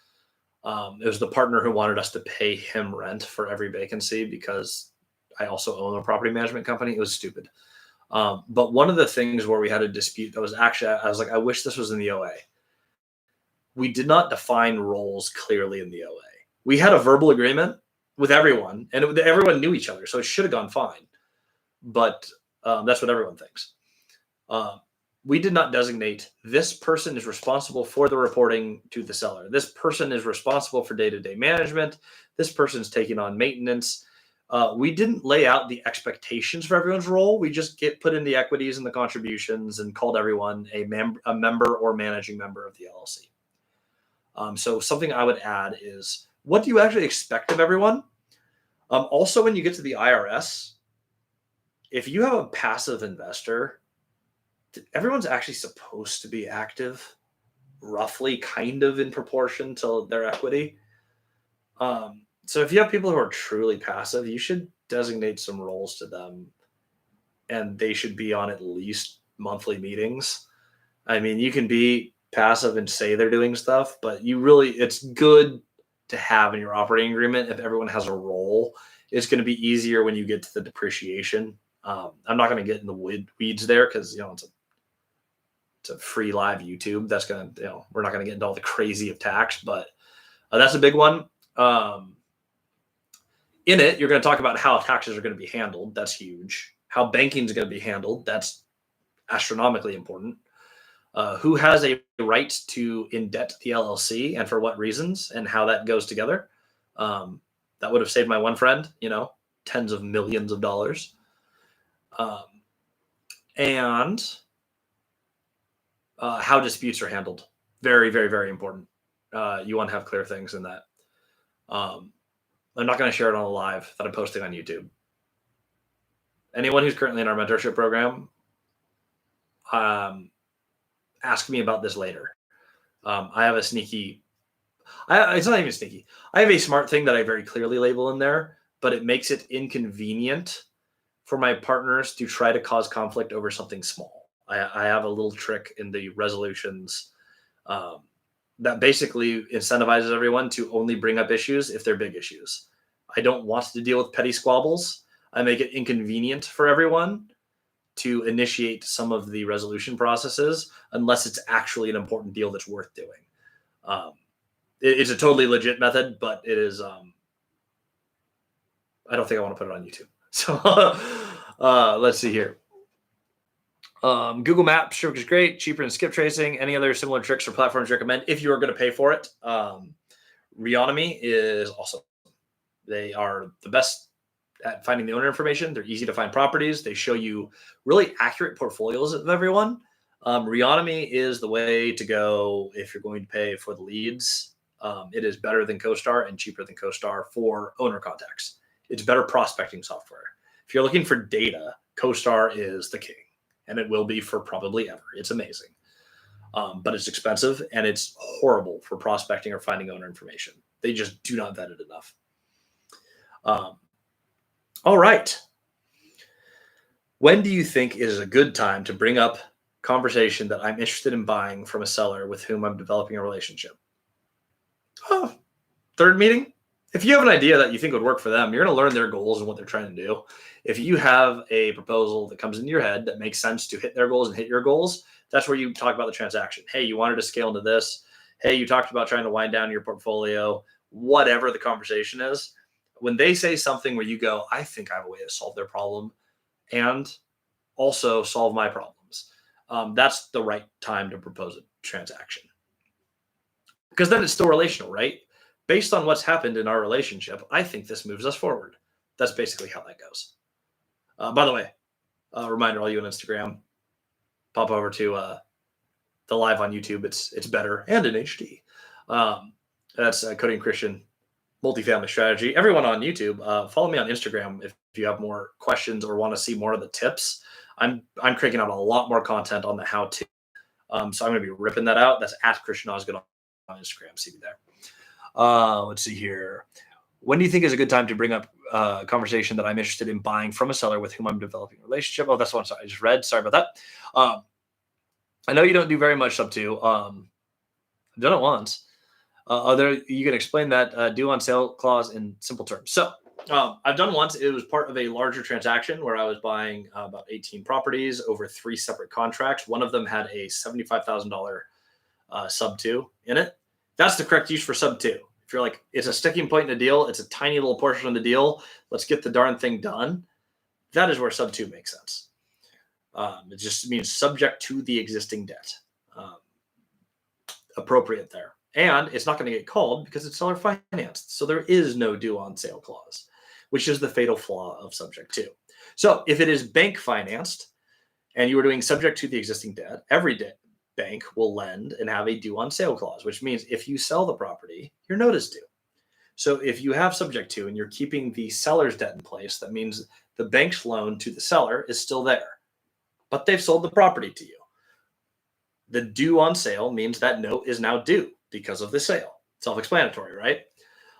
Speaker 1: It was the partner who wanted us to pay him rent for every vacancy because I also own a property management company. It was stupid. But one of the things where we had a dispute that was actually, I was like, I wish this was in the OA. We did not define roles clearly in the OA. We had a verbal agreement with everyone, and everyone knew each other, so it should have gone fine. But that's what everyone thinks. We did not designate this person is responsible for the reporting to the seller. This person is responsible for day-to-day management. This person's taking on maintenance. We didn't lay out the expectations for everyone's role. We just put in the equities and the contributions and called everyone a member or managing member of the LLC. So something I would add is, what do you actually expect of everyone? Also, when you get to the IRS, if you have a passive investor, everyone's actually supposed to be active, roughly kind of in proportion to their equity. So if you have people who are truly passive, you should designate some roles to them, and they should be on at least monthly meetings. I mean, you can be passive and say they're doing stuff, but it's good to have in your operating agreement if everyone has a role. It's going to be easier when you get to the depreciation. I'm not going to get in the weeds there because it's a free live YouTube. That's going to, we're not going to get into all the crazy of tax, but that's a big one. In it, you're going to talk about how taxes are going to be handled. That's huge. How banking is going to be handled. That's astronomically important. Who has a right to indebt the LLC and for what reasons and how that goes together. That would have saved my one friend, tens of millions of dollars. And how disputes are handled. Very, very, very important. You want to have clear things in that. I'm not going to share it on the live that I'm posting on YouTube. Anyone who's currently in our mentorship program, ask me about this later. I have a sneaky, it's not even sneaky. I have a smart thing that I very clearly label in there, but it makes it inconvenient for my partners to try to cause conflict over something small. I have a little trick in the resolutions that basically incentivizes everyone to only bring up issues if they're big issues. I don't want to deal with petty squabbles. I make it inconvenient for everyone to initiate some of the resolution processes unless it's actually an important deal that's worth doing. It's a totally legit method, but it is. I don't think I want to put it on YouTube. So let's see here. Google Maps sure is great, cheaper than skip tracing. Any other similar tricks or platforms you recommend if you are going to pay for it? Reonomy is awesome. They are the best at finding the owner information. They're easy to find properties. They show you really accurate portfolios of everyone. Reonomy is the way to go if you're going to pay for the leads. It is better than CoStar and cheaper than CoStar for owner contacts. It's better prospecting software. If you're looking for data, CoStar is the king, and it will be for probably ever. It's amazing. But it's expensive, and it's horrible for prospecting or finding owner information. They just do not vet it enough. All right. When do you think is a good time to bring up conversation that I'm interested in buying from a seller with whom I'm developing a relationship? Third meeting. If you have an idea that you think would work for them, you're going to learn their goals and what they're trying to do. If you have a proposal that comes into your head that makes sense to hit their goals and hit your goals, that's where you talk about the transaction. Hey, you wanted to scale into this. Hey, you talked about trying to wind down your portfolio, whatever the conversation is. When they say something where you go, I think I have a way to solve their problem and also solve my problems, that's the right time to propose a transaction. Because then it's still relational, right? Based on what's happened in our relationship, I think this moves us forward. That's basically how that goes. By the way, reminder, all you on Instagram, pop over to the live on YouTube. It's better and in HD. That's Cody and Christian, Multifamily Strategy. Everyone on YouTube, follow me on Instagram if you have more questions or want to see more of the tips. I'm cranking out a lot more content on the how-to. So I'm going to be ripping that out. That's at Christian Osgood on Instagram. See me there. Let's see here. When do you think is a good time to bring up a conversation that I'm interested in buying from a seller with whom I'm developing a relationship? Oh, that's one I just read. Sorry about that. I know you don't do very much sub two. I've done it once. You can explain that due on sale clause in simple terms. So I've done once. It was part of a larger transaction where I was buying about 18 properties over 3 separate contracts. One of them had a $75,000 sub two in it. That's the correct use for sub two. If you're like, it's a sticking point in a deal, it's a tiny little portion of the deal, let's get the darn thing done. That is where sub two makes sense. It just means subject to the existing debt. Appropriate there. And it's not going to get called because it's seller financed. So there is no due on sale clause, which is the fatal flaw of subject to. So if it is bank financed and you are doing subject to the existing debt, every bank will lend and have a due on sale clause, which means if you sell the property, your note is due. So if you have subject to and you're keeping the seller's debt in place, that means the bank's loan to the seller is still there, but they've sold the property to you. The due on sale means that note is now due because of the sale. Self-explanatory, right?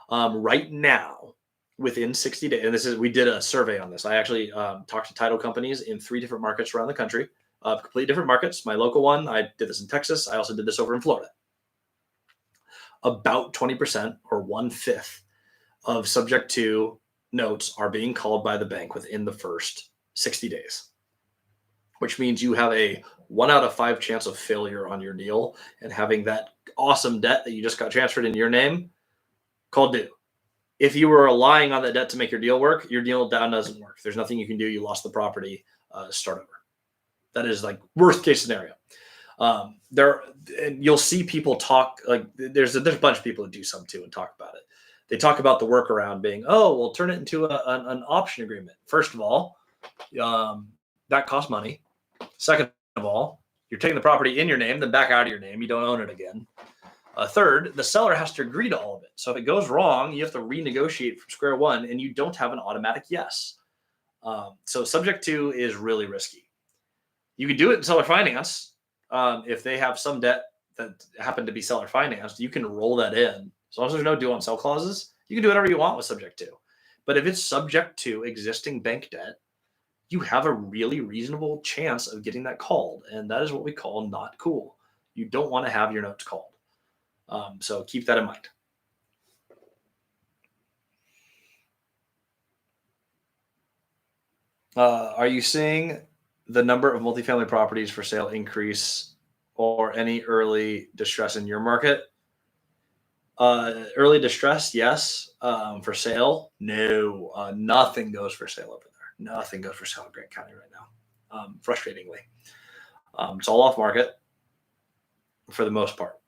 Speaker 1: Right now, within 60 days, and we did a survey on this. I actually talked to title companies in 3 different markets around the country. Completely different markets. My local one, I did this in Texas. I also did this over in Florida. About 20% or 1/5 of subject to notes are being called by the bank within the first 60 days, which means you have a 1 out of 5 chance of failure on your deal and having that awesome debt that you just got transferred into your name called due. If you were relying on that debt to make your deal work, your deal down doesn't work. There's nothing you can do. You lost the property, start over. That is like worst case scenario. You'll see people talk like there's a bunch of people that do some too and talk about it. They talk about the workaround being, oh, we'll turn it into an option agreement. First of all, that costs money. Second of all, you're taking the property in your name, then back out of your name. You don't own it again. Third, the seller has to agree to all of it. So if it goes wrong, you have to renegotiate from square one, and you don't have an automatic yes. So subject to is really risky. You could do it in seller finance. If they have some debt that happened to be seller financed, you can roll that in. As long as there's no due on sell clauses, you can do whatever you want with subject to. But if it's subject to existing bank debt, you have a really reasonable chance of getting that called. And that is what we call not cool. You don't want to have your notes called. So keep that in mind. Are you seeing the number of multifamily properties for sale increase or any early distress in your market? Early distress, yes. For sale, no. Nothing goes for sale over there. Nothing goes for sale in Grant County right now. Frustratingly, it's all off market for the most part.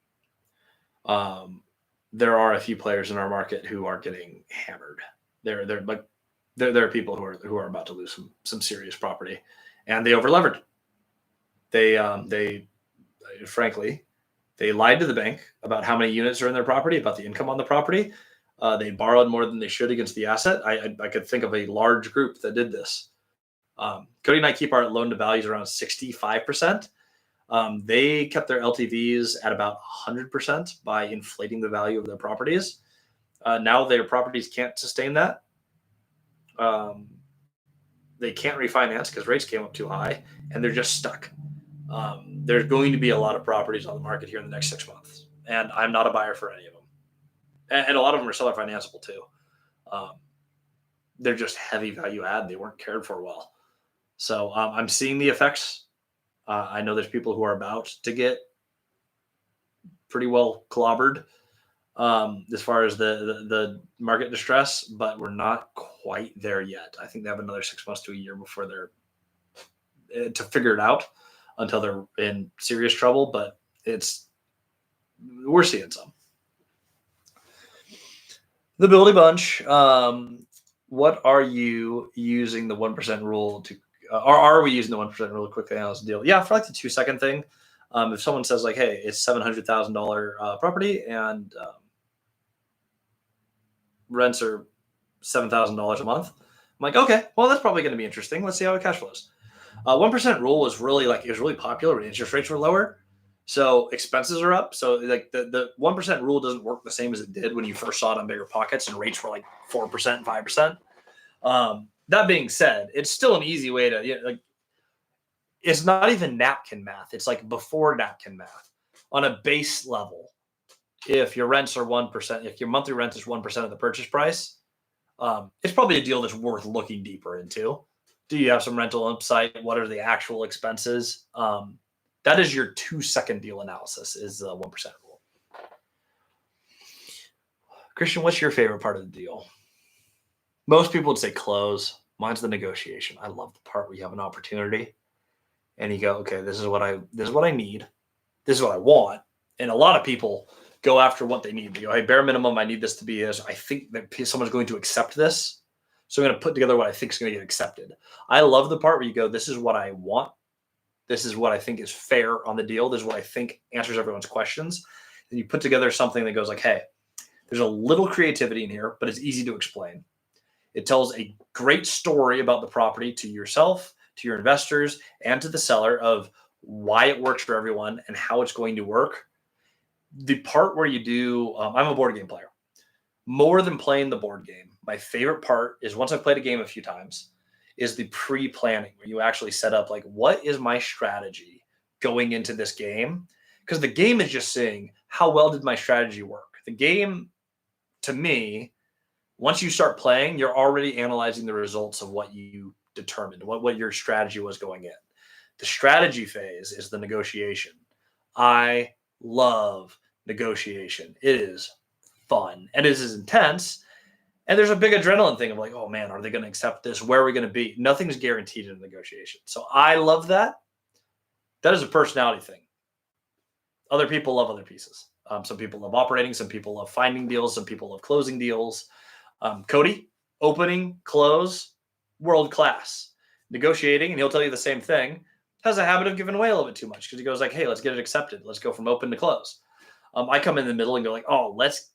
Speaker 1: There are a few players in our market who are getting hammered. There are people who are about to lose some serious property, and they overlevered. They frankly, they lied to the bank about how many units are in their property, about the income on the property. They borrowed more than they should against the asset. I could think of a large group that did this. Cody and I keep our loan to values around 65%. They kept their LTVs at about 100% by inflating the value of their properties. Now their properties can't sustain that. They can't refinance because rates came up too high, and they're just stuck. There's going to be a lot of properties on the market here in the next 6 months, and I'm not a buyer for any of them. And a lot of them are seller financeable too. They're just heavy value add. They weren't cared for well. So I'm seeing the effects. I know there's people who are about to get pretty well clobbered as far as the market distress, but we're not quite there yet. I think they have another 6 months to a year before they're to figure it out until they're in serious trouble. But we're seeing some. The Buildy Bunch. What are you using the 1% rule to? Or are we using the 1% rule to quickly analyze the deal? Yeah, for like the 2-second thing. If someone says like, "Hey, it's $700,000 property and rents are $7,000 a month," I'm like, "Okay, well that's probably going to be interesting. Let's see how it cash flows." 1% rule was really popular when interest rates were lower, so expenses are up. So like the 1% rule doesn't work the same as it did when you first saw it on Bigger Pockets and rates were like 4%, 5%. That being said, it's still an easy way to it's not even napkin math. It's like before napkin math on a base level. If your rents are 1%, if your monthly rent is 1% of the purchase price, it's probably a deal that's worth looking deeper into. Do you have some rental upside? What are the actual expenses? That is your 2-second deal analysis, is the 1% rule. Christian, what's your favorite part of the deal? Most people would say close. Mine's the negotiation. I love the part where you have an opportunity and you go, okay, this is what I need. This is what I want. And a lot of people go after what they need. They go, hey, bare minimum, I need this to be this. I think that someone's going to accept this. So I'm going to put together what I think is going to get accepted. I love the part where you go, this is what I want. This is what I think is fair on the deal. This is what I think answers everyone's questions. And you put together something that goes like, hey, there's a little creativity in here, but it's easy to explain. It tells a great story about the property to yourself, to your investors, and to the seller of why it works for everyone and how it's going to work. The part where you do, I'm a board game player. More than playing the board game, my favorite part is once I've played a game a few times, is the pre-planning where you actually set up like, what is my strategy going into this game? Because the game is just saying, how well did my strategy work? The game, to me, once you start playing, you're already analyzing the results of what you determined, what your strategy was going in. The strategy phase is the negotiation. I love negotiation. It is fun and it is intense. And there's a big adrenaline thing of like, oh man, are they going to accept this? Where are we going to be? Nothing's guaranteed in a negotiation. So I love that. That is a personality thing. Other people love other pieces. Some people love operating. Some people love finding deals. Some people love closing deals. Cody, opening, close, world class. Negotiating, and he'll tell you the same thing, has a habit of giving away a little bit too much because he goes like, hey, let's get it accepted. Let's go from open to close. I come in the middle and go like, oh, let's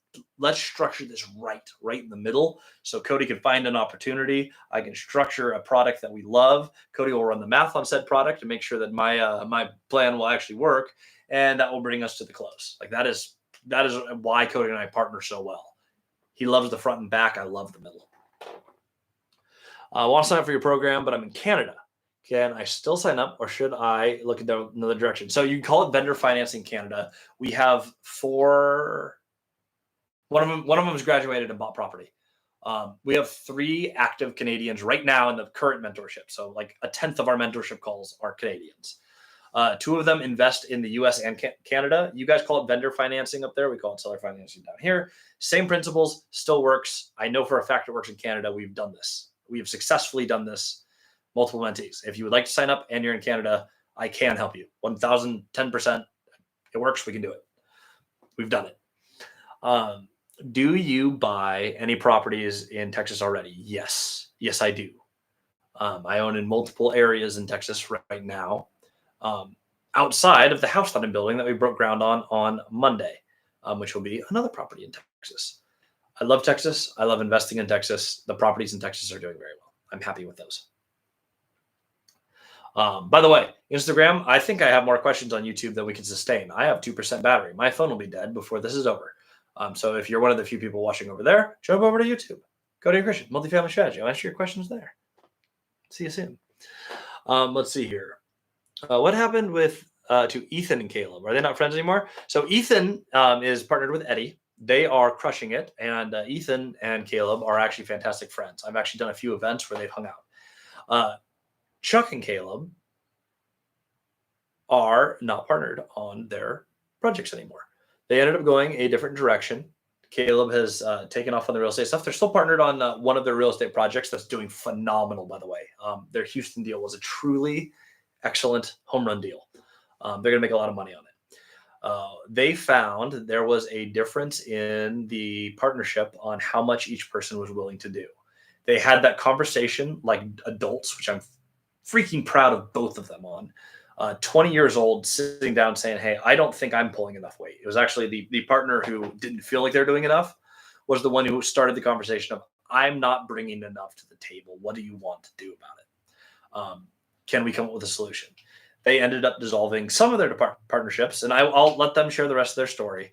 Speaker 1: structure this right in the middle so Cody can find an opportunity. I can structure a product that we love. Cody will run the math on said product to make sure that my plan will actually work, and that will bring us to the close. Like that is why Cody and I partner so well. He loves the front and back. I love the middle. I want to sign up for your program, but I'm in Canada. Can I still sign up, or should I look in another direction? So you can call it vendor financing Canada. We have 4. One of them has graduated and bought property. We have 3 active Canadians right now in the current mentorship. So like a tenth of our mentorship calls are Canadians. 2 of them invest in the US and Canada. You guys call it vendor financing up there. We call it seller financing down here. Same principles, still works. I know for a fact it works in Canada. We've done this. We have successfully done this, multiple mentees. If you would like to sign up and you're in Canada, I can help you. 1,010%. It works. We can do it. We've done it. Do you buy any properties in Texas already? Yes. Yes, I do. I own in multiple areas in Texas right now. Outside of the house that I'm building that we broke ground on Monday, which will be another property in Texas. I love Texas. I love investing in Texas. The properties in Texas are doing very well. I'm happy with those. By the way, Instagram, I think I have more questions on YouTube than we can sustain. I have 2% battery. My phone will be dead before this is over. So if you're one of the few people watching over there, jump over to YouTube. Cody Christian, Multifamily Strategy. I'll answer your questions there. See you soon. Let's see here. What happened with to Ethan and Caleb? Are they not friends anymore? So Ethan is partnered with Eddie. They are crushing it. And Ethan and Caleb are actually fantastic friends. I've actually done a few events where they've hung out. Chuck and Caleb are not partnered on their projects anymore. They ended up going a different direction. Caleb has taken off on the real estate stuff. They're still partnered on one of their real estate projects that's doing phenomenal, by the way. Their Houston deal was a truly excellent home run deal. They're going to make a lot of money on it. They found there was a difference in the partnership on how much each person was willing to do. They had that conversation like adults, which I'm freaking proud of both of them on. 20 years old, sitting down saying, hey, I don't think I'm pulling enough weight. It was actually the partner who didn't feel like they're doing enough was the one who started the conversation of, I'm not bringing enough to the table. What do you want to do about it? Can we come up with a solution? They ended up dissolving some of their partnerships, and I'll let them share the rest of their story.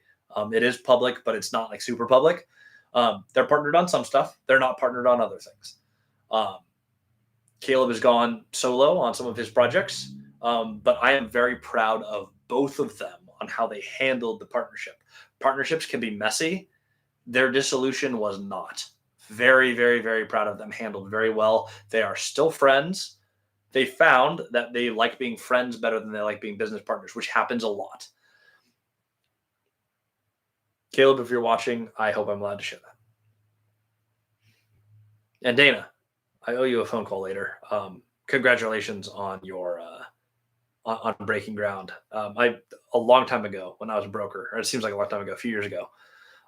Speaker 1: It is public, but it's not like super public. They're partnered on some stuff. They're not partnered on other things. Caleb has gone solo on some of his projects, but I am very proud of both of them on how they handled the partnership. Partnerships can be messy. Their dissolution was not. Very, very, very proud of them. Handled very well. They are still friends. They found that they like being friends better than they like being business partners, which happens a lot. Caleb, if you're watching, I hope I'm allowed to share that. And Dana, I owe you a phone call later. Congratulations on your on breaking ground. A long time ago when I was a broker, or it seems like a long time ago, a few years ago,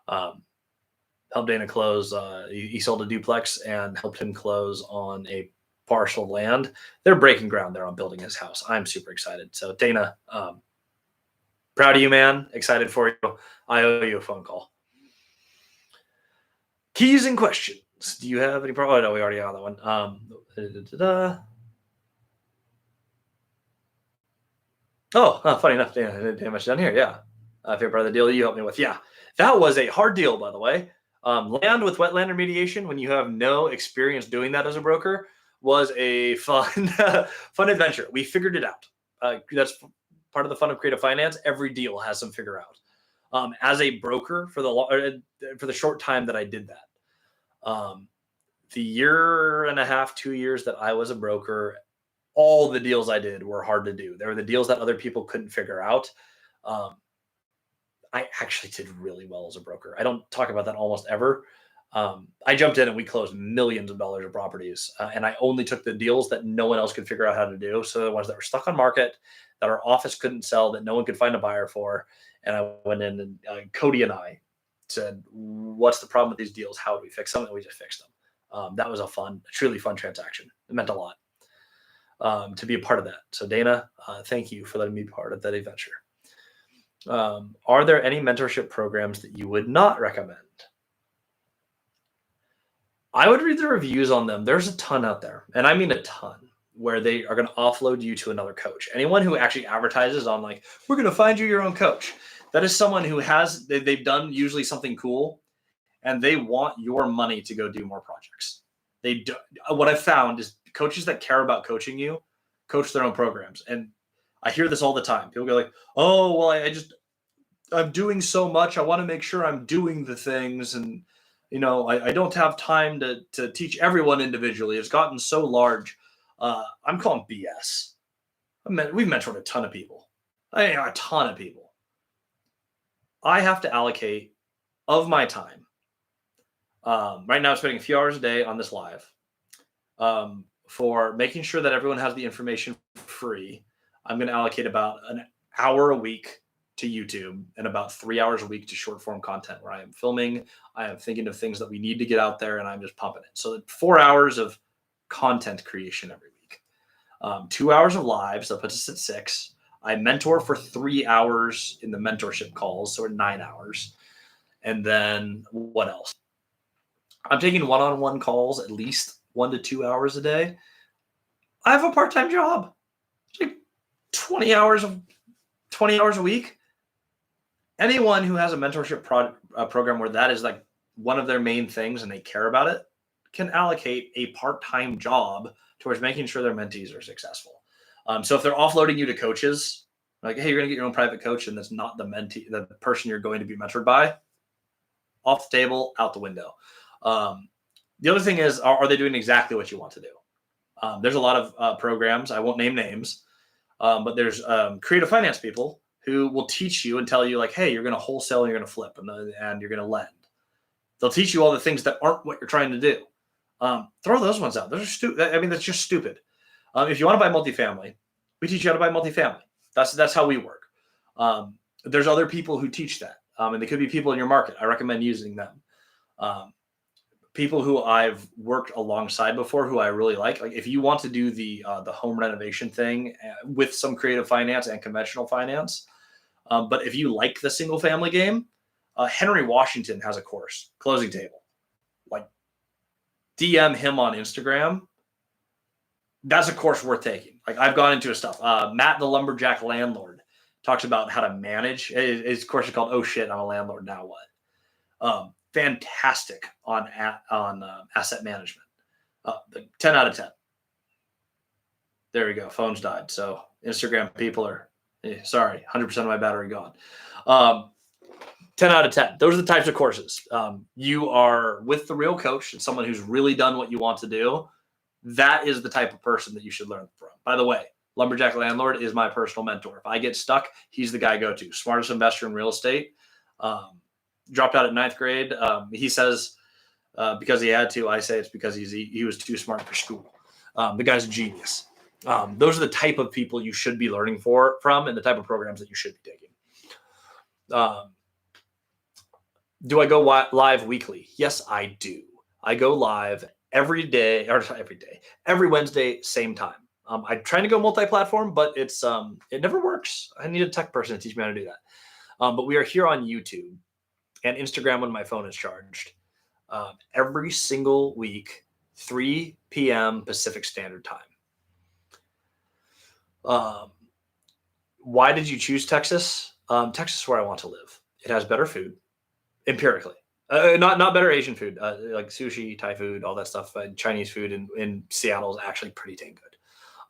Speaker 1: helped Dana close. He sold a duplex and helped him close on a parcel of land. They're breaking ground there on building his house. I'm super excited. So Dana, proud of you, man. Excited for you. I owe you a phone call. Keys and questions. Do you have any problem? Oh, no, we already have that one. Funny enough, Dana, I didn't do much down here. Yeah. Favorite part of the deal you helped me with. Yeah. That was a hard deal, by the way. Land with wetland remediation, when you have no experience doing that as a broker, was a fun adventure. We figured it out. That's part of the fun of creative finance. Every deal has some figure out. As a broker for the short time that I did that, the year and a half, 2 years that I was a broker, all the deals I did were hard to do. They were the deals that other people couldn't figure out. I actually did really well as a broker. I don't talk about that almost ever. I jumped in and we closed millions of dollars of properties. And I only took the deals that no one else could figure out how to do. So the ones that were stuck on market, that our office couldn't sell, that no one could find a buyer for. And I went in and Cody and I said, what's the problem with these deals? How do we fix them? And we just fixed them. That was a truly fun transaction. It meant a lot to be a part of that. So Dana, thank you for letting me be part of that adventure. Are there any mentorship programs that you would not recommend? I would read the reviews on them. There's a ton out there, and I mean a ton, where they are going to offload you to another coach. Anyone who actually advertises on like, we're going to find you your own coach. That is someone who they've done usually something cool, and they want your money to go do more projects. What I've found is coaches that care about coaching you coach their own programs. And I hear this all the time. People go like, oh, well, I'm doing so much. I want to make sure I'm doing the things. And I don't have time to teach everyone individually. It's gotten so large. I'm calling BS. We've mentored a ton of people. A ton of people. I have to allocate of my time. Right now, I'm spending a few hours a day on this live for making sure that everyone has the information free. I'm going to allocate about an hour a week to YouTube and about 3 hours a week to short form content where I am filming. I am thinking of things that we need to get out there and I'm just pumping it. So 4 hours of content creation every week, 2 hours of live. So that puts us at 6. I mentor for 3 hours in the mentorship calls. So we're 9 hours. And then what else? I'm taking one-on-one calls at least 1 to 2 hours a day. I have a part-time job. It's like 20 hours a week. Anyone who has a mentorship program where that is like one of their main things and they care about it can allocate a part-time job towards making sure their mentees are successful. So if they're offloading you to coaches, like, hey, you're going to get your own private coach and that's not the mentee, the person you're going to be mentored by, off the table, out the window. The other thing is, are they doing exactly what you want to do? There's a lot of programs. I won't name names, but there's creative finance people who will teach you and tell you like, hey, you're going to wholesale and you're going to flip and you're going to lend. They'll teach you all the things that aren't what you're trying to do. Throw those ones out. Those are stupid. I mean, that's just stupid. If you want to buy multifamily, we teach you how to buy multifamily. That's how we work. There's other people who teach that. And they could be people in your market. I recommend using them. People who I've worked alongside before, who I really like if you want to do the home renovation thing with some creative finance and conventional finance, but if you like the single family game, Henry Washington has a course, Closing Table. Like, DM him on Instagram. That's a course worth taking. Like, I've gone into his stuff. Matt, the Lumberjack Landlord, talks about how to manage. His course is called "Oh Shit, I'm a Landlord, Now What." Fantastic on asset management. 10 out of 10. There we go. Phone's died. So Instagram people are sorry. 100% of my battery gone. 10 out of 10. Those are the types of courses. You are with the real coach and someone who's really done what you want to do. That is the type of person that you should learn from. By the way, Lumberjack Landlord is my personal mentor. If I get stuck, he's the guy I go to. Smartest investor in real estate. Dropped out at 9th grade. He says because he had to. I say it's because he was too smart for school. The guy's a genius. Those are the type of people you should be learning from and the type of programs that you should be taking. Do I go live weekly? Yes, I do. I go live every Wednesday, same time. I'm trying to go multi-platform, but it never works. I need a tech person to teach me how to do that. But we are here on YouTube and Instagram when my phone is charged every single week, 3 p.m. Pacific Standard Time. Why did you choose Texas? Texas is where I want to live. It has better food, empirically. Not better Asian food, like sushi, Thai food, all that stuff. Chinese food in Seattle is actually pretty dang good.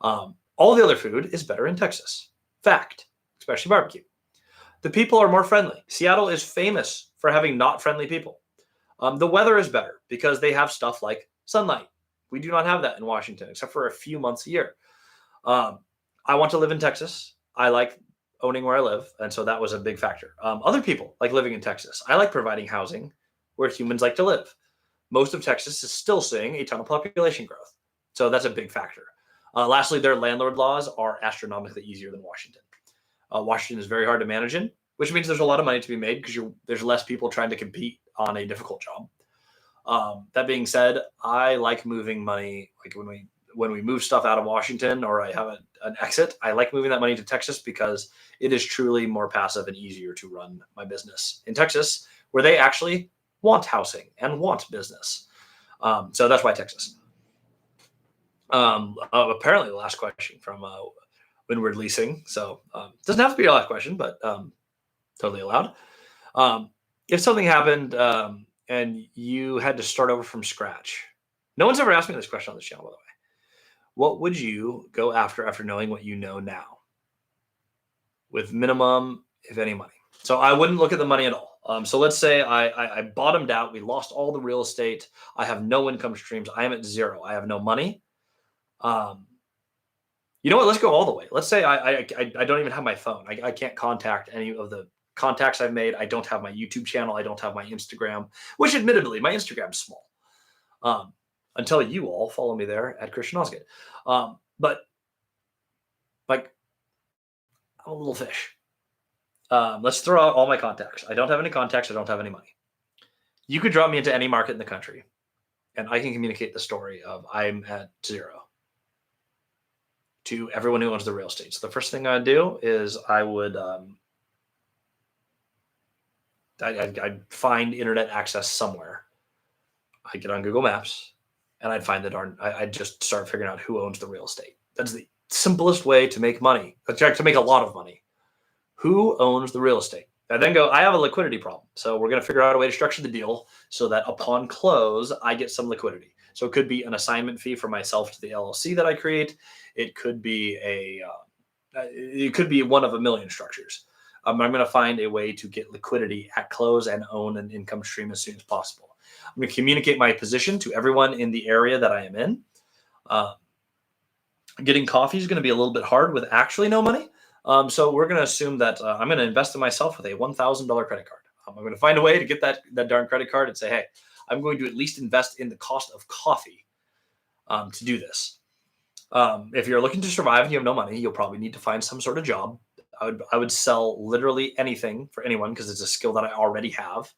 Speaker 1: All the other food is better in Texas. Fact, especially barbecue. The people are more friendly. Seattle is famous for having not friendly people. The weather is better because they have stuff like sunlight. We do not have that in Washington, except for a few months a year. I want to live in Texas. I like owning where I live, and so that was a big factor. Other people like living in Texas. I like providing housing where humans like to live. Most of Texas is still seeing a ton of population growth, so that's a big factor. Lastly, their landlord laws are astronomically easier than Washington. Washington is very hard to manage in, which means there's a lot of money to be made because there's less people trying to compete on a difficult job. That being said, I like moving money. Like when we move stuff out of Washington or I have an exit, I like moving that money to Texas because it is truly more passive and easier to run my business in Texas, where they actually want housing and want business. So that's why Texas. Apparently the last question from Windward Leasing. So doesn't have to be your last question, but totally allowed. If something happened and you had to start over from scratch, no one's ever asked me this question on the channel, by the way. What would you go after knowing what you know now with minimum, if any, money? So I wouldn't look at the money at all. So let's say I bottomed out. We lost all the real estate. I have no income streams. I am at zero. I have no money. Um, you know what? Let's go all the way. Let's say I don't even have my phone. I can't contact any of the contacts I've made. I don't have my YouTube channel. I don't have my Instagram, which admittedly, my Instagram's small. Until you all follow me there at Christian Osgood. But like, I'm a little fish. Let's throw out all my contacts. I don't have any contacts. I don't have any money. You could drop me into any market in the country, and I can communicate the story of I'm at zero to everyone who owns the real estate. So the first thing I'd do is I would I'd find internet access somewhere. I'd get on Google Maps, and I'd find I'd just start figuring out who owns the real estate. That's the simplest way to make money, to make a lot of money. Who owns the real estate? I then go, I have a liquidity problem. So we're going to figure out a way to structure the deal so that upon close, I get some liquidity. So it could be an assignment fee for myself to the LLC that I create. It could be one of a million structures. I'm going to find a way to get liquidity at close and own an income stream as soon as possible. I'm going to communicate my position to everyone in the area that I am in. Getting coffee is going to be a little bit hard with actually no money. So we're going to assume that I'm going to invest in myself with a $1,000 credit card. I'm going to find a way to get that darn credit card and say, hey, I'm going to at least invest in the cost of coffee to do this. If you're looking to survive and you have no money, you'll probably need to find some sort of job. I would sell literally anything for anyone because it's a skill that I already have.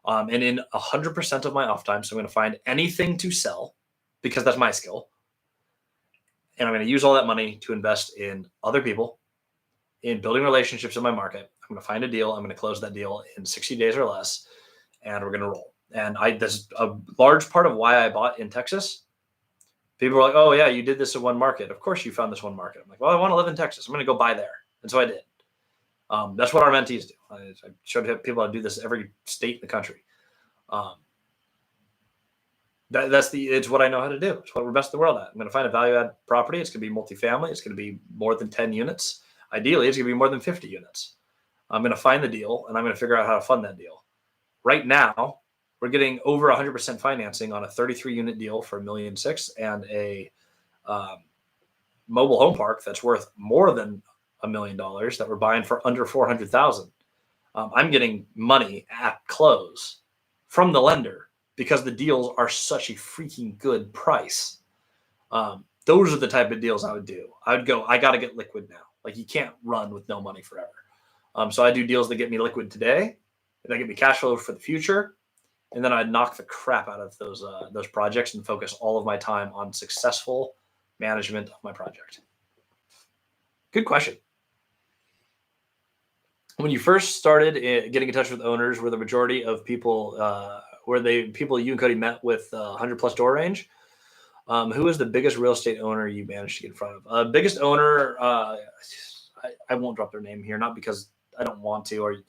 Speaker 1: And in 100% of my off time, so I'm going to find anything to sell because that's my skill. And I'm going to use all that money to invest in other people, in building relationships in my market. I'm going to find a deal. I'm going to close that deal in 60 days or less, and we're going to roll. And this is a large part of why I bought in Texas. People were like, oh, yeah, you did this in one market. Of course you found this one market. I'm like, well, I want to live in Texas. I'm going to go buy there. And so I did. That's what our mentees do. I showed people how to do this every state in the country. It's what I know how to do. It's what we're best in the world at. I'm going to find a value add property. It's going to be multifamily. It's going to be more than 10 units. Ideally, it's going to be more than 50 units. I'm going to find the deal, and I'm going to figure out how to fund that deal. Right now, we're getting over 100% financing on a 33-unit deal for $1.6 million and a mobile home park that's worth more than $1 million that we're buying for under $400,000. I'm getting money at close from the lender because the deals are such a freaking good price. Those are the type of deals I would do. I would go, I got to get liquid now. Like, you can't run with no money forever. So I do deals that get me liquid today, that get me cash flow for the future, and then I'd knock the crap out of those projects and focus all of my time on successful management of my project. Good question. When you first started getting in touch with owners, were the majority of people, people you and Cody met with 100+ door range? Who was the biggest real estate owner you managed to get in front of? Biggest owner, I won't drop their name here, not because I don't want to,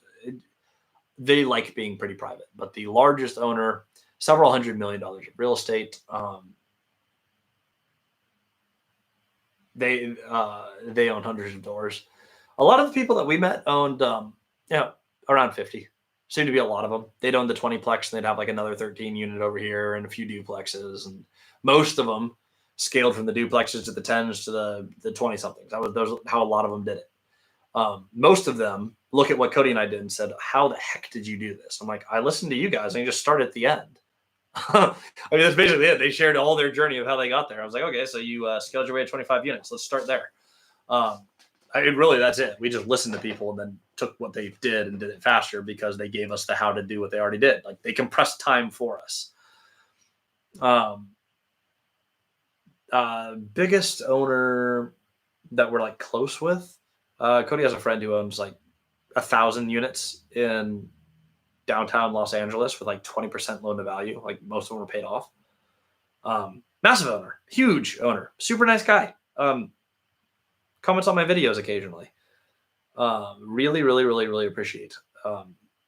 Speaker 1: they like being pretty private, but the largest owner, several $100 million of real estate. They own hundreds of doors. A lot of the people that we met owned, around 50. Seemed to be a lot of them. They'd own the 20-plex, and they'd have like another 13 unit over here and a few duplexes. And most of them scaled from the duplexes to the 10s to the 20-somethings. That was how a lot of them did it. Most of them look at what Cody and I did and said, how the heck did you do this? I'm like, I listened to you guys and you just started at the end. I mean, that's basically it. They shared all their journey of how they got there. I was like, okay, so you scaled your way to 25 units. Let's start there. That's it. We just listened to people and then took what they did and did it faster because they gave us the how to do what they already did. Like, they compressed time for us. Biggest owner that we're like close with, Cody has a friend who owns like 1,000 units in downtown Los Angeles with like 20% loan to value. Like, most of them were paid off. Massive owner, huge owner, super nice guy. Comments on my videos occasionally. Really, really, really, really appreciate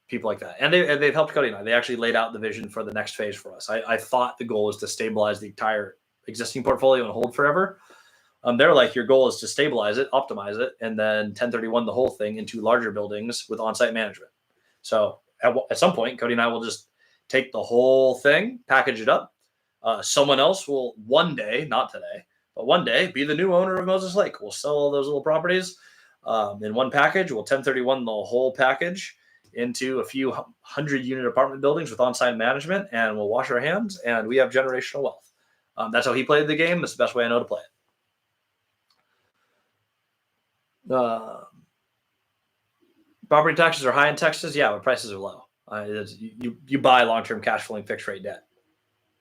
Speaker 1: people like that. And they've helped Cody and I. They actually laid out the vision for the next phase for us. I thought the goal is to stabilize the entire existing portfolio and hold forever. They're like, your goal is to stabilize it, optimize it, and then 1031 the whole thing into larger buildings with on-site management. So at some point, Cody and I will just take the whole thing, package it up. Someone else will one day, not today, but one day, be the new owner of Moses Lake. We'll sell all those little properties in one package. We'll 1031 the whole package into a few 100-unit apartment buildings with on-site management, and we'll wash our hands, and we have generational wealth. That's how he played the game. That's the best way I know to play it. Property taxes are high in Texas. Yeah, but prices are low. You buy long-term cash flowing fixed rate debt.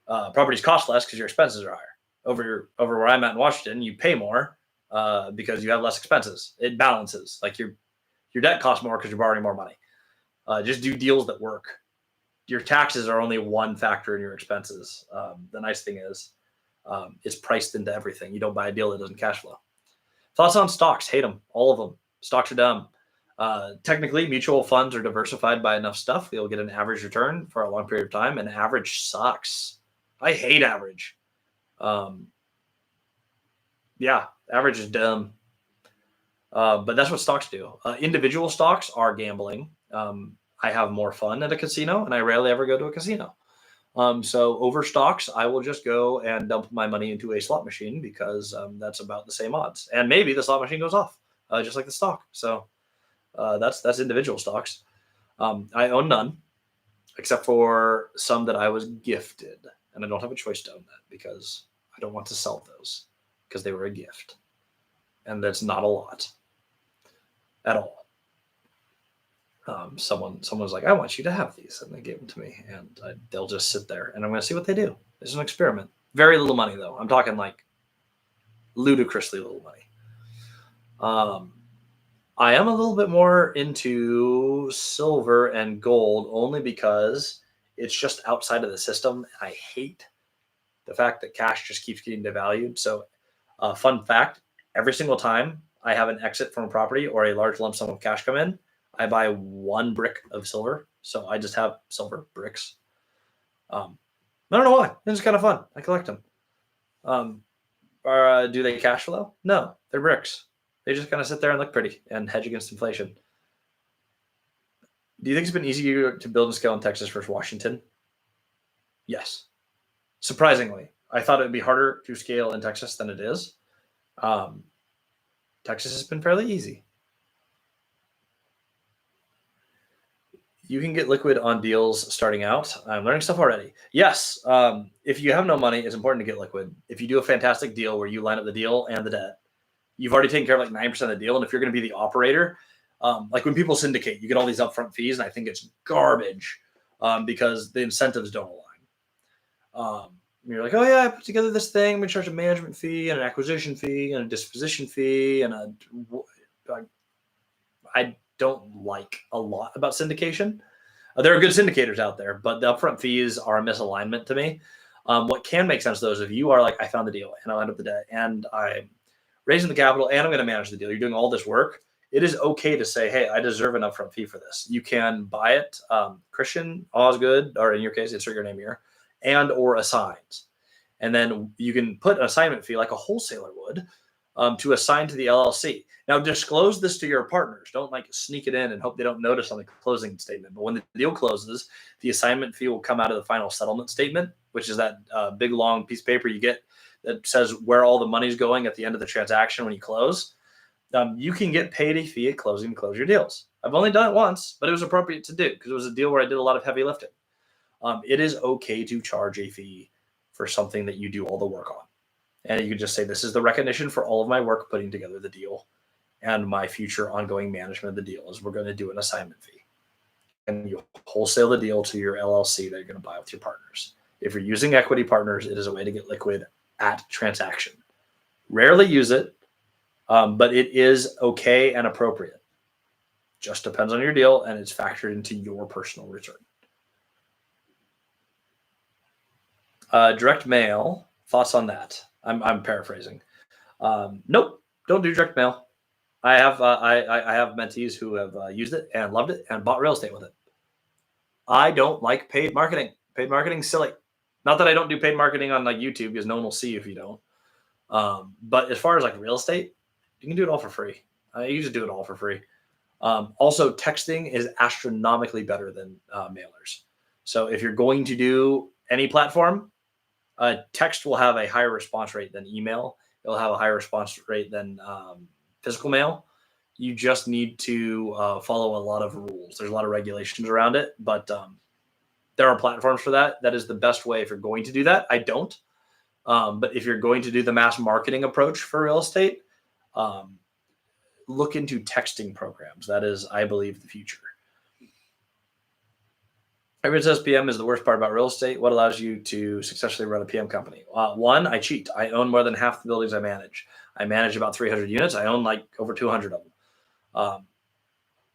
Speaker 1: Properties cost less because your expenses are higher. Over where I'm at in Washington, you pay more because you have less expenses. It balances. Like your debt costs more because you're borrowing more money. Just do deals that work. Your taxes are only one factor in your expenses. The nice thing is it's priced into everything. You don't buy a deal that doesn't cash flow. Thoughts on stocks? Hate them. All of them. Stocks are dumb. Technically, mutual funds are diversified by enough stuff. You'll get an average return for a long period of time, and average sucks. I hate average. Yeah, average is dumb. But that's what stocks do. Individual stocks are gambling. I have more fun at a casino, and I rarely ever go to a casino. So over stocks, I will just go and dump my money into a slot machine because that's about the same odds. And maybe the slot machine goes off, just like the stock. So that's individual stocks. I own none, except for some that I was gifted. And I don't have a choice to own that because I don't want to sell those because they were a gift. And that's not a lot at all. Someone was like, I want you to have these. And they gave them to me. And they'll just sit there. And I'm going to see what they do. It's an experiment. Very little money, though. I'm talking like ludicrously little money. I am a little bit more into silver and gold only because it's just outside of the system. I hate the fact that cash just keeps getting devalued. So, fun fact, every single time I have an exit from a property or a large lump sum of cash come in, I buy one brick of silver. So I just have silver bricks. I don't know why. It's kind of fun. I collect them. Do they cash flow? No, they're bricks. They just kind of sit there and look pretty and hedge against inflation. Do you think it's been easier to build and scale in Texas versus Washington? Yes. Surprisingly, I thought it would be harder to scale in Texas than it is. Texas has been fairly easy. You can get liquid on deals starting out. I'm learning stuff already. Yes. If you have no money, it's important to get liquid. If you do a fantastic deal where you line up the deal and the debt, you've already taken care of like 9% of the deal. And if you're going to be the operator, like when people syndicate, you get all these upfront fees. And I think it's garbage because the incentives don't align. You're like, oh yeah, I put together this thing. I'm going to charge a management fee and an acquisition fee and a disposition fee. And I don't like a lot about syndication. There are good syndicators out there, but the upfront fees are a misalignment to me. What can make sense though is if you are like, I found the deal and I lined up the debt and I'm raising the capital and I'm going to manage the deal. You're doing all this work. It is okay to say, hey, I deserve an upfront fee for this. You can buy it, Christian, Osgood, or in your case, insert your name here, and or assigns. And then you can put an assignment fee like a wholesaler would to assign to the LLC. Now, disclose this to your partners. Don't like sneak it in and hope they don't notice on the closing statement. But when the deal closes, the assignment fee will come out of the final settlement statement, which is that big, long piece of paper you get that says where all the money's going at the end of the transaction when you close. You can get paid a fee at closing to close your deals. I've only done it once, but it was appropriate to do because it was a deal where I did a lot of heavy lifting. It is okay to charge a fee for something that you do all the work on. And you can just say, this is the recognition for all of my work putting together the deal and my future ongoing management of the deal is we're going to do an assignment fee. And you wholesale the deal to your LLC that you're going to buy with your partners. If you're using equity partners, it is a way to get liquid at transaction. Rarely use it, but it is okay and appropriate. Just depends on your deal and it's factored into your personal return. Direct mail, thoughts on that? I'm paraphrasing. Nope, don't do direct mail. I have mentees who have used it and loved it and bought real estate with it. I don't like paid marketing. Paid marketing is silly. Not that I don't do paid marketing on like YouTube because no one will see if you don't. But as far as like real estate, you can do it all for free. I usually do it all for free. Also, texting is astronomically better than mailers. So if you're going to do any platform, text will have a higher response rate than email. It'll have a higher response rate than physical mail. You just need to follow a lot of rules. There's a lot of regulations around it, but there are platforms for that. That is the best way if you're going to do that. I don't. But if you're going to do the mass marketing approach for real estate, look into texting programs. That is, I believe, the future. Everyone says PM is the worst part about real estate. What allows you to successfully run a PM company? One, I cheat. I own more than half the buildings I manage. I manage about 300 units. I own like over 200 of them.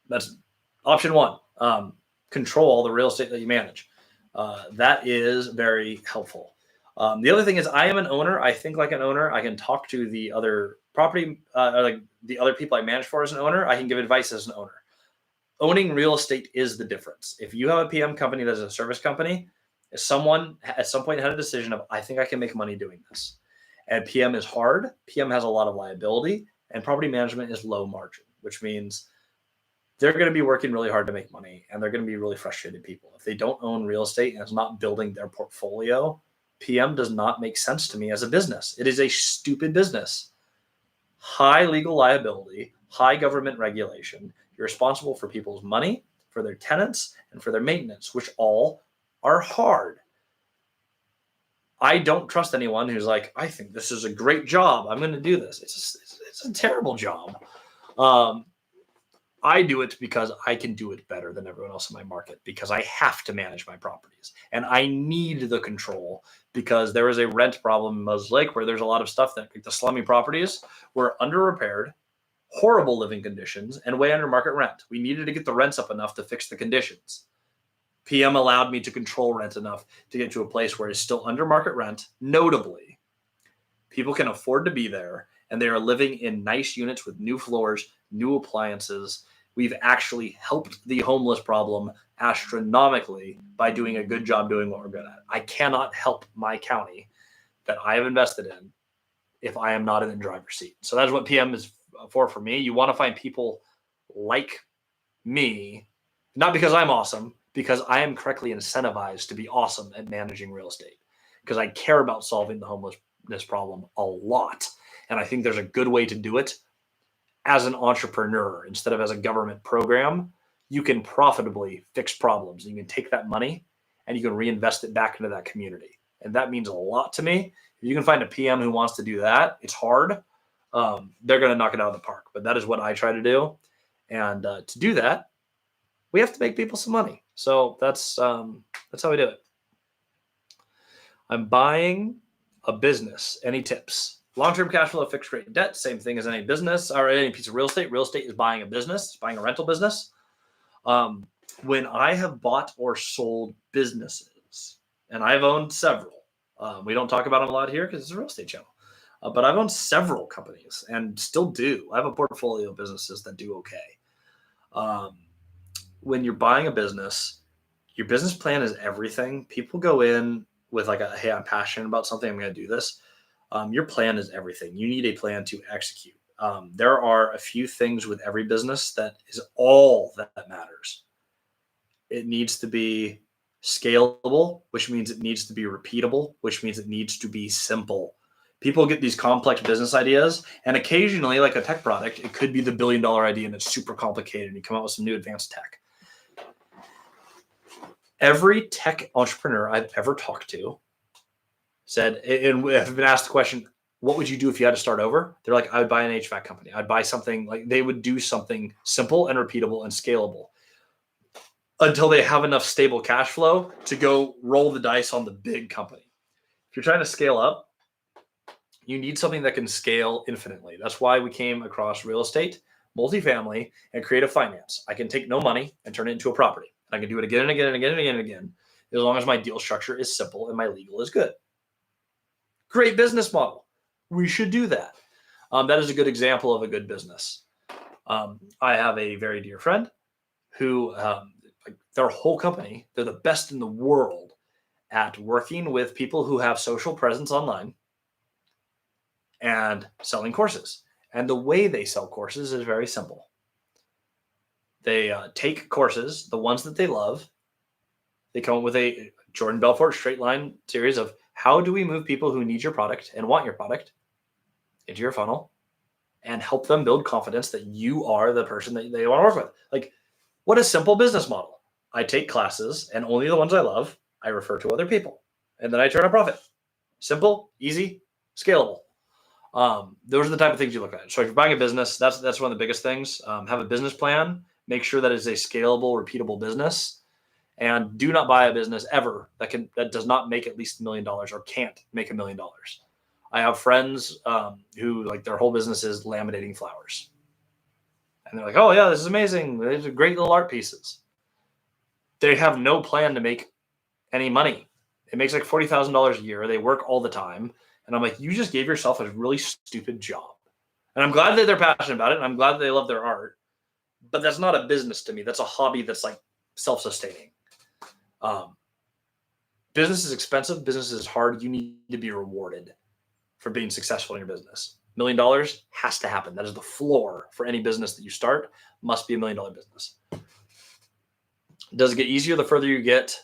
Speaker 1: That's option one. Control all the real estate that you manage. That is very helpful. The other thing is I am an owner. I think like an owner. I can talk to the other property, like the other people I manage for as an owner. I can give advice as an owner. Owning real estate is the difference. If you have a PM company that's a service company, if someone at some point had a decision of, I think I can make money doing this. And PM is hard. PM has a lot of liability, and property management is low margin, which means they're going to be working really hard to make money, and they're going to be really frustrated people. If they don't own real estate and it's not building their portfolio, PM does not make sense to me as a business. It is a stupid business. High legal liability, high government regulation. You're responsible for people's money, for their tenants, and for their maintenance, which all are hard. I don't trust anyone who's like, I think this is a great job. I'm going to do this. It's a terrible job. I do it because I can do it better than everyone else in my market, because I have to manage my properties and I need the control, because there is a rent problem in Moses Lake where there's a lot of stuff that, like the slummy properties, were under repaired, horrible living conditions, and way under market rent. We needed to get the rents up enough to fix the conditions. PM allowed me to control rent enough to get to a place where it's still under market rent. Notably, people can afford to be there, and they are living in nice units with new floors, new appliances. We've actually helped the homeless problem astronomically by doing a good job doing what we're good at. I cannot help my county that I have invested in if I am not in the driver's seat. So that's what PM is for me. You want to find people like me, not because I'm awesome, because I am correctly incentivized to be awesome at managing real estate, because I care about solving the homelessness problem a lot. And I think there's a good way to do it as an entrepreneur instead of as a government program. You can profitably fix problems. You can take that money and you can reinvest it back into that community. And that means a lot to me. If you can find a PM who wants to do that, it's hard. They're going to knock it out of the park. But that is what I try to do. And to do that, we have to make people some money. So that's how we do it. I'm buying a business. Any tips? Long-term cash flow, fixed rate debt, same thing as any business or any piece of real estate. Real estate is buying a business, buying a rental business. When I have bought or sold businesses, and I've owned several, we don't talk about them a lot here because it's a real estate channel, but I've owned several companies and still do. I have a portfolio of businesses that do okay. When you're buying a business, your business plan is everything. People go in with like hey, I'm passionate about something. I'm going to do this. Your plan is everything. You need a plan to execute. There are a few things with every business that is all that matters. It needs to be scalable, which means it needs to be repeatable, which means it needs to be simple. People get these complex business ideas, and occasionally, like a tech product, it could be the $1 billion idea and it's super complicated and you come out with some new advanced tech. Every tech entrepreneur I've ever talked to said, and I've been asked the question, what would you do if you had to start over? They're like, I would buy an HVAC company. I'd buy something like they would do something simple and repeatable and scalable until they have enough stable cash flow to go roll the dice on the big company. If you're trying to scale up, you need something that can scale infinitely. That's why we came across real estate, multifamily, and creative finance. I can take no money and turn it into a property. I can do it again and again and again and again and again, as long as my deal structure is simple and my legal is good. Great business model. We should do that. That is a good example of a good business. I have a very dear friend who, their whole company, they're the best in the world at working with people who have social presence online and selling courses. And the way they sell courses is very simple. They take courses, the ones that they love. They come up with a Jordan Belfort straight line series of how do we move people who need your product and want your product into your funnel and help them build confidence that you are the person that they want to work with. Like, what a simple business model. I take classes and only the ones I love, I refer to other people, and then I turn a profit. Simple, easy, scalable. Those are the type of things you look at. So if you're buying a business, that's one of the biggest things. Have a business plan. Make sure that it's a scalable, repeatable business, and do not buy a business ever that does not make at least $1 million or can't make $1 million. I have friends who like their whole business is laminating flowers, and they're like, "Oh yeah, this is amazing. These are great little art pieces." They have no plan to make any money. It makes like $40,000 a year. They work all the time. And I'm like, you just gave yourself a really stupid job. And I'm glad that they're passionate about it. And I'm glad that they love their art. But that's not a business to me. That's a hobby that's like self-sustaining. Business is expensive. Business is hard. You need to be rewarded for being successful in your business. $1 million has to happen. That is the floor for any business that you start. Must be $1 million business. Does it get easier the further you get?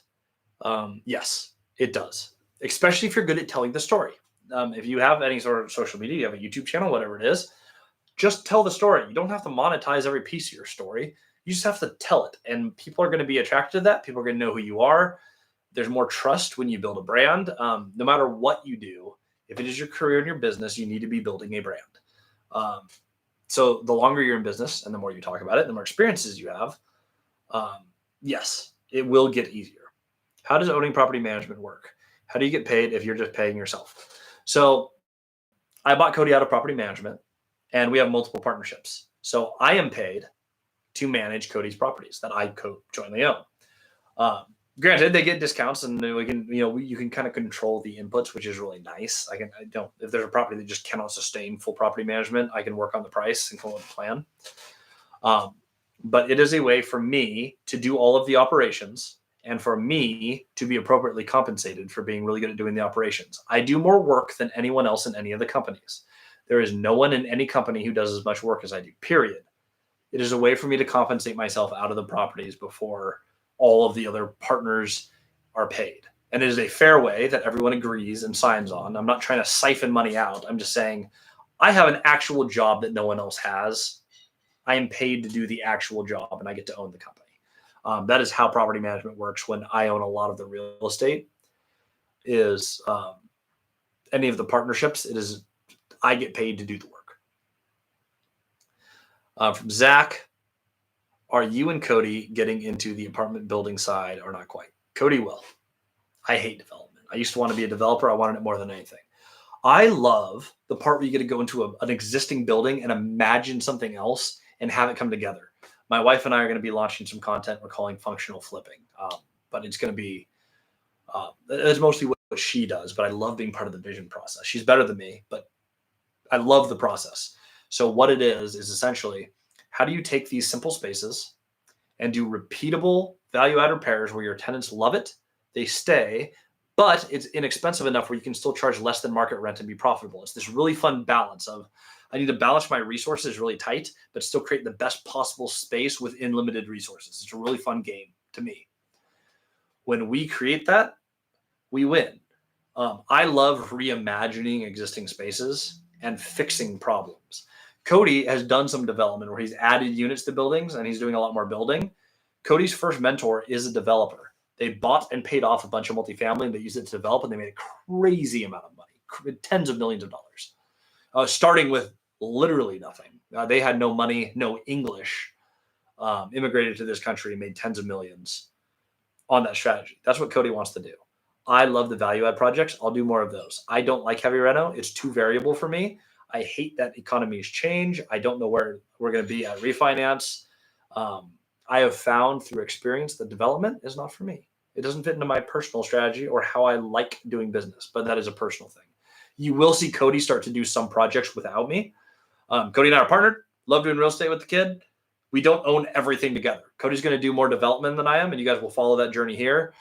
Speaker 1: Yes, it does. Especially if you're good at telling the story. If you have any sort of social media, you have a YouTube channel, whatever it is, just tell the story. You don't have to monetize every piece of your story. You just have to tell it. And people are going to be attracted to that. People are going to know who you are. There's more trust when you build a brand. No matter what you do, if it is your career and your business, you need to be building a brand. So the longer you're in business and the more you talk about it, the more experiences you have, yes, it will get easier. How does owning property management work? How do you get paid if you're just paying yourself? So I bought Cody out of property management, and we have multiple partnerships. So I am paid to manage Cody's properties that I jointly own. Granted, they get discounts, and we can, you can kind of control the inputs, which is really nice. If there's a property that just cannot sustain full property management, I can work on the price and come up with a plan. But it is a way for me to do all of the operations and for me to be appropriately compensated for being really good at doing the operations. I do more work than anyone else in any of the companies. There is no one in any company who does as much work as I do, period. It is a way for me to compensate myself out of the properties before all of the other partners are paid. And it is a fair way that everyone agrees and signs on. I'm not trying to siphon money out. I'm just saying I have an actual job that no one else has. I am paid to do the actual job, and I get to own the company. That is how property management works when I own a lot of the real estate. Is any of the partnerships, it is I get paid to do the work. From Zach, are you and Cody getting into the apartment building side or not quite? Cody will. I hate development. I used to want to be a developer. I wanted it more than anything. I love the part where you get to go into an existing building and imagine something else and have it come together. My wife and I are going to be launching some content we're calling functional flipping. But it's going to be, it's mostly what she does, but I love being part of the vision process. She's better than me, but I love the process. So what it is essentially, how do you take these simple spaces and do repeatable value-add repairs where your tenants love it, they stay, but it's inexpensive enough where you can still charge less than market rent and be profitable. It's this really fun balance of, I need to balance my resources really tight, but still create the best possible space within limited resources. It's a really fun game to me. When we create that, we win. I love reimagining existing spaces and fixing problems. Cody has done some development where he's added units to buildings and he's doing a lot more building. Cody's first mentor is a developer. They bought and paid off a bunch of multifamily and they used it to develop, and they made a crazy amount of money, tens of millions of dollars, starting with literally nothing. They had no money, no English, immigrated to this country and made tens of millions on that strategy. That's what Cody wants to do. I love the value add projects. I'll do more of those. I don't like heavy reno. It's too variable for me. I hate that economies change. I don't know where we're going to be at refinance. I have found through experience that development is not for me. It doesn't fit into my personal strategy or how I like doing business, but that is a personal thing. You will see Cody start to do some projects without me. Cody and I are partnered. Love doing real estate with the kid. We don't own everything together. Cody's going to do more development than I am, and you guys will follow that journey here.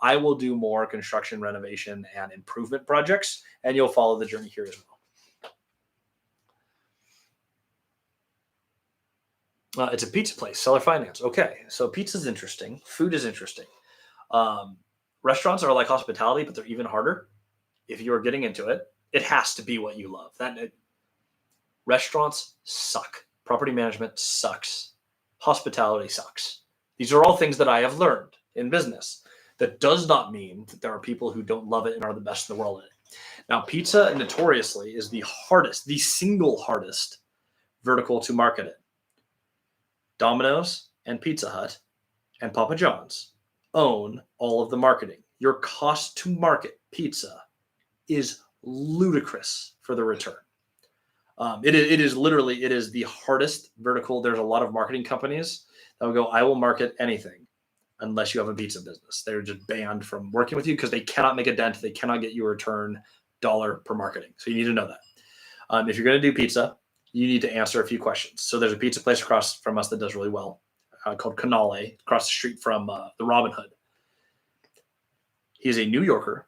Speaker 1: I will do more construction, renovation, and improvement projects, and you'll follow the journey here as well. It's a pizza place, seller finance. Okay, so pizza's interesting. Food is interesting. Um, Restaurants are like hospitality, but they're even harder. If you are getting into it, it has to be what you love. Restaurants suck. Property management sucks. Hospitality sucks. These are all things that I have learned in business. That does not mean that there are people who don't love it and are the best in the world at it. Now, pizza notoriously is the hardest, the single hardest vertical to market it. Domino's and Pizza Hut and Papa John's own all of the marketing. Your cost to market pizza is ludicrous for the return. It is literally, it is the hardest vertical. There's a lot of marketing companies that will go, I will market anything unless you have a pizza business. They're just banned from working with you because they cannot make a dent. They cannot get you a return dollar per marketing. So you need to know that. If you're going to do pizza, you need to answer a few questions. So there's a pizza place across from us that does really well called Canale, across the street from the Robin Hood. He's a New Yorker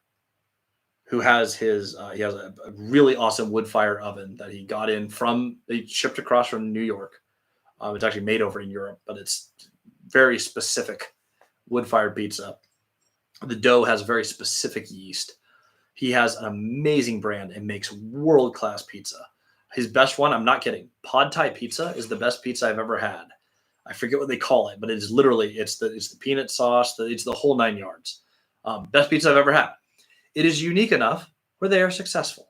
Speaker 1: who has he has a really awesome wood fire oven that he got in from, they shipped across from New York. It's actually made over in Europe, but it's very specific wood fired pizza. The dough has very specific yeast. He has an amazing brand and makes world class pizza. His best one, I'm not kidding, Pad Thai pizza is the best pizza I've ever had. I forget what they call it, but it is literally, it's the peanut sauce, it's the whole 9 yards. Best pizza I've ever had. It is unique enough where they are successful.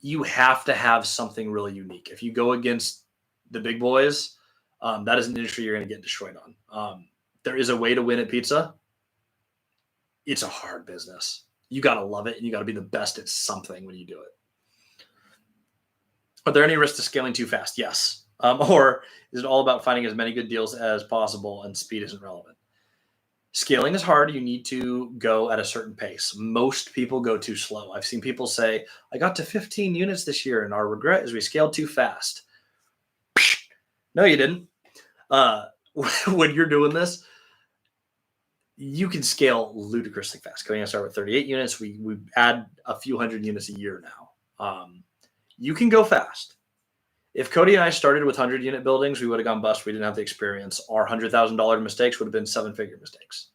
Speaker 1: You have to have something really unique. If you go against the big boys, that is an industry you're going to get destroyed on. There is a way to win at pizza. It's a hard business. You got to love it, and you got to be the best at something when you do it. Are there any risks to scaling too fast? Yes. Or is it all about finding as many good deals as possible and speed isn't relevant? Scaling is hard. You need to go at a certain pace. Most people go too slow. I've seen people say, I got to 15 units this year, and our regret is we scaled too fast. No, you didn't. When you're doing this, you can scale ludicrously fast. Going to start with 38 units. We add a few hundred units a year now. You can go fast. If Cody and I started with 100-unit buildings, we would have gone bust. We didn't have the experience. Our $100,000 mistakes would have been 7-figure mistakes.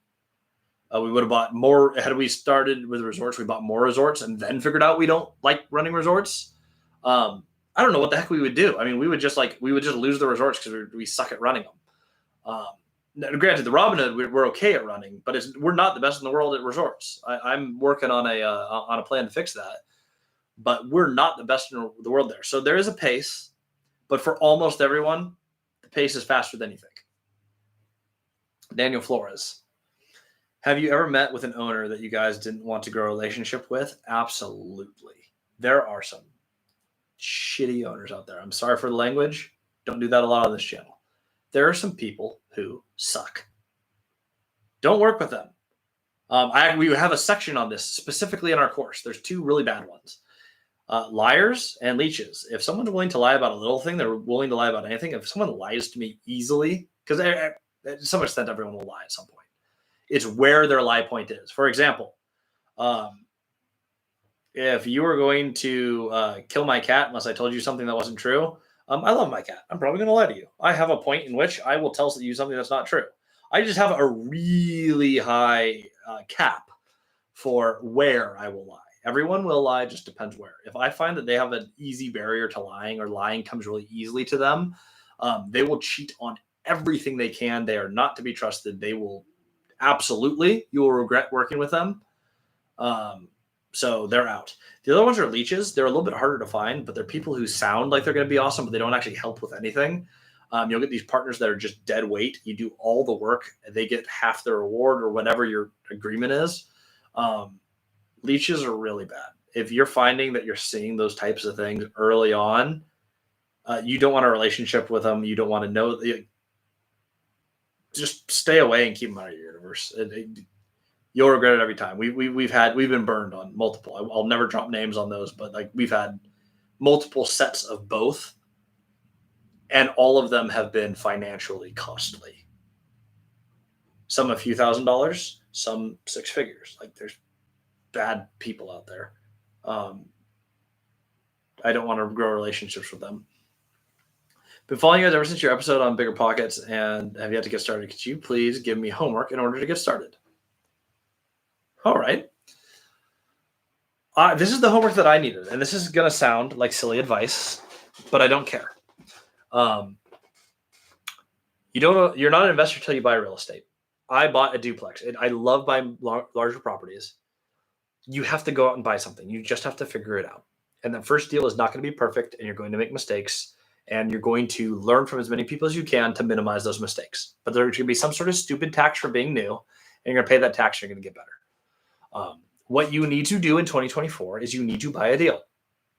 Speaker 1: We would have bought more. Had we started with resorts, we bought more resorts and then figured out we don't like running resorts. I don't know what the heck we would do. I mean, we would just lose the resorts because we suck at running them. Granted, the Robin Hood, we're okay at running, but we're not the best in the world at resorts. I'm working on a plan to fix that, but we're not the best in the world there. So there is a pace. But for almost everyone, the pace is faster than you think. Daniel Flores. Have you ever met with an owner that you guys didn't want to grow a relationship with? Absolutely. There are some shitty owners out there. I'm sorry for the language. Don't do that a lot on this channel. There are some people who suck. Don't work with them. We have a section on this specifically in our course. There's 2 really bad ones. Liars and leeches. If someone's willing to lie about a little thing, they're willing to lie about anything. If someone lies to me easily, because to some extent everyone will lie at some point, it's where their lie point is. For example, if you were going to kill my cat unless I told you something that wasn't true, I love my cat. I'm probably going to lie to you. I have a point in which I will tell you something that's not true. I just have a really high cap for where I will lie. Everyone will lie, just depends where. If I find that they have an easy barrier to lying or lying comes really easily to them, they will cheat on everything they can. They are not to be trusted. They will absolutely, you will regret working with them. So they're out. The other ones are leeches. They're a little bit harder to find, but they're people who sound like they're going to be awesome, but they don't actually help with anything. You'll get these partners that are just dead weight. You do all the work, and they get half the reward or whatever your agreement is. Leeches are really bad. If you're finding that you're seeing those types of things early on, you don't want a relationship with them. You don't want to know. Just stay away and keep them out of your universe. You'll regret it every time. We've been burned on multiple. I'll never drop names on those, but like we've had multiple sets of both, and all of them have been financially costly. Some a few $1,000s, some 6 figures. Like there's bad people out there. I don't want to grow relationships with them. Been following you guys ever since your episode on Bigger Pockets and have yet to get started. Could you please give me homework in order to get started? All right. This is the homework that I needed, and this is going to sound like silly advice, but I don't care. You're not an investor until you buy real estate. I bought a duplex. I love buying larger properties. You have to go out and buy something. You just have to figure it out. And the first deal is not going to be perfect, and you're going to make mistakes. And you're going to learn from as many people as you can to minimize those mistakes. But there's going to be some sort of stupid tax for being new, and you're going to pay that tax, and you're going to get better. What you need to do in 2024 is you need to buy a deal.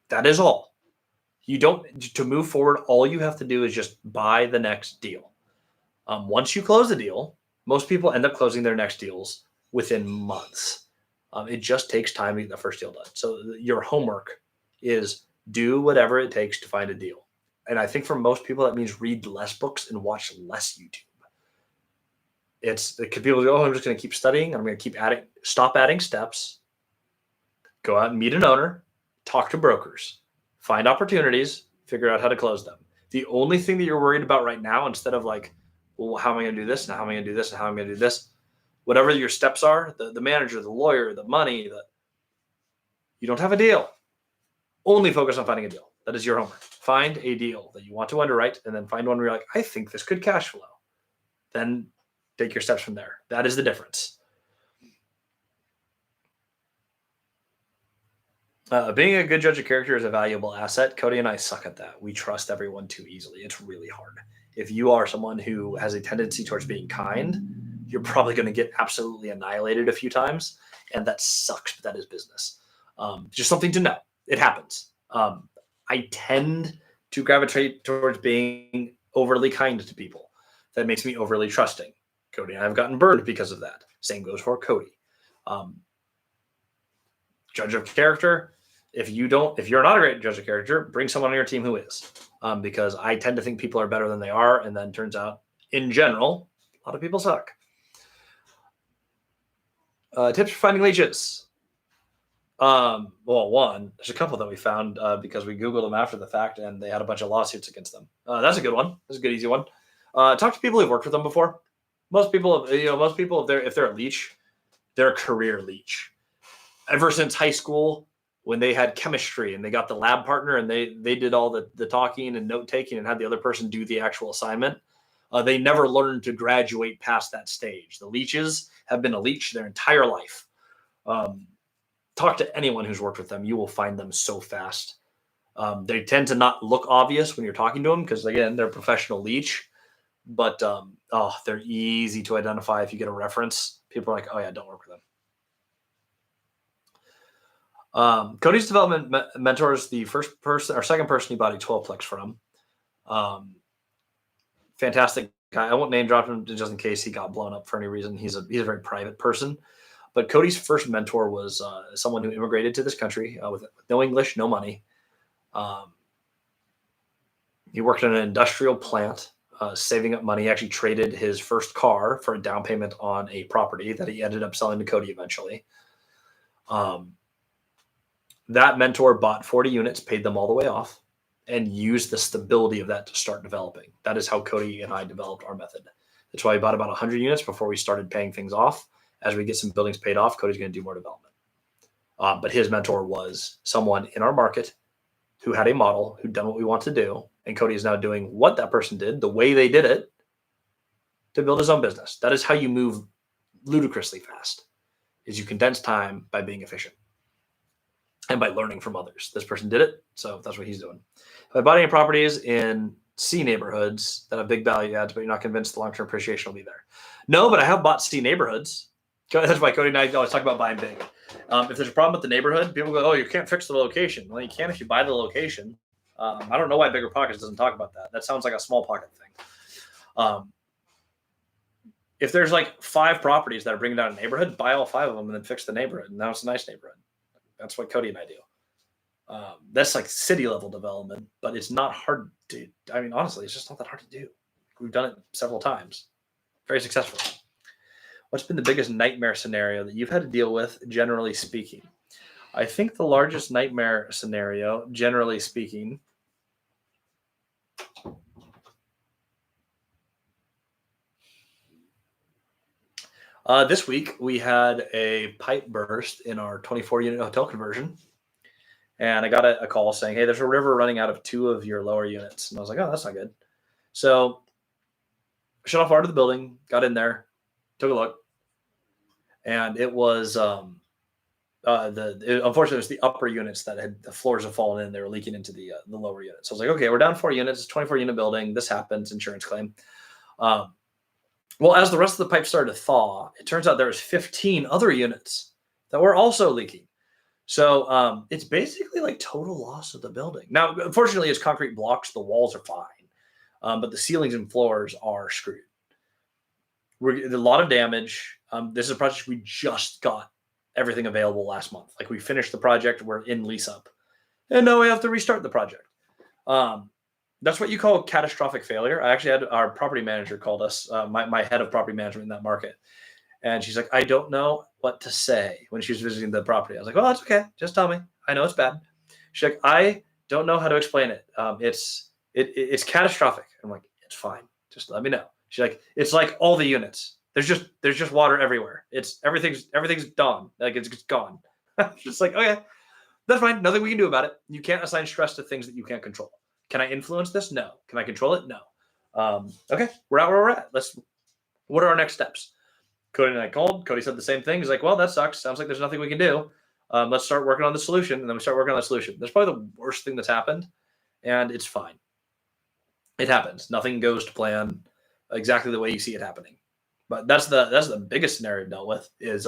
Speaker 1: That is all. To move forward, all you have to do is just buy the next deal. Once you close the deal, most people end up closing their next deals within months. It just takes time to get the first deal done. So your homework is do whatever it takes to find a deal. And I think for most people, that means read less books and watch less YouTube. People go, I'm just going to keep studying. I'm going to stop adding steps, go out and meet an owner, talk to brokers, find opportunities, figure out how to close them. The only thing that you're worried about right now, instead of like, well, how am I going to do this? And how am I going to do this? And how am I going to do this? Whatever your steps are, the manager, the lawyer, the money, you don't have a deal. Only focus on finding a deal. That is your homework. Find a deal that you want to underwrite, and then find one where you're like, I think this could cash flow. Then take your steps from there. That is the difference. Being a good judge of character is a valuable asset. Cody and I suck at that. We trust everyone too easily. It's really hard. If you are someone who has a tendency towards being kind, you're probably going to get absolutely annihilated a few times, and that sucks, but that is business. Just something to know. It happens. I tend to gravitate towards being overly kind to people. That makes me overly trusting. Cody and I have gotten burned because of that. Same goes for Cody. Judge of character. If you're not a great judge of character, bring someone on your team who is. Because I tend to think people are better than they are, and then turns out, in general, a lot of people suck. Tips for finding leaches. One, there's a couple that we found because we Googled them after the fact, and they had a bunch of lawsuits against them. That's a good one. That's a good, easy one. Talk to people who've worked with them before. Most people, if they're a leech, they're a career leech. Ever since high school, when they had chemistry and they got the lab partner and they did all the talking and note taking and had the other person do the actual assignment, they never learned to graduate past that stage. The leeches have been a leech their entire life. Talk to anyone who's worked with them. You will find them so fast. They tend to not look obvious when you're talking to them because, again, they're a professional leech. But, they're easy to identify if you get a reference. People are like, oh, yeah, don't work with them. Cody's development mentor is the second person he bought a 12-plex from. Fantastic guy. I won't name drop him just in case he got blown up for any reason. He's a very private person. But Cody's first mentor was someone who immigrated to this country with no English, no money. He worked in an industrial plant, saving up money. He actually traded his first car for a down payment on a property that he ended up selling to Cody eventually. That mentor bought 40 units, paid them all the way off, and used the stability of that to start developing. That is how Cody and I developed our method. That's why we bought about 100 units before we started paying things off. As we get some buildings paid off, Cody's going to do more development. But his mentor was someone in our market who had a model, who'd done what we want to do. And Cody is now doing what that person did, the way they did it, to build his own business. That is how you move ludicrously fast, is you condense time by being efficient and by learning from others. This person did it, so that's what he's doing. If I bought any properties in C neighborhoods that have big value adds, but you're not convinced the long-term appreciation will be there. No, but I have bought C neighborhoods. That's why Cody and I always talk about buying big. If there's a problem with the neighborhood, people go, oh, you can't fix the location. Well, you can if you buy the location. I don't know why Bigger Pockets doesn't talk about that. That sounds like a small pocket thing. If there's like 5 properties that are bringing down a neighborhood, buy all 5 of them and then fix the neighborhood. And now it's a nice neighborhood. That's what Cody and I do. That's like city level development, but it's not hard to, honestly, it's just not that hard to do. We've done it several times. Very successful. What's been the biggest nightmare scenario that you've had to deal with, generally speaking? I think the largest nightmare scenario, generally speaking, This week we had a pipe burst in our 24 unit hotel conversion. And I got a call saying, hey, there's a river running out of two of your lower units. And I was like, oh, that's not good. So shut off part of the building, got in there, took a look. And it was unfortunately it was the upper units that had the floors have fallen in. They were leaking into the lower units. So I was like, okay, we're down 4 units. It's a 24 unit building. This happens, insurance claim. Well, as the rest of the pipe started to thaw, it turns out there was 15 other units that were also leaking. So it's basically like total loss of the building. Now, unfortunately, it's concrete blocks. The walls are fine, but the ceilings and floors are screwed. There's a lot of damage. This is a project we just got everything available last month. Like we finished the project, we're in lease up, and now we have to restart the project. That's what you call catastrophic failure. I actually had our property manager called us, my head of property management in that market. And she's like, I don't know what to say when she was visiting the property. I was like, well, that's okay. Just tell me. I know it's bad. She's like, I don't know how to explain it. It's catastrophic. I'm like, it's fine. Just let me know. She's like, it's like all the units. There's just water everywhere. Everything's done. Like it's gone. Just like, okay, that's fine. Nothing we can do about it. You can't assign stress to things that you can't control. Can I influence this? No. Can I control it? No. Okay, we're out where we're at. What are our next steps? Cody and I called. Cody said the same thing. He's like, well, that sucks. Sounds like there's nothing we can do. Let's start working on the solution. And then we start working on the solution. That's probably the worst thing that's happened. And it's fine. It happens. Nothing goes to plan exactly the way you see it happening. But that's the biggest scenario I've dealt with is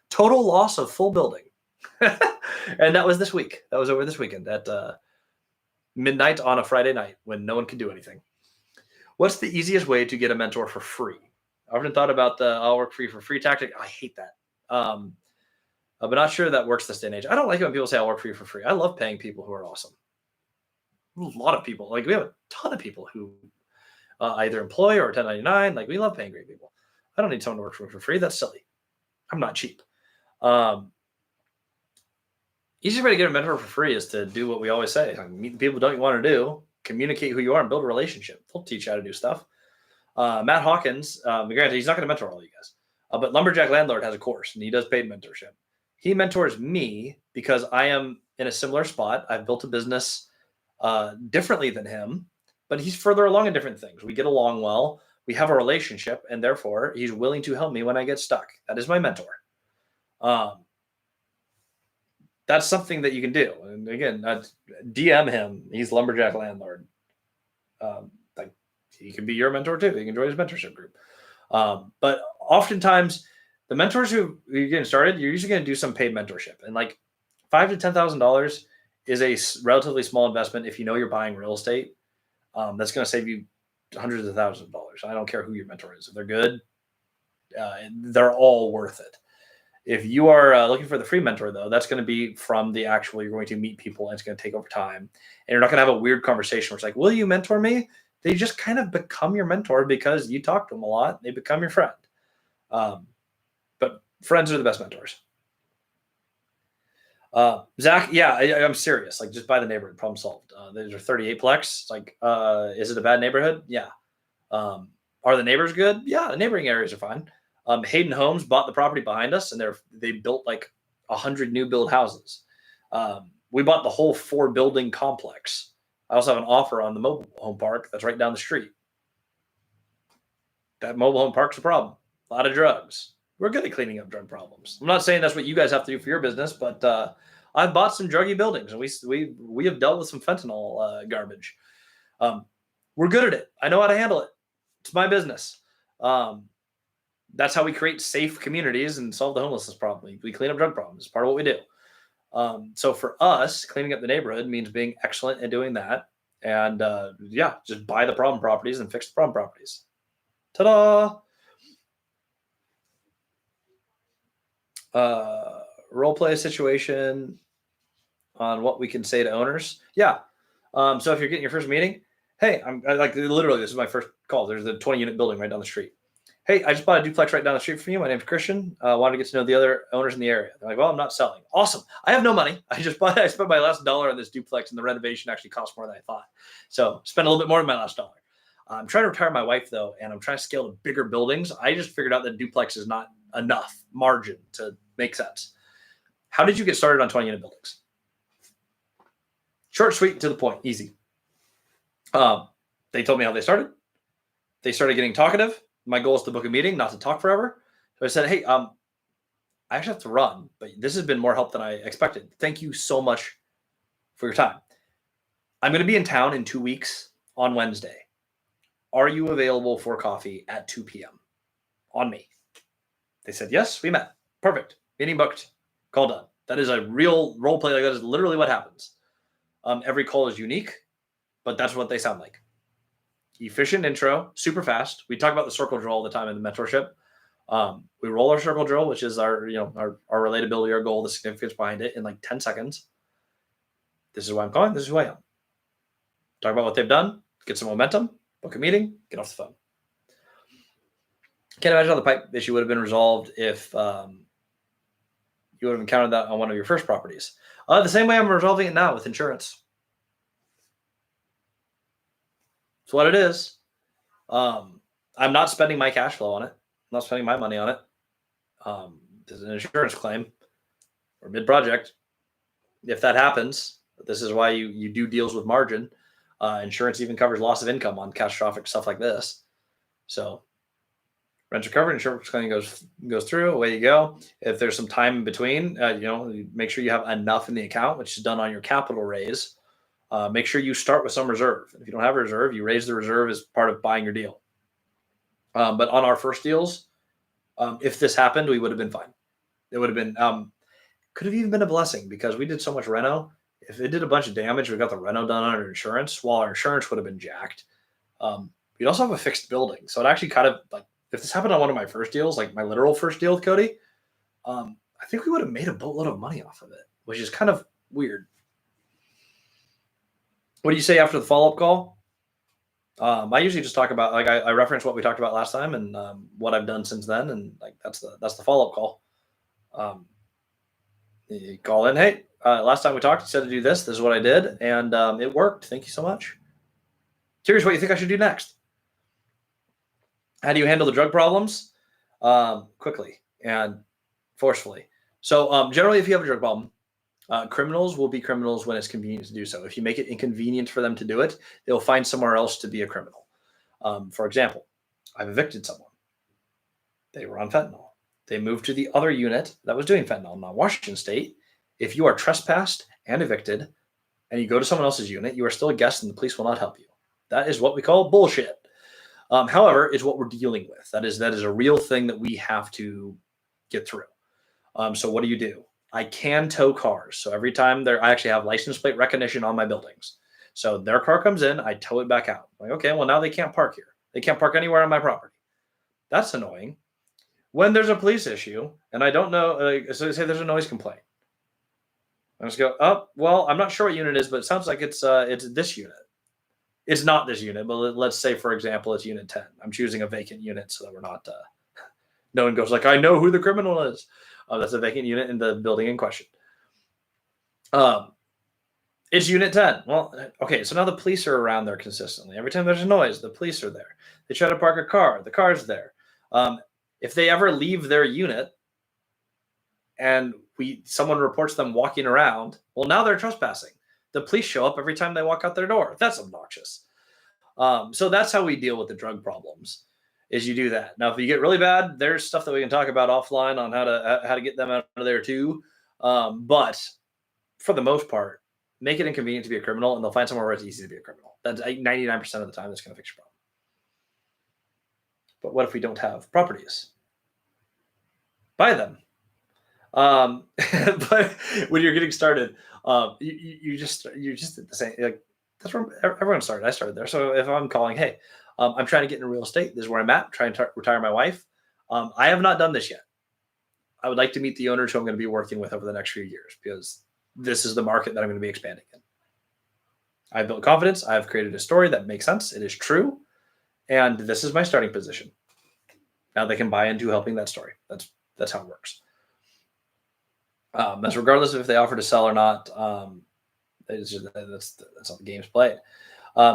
Speaker 1: total loss of full building. And that was this week. That was over this weekend at midnight on a Friday night when no one could do anything. What's the easiest way to get a mentor for free? I often thought about the I'll work for you for free tactic. I hate that. But not sure that works this day and age. I don't like it when people say I'll work for you for free. I love paying people who are awesome. A lot of people, like we have a ton of people who either employ or 1099. Like we love paying great people. I don't need someone to work for me for free. That's silly. I'm not cheap. Easiest way to get a mentor for free is to do what we always say. Meet the people who don't want to do, communicate who you are, and build a relationship. They'll teach you how to do stuff. Matt Hawkins, granted, he's not going to mentor all you guys, but Lumberjack Landlord has a course and he does paid mentorship. He mentors me because I am in a similar spot. I've built a business differently than him, but he's further along in different things. We get along well. We have a relationship, and therefore he's willing to help me when I get stuck. That is my mentor. That's something that you can do. And again, DM him. He's Lumberjack Landlord. Like he can be your mentor too. You can join his mentorship group. But oftentimes, the mentors who are getting started, you're usually going to do some paid mentorship, and like $5,000 to $10,000 is a relatively small investment if you know you're buying real estate. That's going to save you hundreds of thousands of dollars. I don't care who your mentor is. If they're good, they're all worth it. If you are looking for the free mentor, though, that's going to be from the actual, you're going to meet people and it's going to take over time. And you're not going to have a weird conversation where it's like, will you mentor me? They just kind of become your mentor because you talk to them a lot. They become your friend. But friends are the best mentors. Zach, yeah, I'm serious. Like just buy the neighborhood, problem solved. There's a 38 plex. It's like, is it a bad neighborhood? Yeah. Are the neighbors good? Yeah, the neighboring areas are fine. Hayden Homes bought the property behind us, and they built like 100 new build houses. We bought the whole 4-building complex. I also have an offer on the mobile home park that's right down the street. That mobile home park's a problem. A lot of drugs. We're good at cleaning up drug problems. I'm not saying that's what you guys have to do for your business, but I've bought some druggy buildings, and we have dealt with some fentanyl garbage. We're good at it. I know how to handle it. It's my business. That's how we create safe communities and solve the homelessness problem. We clean up drug problems. It's part of what we do. So for us, cleaning up the neighborhood means being excellent at doing that. And just buy the problem properties and fix the problem properties. Ta-da! Role play situation on what we can say to owners. Yeah. So if you're getting your first meeting, hey, literally, this is my first call. There's a 20-unit building right down the street. Hey, I just bought a duplex right down the street from you. My name's Christian. Wanted to get to know the other owners in the area. They're like, well, I'm not selling. Awesome. I have no money. I spent my last dollar on this duplex, and the renovation actually cost more than I thought. So spent a little bit more than my last dollar. I'm trying to retire my wife, though, and I'm trying to scale to bigger buildings. I just figured out that duplex is not enough margin to make sense. How did you get started on 20-unit buildings? Short, sweet, to the point, easy. They told me how they started. They started getting talkative. My goal is to book a meeting, not to talk forever. So I said, hey, I actually have to run, but this has been more help than I expected. Thank you so much for your time. I'm going to be in town in 2 weeks on Wednesday. Are you available for coffee at 2 p.m. on me? They said, yes, we met. Perfect. Meeting booked. Call done. That is a real role play. Like that is literally what happens. Every call is unique, but that's what they sound like. Efficient intro, super fast. We talk about the circle drill all the time in the mentorship. We roll our circle drill, which is our relatability, our goal, the significance behind it in like 10 seconds. This is why I'm calling. This is who I am. Talk about what they've done, get some momentum, book a meeting, get off the phone. Can't imagine how the pipe issue would have been resolved if you would have encountered that on one of your first properties. The same way I'm resolving it now with insurance. It's what it is. I'm not spending my cash flow on it. I'm not spending my money on it. There's an insurance claim or mid-project. If that happens, this is why you do deals with margin. Insurance even covers loss of income on catastrophic stuff like this. So rent's recovered, insurance claim goes through, away you go. If there's some time in between, you make sure you have enough in the account, which is done on your capital raise. Make sure you start with some reserve. If you don't have a reserve, you raise the reserve as part of buying your deal. But on our first deals, if this happened, we would have been fine. It would have been, could have even been a blessing because we did so much reno. If it did a bunch of damage, we got the reno done under insurance, while our insurance would have been jacked. We'd also have a fixed building. So it actually kind of like, if this happened on one of my first deals, like my literal first deal with Cody, I think we would have made a boatload of money off of it, which is kind of weird. What do you say after the follow-up call? I usually just talk about, like, I reference what we talked about last time and what I've done since then, and like that's the follow-up call. You call in, hey, last time we talked, you said to do this. This is what I did, and it worked. Thank you so much. Curious what you think I should do next. How do you handle the drug problems? Quickly and forcefully. So generally, if you have a drug problem, criminals will be criminals when it's convenient to do so. If you make it inconvenient for them to do it, they'll find somewhere else to be a criminal. For example, I've evicted someone. They were on fentanyl. They moved to the other unit that was doing fentanyl. Now, Washington State, if you are trespassed and evicted and you go to someone else's unit, you are still a guest and the police will not help you. That is what we call bullshit. However, it's what we're dealing with. That is a real thing that we have to get through. So what do? I can tow cars. So every time I actually have license plate recognition on my buildings. So their car comes in, I tow it back out. Like, okay, well, now they can't park here. They can't park anywhere on my property. That's annoying. When there's a police issue and I don't know, so they say there's a noise complaint. I just go, oh, well, I'm not sure what unit it is, but it sounds like it's this unit. It's not this unit, but let's say, for example, it's unit 10. I'm choosing a vacant unit so that we're not, no one goes like, I know who the criminal is. That's a vacant unit in the building in question. It's unit 10. Well, okay, so now the police are around there consistently. Every time there's a noise, the police are there. They try to park a car, the car's there. If they ever leave their unit and someone reports them walking around, well, now they're trespassing. The police show up every time they walk out their door. That's obnoxious. So that's how we deal with the drug problems, is you do that. Now, if you get really bad, there's stuff that we can talk about offline on how to get them out of there too. But for the most part, make it inconvenient to be a criminal, and they'll find somewhere where it's easy to be a criminal. That's 99% of the time that's going to fix your problem. But what if we don't have properties? Buy them. But when you're getting started, you just the same. Like, that's where everyone started. I started there. So if I'm calling, hey, I'm trying to get into real estate. This is where I'm at. Trying to retire my wife. I have not done this yet. I would like to meet the owners who I'm going to be working with over the next few years, because this is the market that I'm going to be expanding in. I've built confidence. I've created a story that makes sense. It is true. And this is my starting position. Now they can buy into helping that story. That's how it works. That's regardless of if they offer to sell or not. That's how the game's played.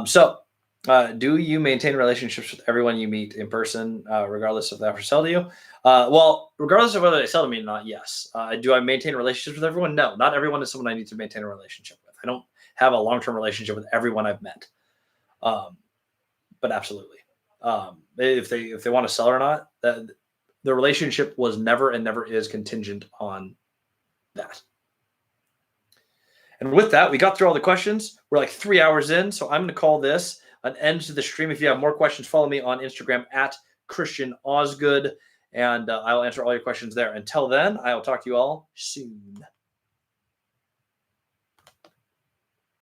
Speaker 1: So Do you maintain relationships with everyone you meet in person, regardless if they ever sell to you? Well, regardless of whether they sell to me or not, yes. Do I maintain relationships with everyone? No, not everyone is someone I need to maintain a relationship with. I don't have a long-term relationship with everyone I've met. Um, but absolutely, if they want to sell or not, the relationship was never and never is contingent on that. And with that, we got through all the questions. We're like 3 hours in, so I'm going to call this an end to the stream. If you have more questions, follow me on Instagram at Christian Osgood, and I'll answer all your questions there. Until then, I will talk to you all soon.